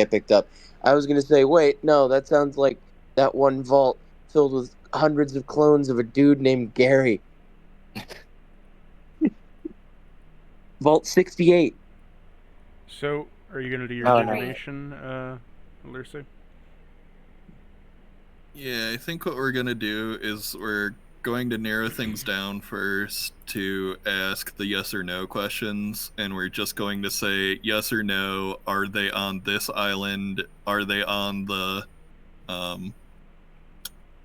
picked up. I was gonna say, wait, no, that sounds like that one vault filled with hundreds of clones of a dude named Gary. Vault 68. So, are you going to do your Oh, no. divination, Lucy? Yeah, I think what we're gonna do is we're going to narrow things down first to ask the yes or no questions, and we're just going to say yes or no. Are they on this island? Are they on the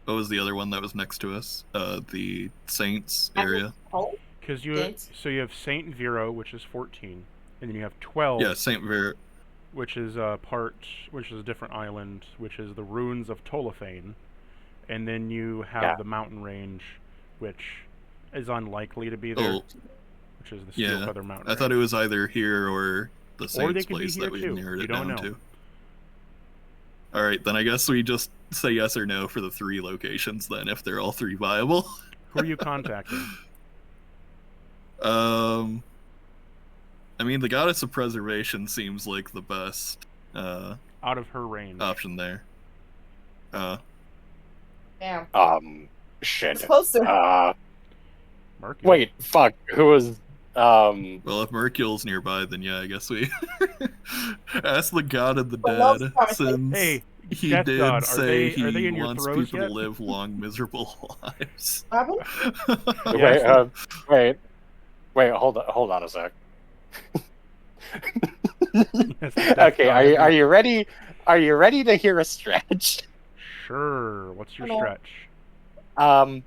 what was the other one that was next to us? The Saints area. Because you have Saint Vero, which is 14, and then you have 12. Yeah, Saint Vera. Which is a different island, which is the ruins of Tolophane, and then you have the mountain range, which is unlikely to be there, which is the Steel Feather Mountain. I thought it was either here or the Saints could be place here that we too. narrowed You it don't down know. to. All right, then I guess we just say yes or no for the 3 locations. Then, if they're all 3 viable. Who are you contacting? I mean, the Goddess of Preservation seems like the best Out of her range. option there. damn. Shit. It's closer. Mercury. Wait, fuck. Who was Well, if Mercule's nearby, then yeah, I guess we ask the God of the Well, Dead, that's since Hey, he Death did God, say are they he in your wants throes people yet? to live long, miserable lives. What happened? wait, hold on a sec. Yes, the Death Okay, God. are you ready? Are you ready to hear a stretch? Sure. What's your Hello. stretch?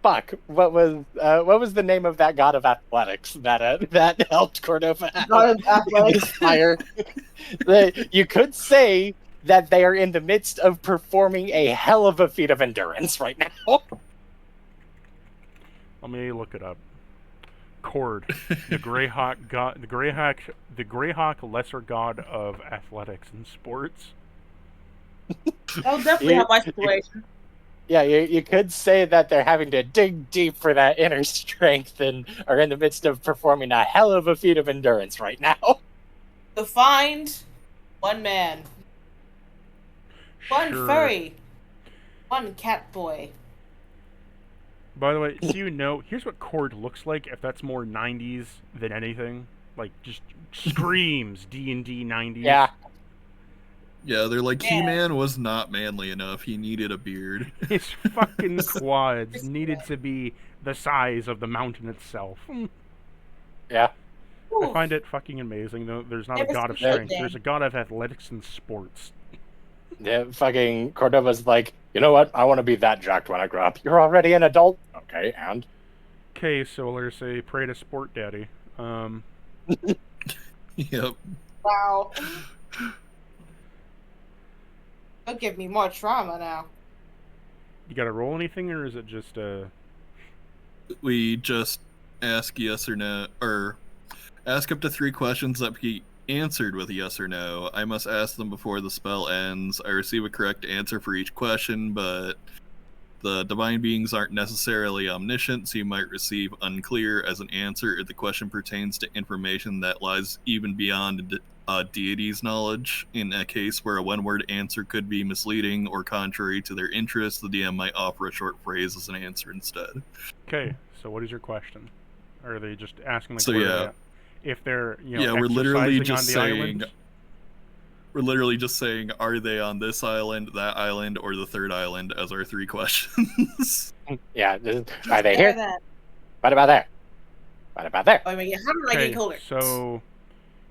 Fuck. What was the name of that god of athletics that helped Cordova out? God of athletics. Fire. You could say that they are in the midst of performing a hell of a feat of endurance right now. Let me look it up. Cord, the Greyhawk god, the Greyhawk lesser god of athletics and sports. That would definitely help my situation. Yeah, you could say that they're having to dig deep for that inner strength and are in the midst of performing a hell of a feat of endurance right now. To find one man, one Sure. furry, one cat boy. By the way, do you know? Here's what Cord looks like. If that's more 90s than anything, like just screams D&D 90s. Yeah. Yeah, they're like, Yeah. He-Man was not manly enough. He needed a beard. His fucking quads needed to be the size of the mountain itself. Yeah. I find it fucking amazing. Though there's not a Never god of seen that strength. thing. There's a god of athletics and sports. Yeah, fucking Cordova's like, you know what? I want to be that jacked when I grow up. You're already an adult. Okay, and? Okay, so let's say pray to Sport Daddy. Yep. Wow. Don't give me more trauma now. You gotta roll anything, or is it just We just ask yes or no, or ask up to 3 questions that be answered with yes or no. I must ask them before the spell ends. I receive a correct answer for each question, but the divine beings aren't necessarily omniscient, so you might receive unclear as an answer if the question pertains to information that lies even beyond deity's knowledge. In a case where a one-word answer could be misleading or contrary to their interests, the DM might offer a short phrase as an answer instead. okay? So what is your question? Or are they just asking like So, where yeah. they're at? If they're We're literally exercising just on the saying. island? We're literally just saying, are they on this island, that island, or the third island as our 3 questions. Yeah, are they here? What about there? What about there? I mean, how did I Okay, get colder? so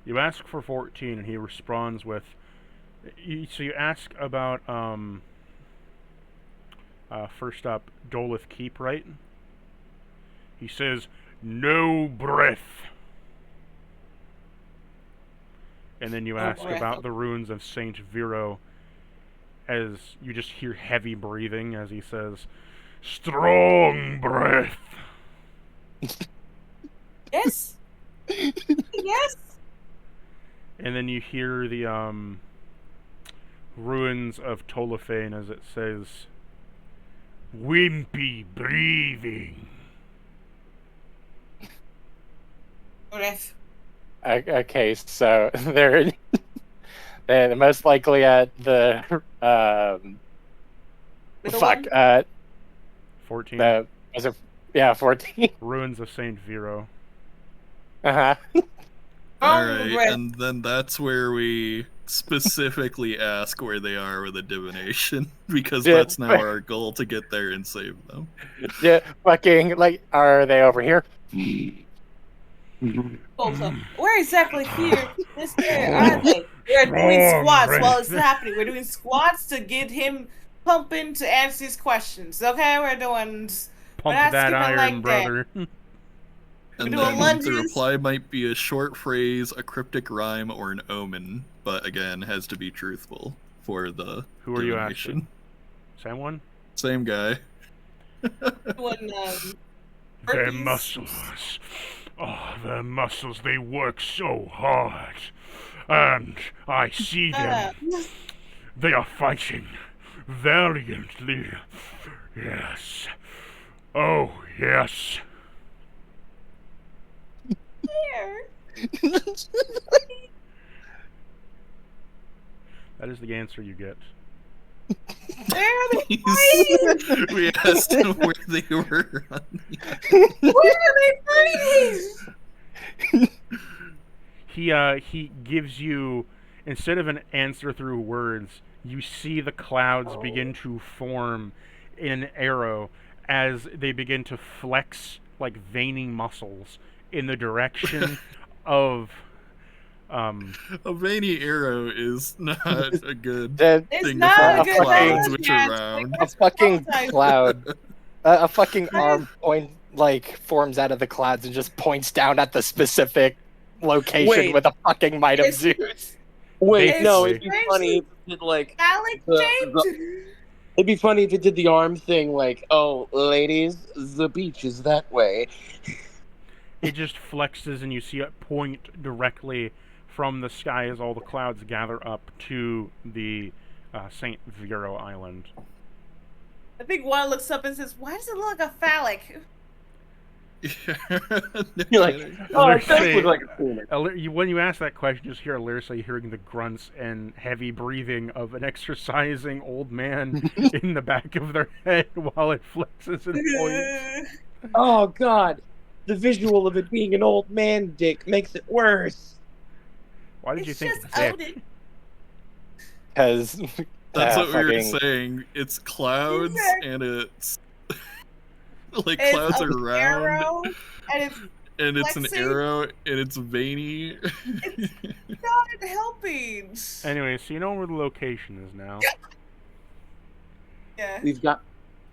You ask for 14, and he responds with. So you ask about first up, Dolith Keep, right? He says, "No breath." And then you ask about the ruins of Saint Vero, as you just hear heavy breathing as he says, "Strong breath." Yes. Yes. And then you hear the ruins of Tolofane as it says, "Wimpy breathing." Breath. Okay, so they're most likely at the Middle fuck one? 14. Was it 14? Ruins of Saint Vero. Uh-huh. Alright, breath. and then that's where we specifically ask where they are with a divination, because Yeah. that's now our goal, to get there and save them. Yeah, fucking, like, are they over here? Oh, so we're exactly here. This area, are they? We're doing squats while it's happening. We're doing squats to get him pumping to answer these questions. Okay, we're doing. Pump not that skipping iron, like brother. And doing then lunges. the reply might be a short phrase, a cryptic rhyme, or an omen, but again, has to be truthful for the Who are you divination. asking? Same one? Same guy. Doing, Their burpees. muscles. Oh, their muscles, they work so hard. And I see them. They are fighting valiantly. Yes. Oh, yes. That is the answer you get. Where are they fighting? We asked him where they were on the Where are they fighting? He gives you, instead of an answer through words, you see the clouds begin to form in an arrow as they begin to flex like veiny muscles in the direction of A veiny arrow is not a good It's thing to not find a good clouds thing. which Yeah, are it's around. A fucking Sometimes- cloud. A fucking arm forms out of the clouds and just points down at the specific location Wait. with a fucking might of It's- Zeus. Wait, It's no, it'd be strange funny if it did like Phallic shaped. it'd be funny if it did the arm thing, like, "Oh, ladies, the beach is that way." it just flexes and you see it point directly from the sky as all the clouds gather up to the Saint Vero Island. I think one looks up and says, "Why does it look like a phallic?" You're like, kidding. "Oh, it Alyrsa- does look like a penis." When you ask that question, you just hear Alyrsa hearing the grunts and heavy breathing of an exercising old man in the back of their head while it flexes and points. Oh God, the visual of it being an old man dick makes it worse. Why did you It's think just dick? Odin. Because That's what we were fucking- saying. It's clouds Yeah. and it's like It's clouds an are round arrow, and it's and it's an flexing. arrow and it's veiny. not helping. Anyway, so you know where the location is now. Yeah.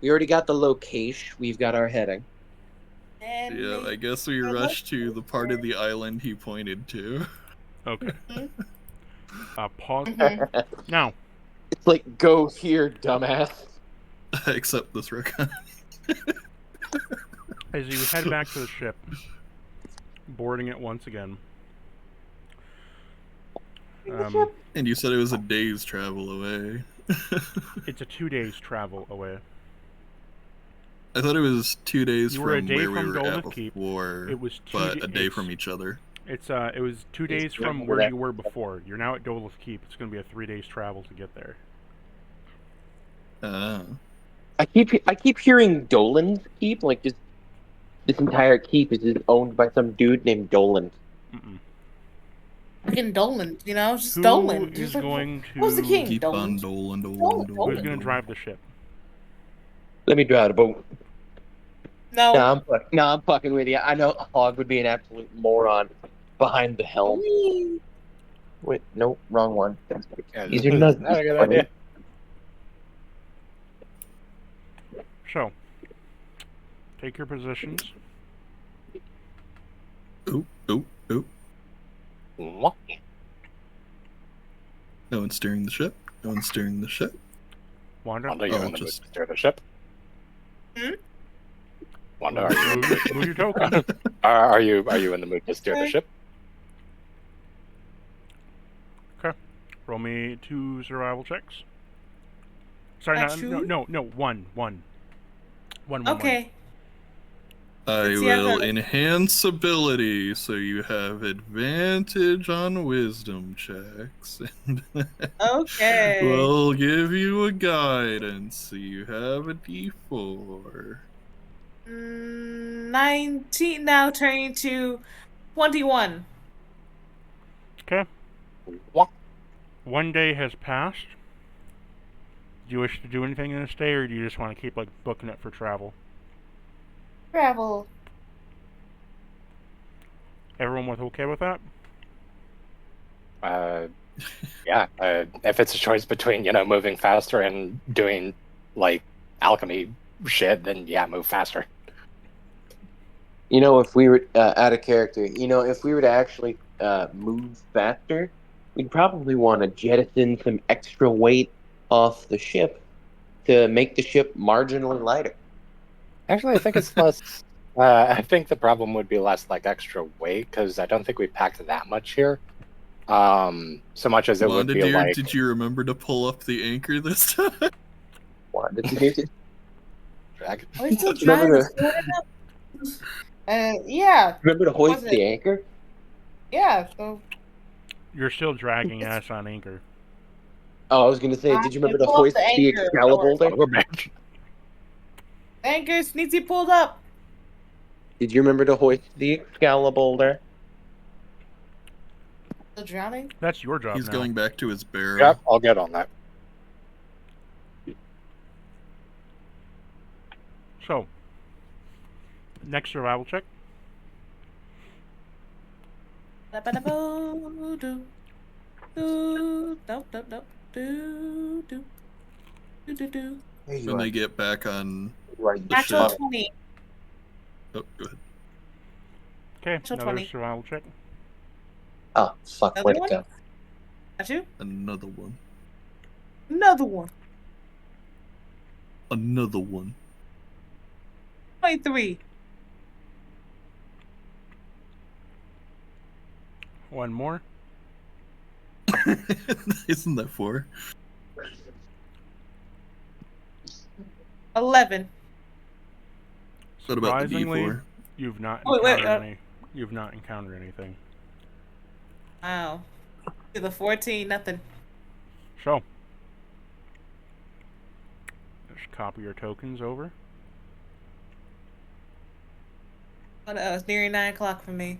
We already got the location. We've got our heading. And Yeah, I guess we I rushed like to the part of the island he pointed to. Okay. Pause. Mhm. Now, It's like, go here, dumbass. Except this Rokon. as you head back to the ship, boarding it once again. And you said it was a day's travel away. It's a 2 days travel away. I thought it was 2 days You were a from day where we from were at Dolmith Keep. before, It was but a day from each other. It was 2 days from where you were before. You're now at Dolith Keep. It's going to be a 3 days travel to get there. I keep hearing Dolan's keep, like this entire keep is just owned by some dude named Dolan. Mm-mm. Freaking Dolan, you know, it's just Who Dolan. is going to? Who's the king? Keep Dolan. on doling, Dolan. doling, Who's doling. going to drive the ship? Let me drive the boat. No. No, I'm fucking with you. I know Hog would be an absolute moron. behind the helm. Whee! Wait, no, wrong one. Yeah, These are that's not not a good idea. So, take your positions. Oh, oh, oh. Mwah. No one's steering the ship. No one's steering the ship. Wanda, Wanda, you're I'll in the mood just- to steer the ship. Hmm? Wanda, are you in the move your token. are you in the mood to steer the Okay. ship? Roll me 2 survival checks. Sorry, That's no, true? one. Okay. I Let's see how will that- enhance ability so you have advantage on wisdom checks. Okay. We'll give you a guidance so you have a d4. 19 now turning to 21. Okay. Mwah. 1 day has passed. Do you wish to do anything in this day, or do you just want to keep like booking it for travel? Travel. Everyone was okay with that? Yeah. If it's a choice between moving faster and doing like alchemy shit, then yeah, move faster. If we were out of character, if we were to actually move faster, we'd probably want to jettison some extra weight off the ship to make the ship marginally lighter. Actually, I think it's less. I think the problem would be less like extra weight because I don't think we packed that much here. So much as it would Wanda, be dear, like. did you remember to pull up the anchor this time? Why did you do it? Drag. Are we still Remember driving? Yeah. Remember to hoist Was it- the anchor? Yeah. So You're still dragging ass on anchor. Oh, I was going to say, did you remember to pull up hoist the the anchor. Excalibur? Son of a bitch. anchors needs to be pulled up. Did you remember to hoist the Excalibur? Still drowning? That's your job He's now. going back to his barrel. Yep, I'll get on that. So, next survival check. Nope. When they get back on... Right. The Natural ship. 20. Oh, go ahead. Okay, Natural another 20. survival check. Oh, fuck, Another where'd it one? go? Got you? Another one. Another one. Another one. 23. One more. Isn't that 4? 11. What about the Surprisingly, D4? you've not Oh, wait, encountered You've not encountered anything. Wow. To the 14, nothing. So, just copy your tokens over. Oh no, it's nearing 9 o'clock for me.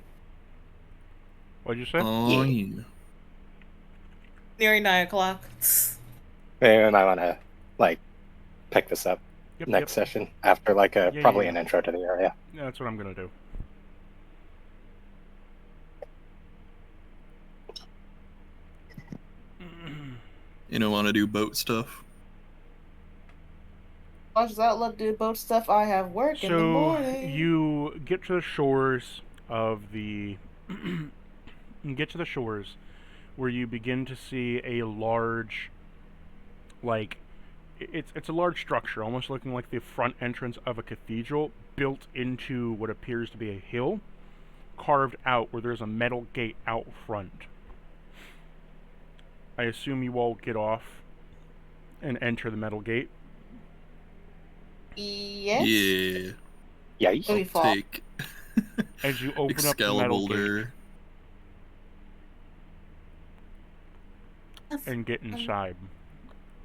What'd you say? Oh, yeah. Nearing 9 o'clock. And I want to like pick this up Yep, next session after like Yeah, probably yeah. an intro to the area. Yeah, that's what I'm gonna do. You don't want to do boat stuff? Watch as Outlook do boat stuff. I have work in the So morning. you get to the shores of the you get to the shores where you begin to see a large, like, it's a large structure, almost looking like the front entrance of a cathedral, built into what appears to be a hill, carved out where there's a metal gate out front. I assume you all get off and enter the metal gate. Yes? Yeah. Yeah. Let me I'll fall. take As you open up the metal gate Excalibur. and get inside,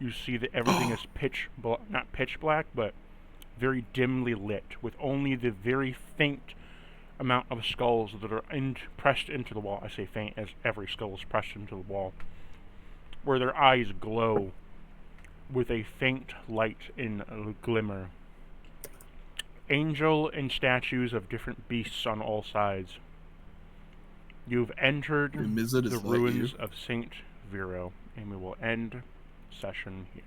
you see that everything is not pitch black, but very dimly lit, with only the very faint amount of skulls that are pressed into the wall. I say faint as every skull is pressed into the wall, where their eyes glow with a faint light and glimmer. Angel and statues of different beasts on all sides. You've entered Mizit, the is that ruins you? of Saint Vero, and we will end session here.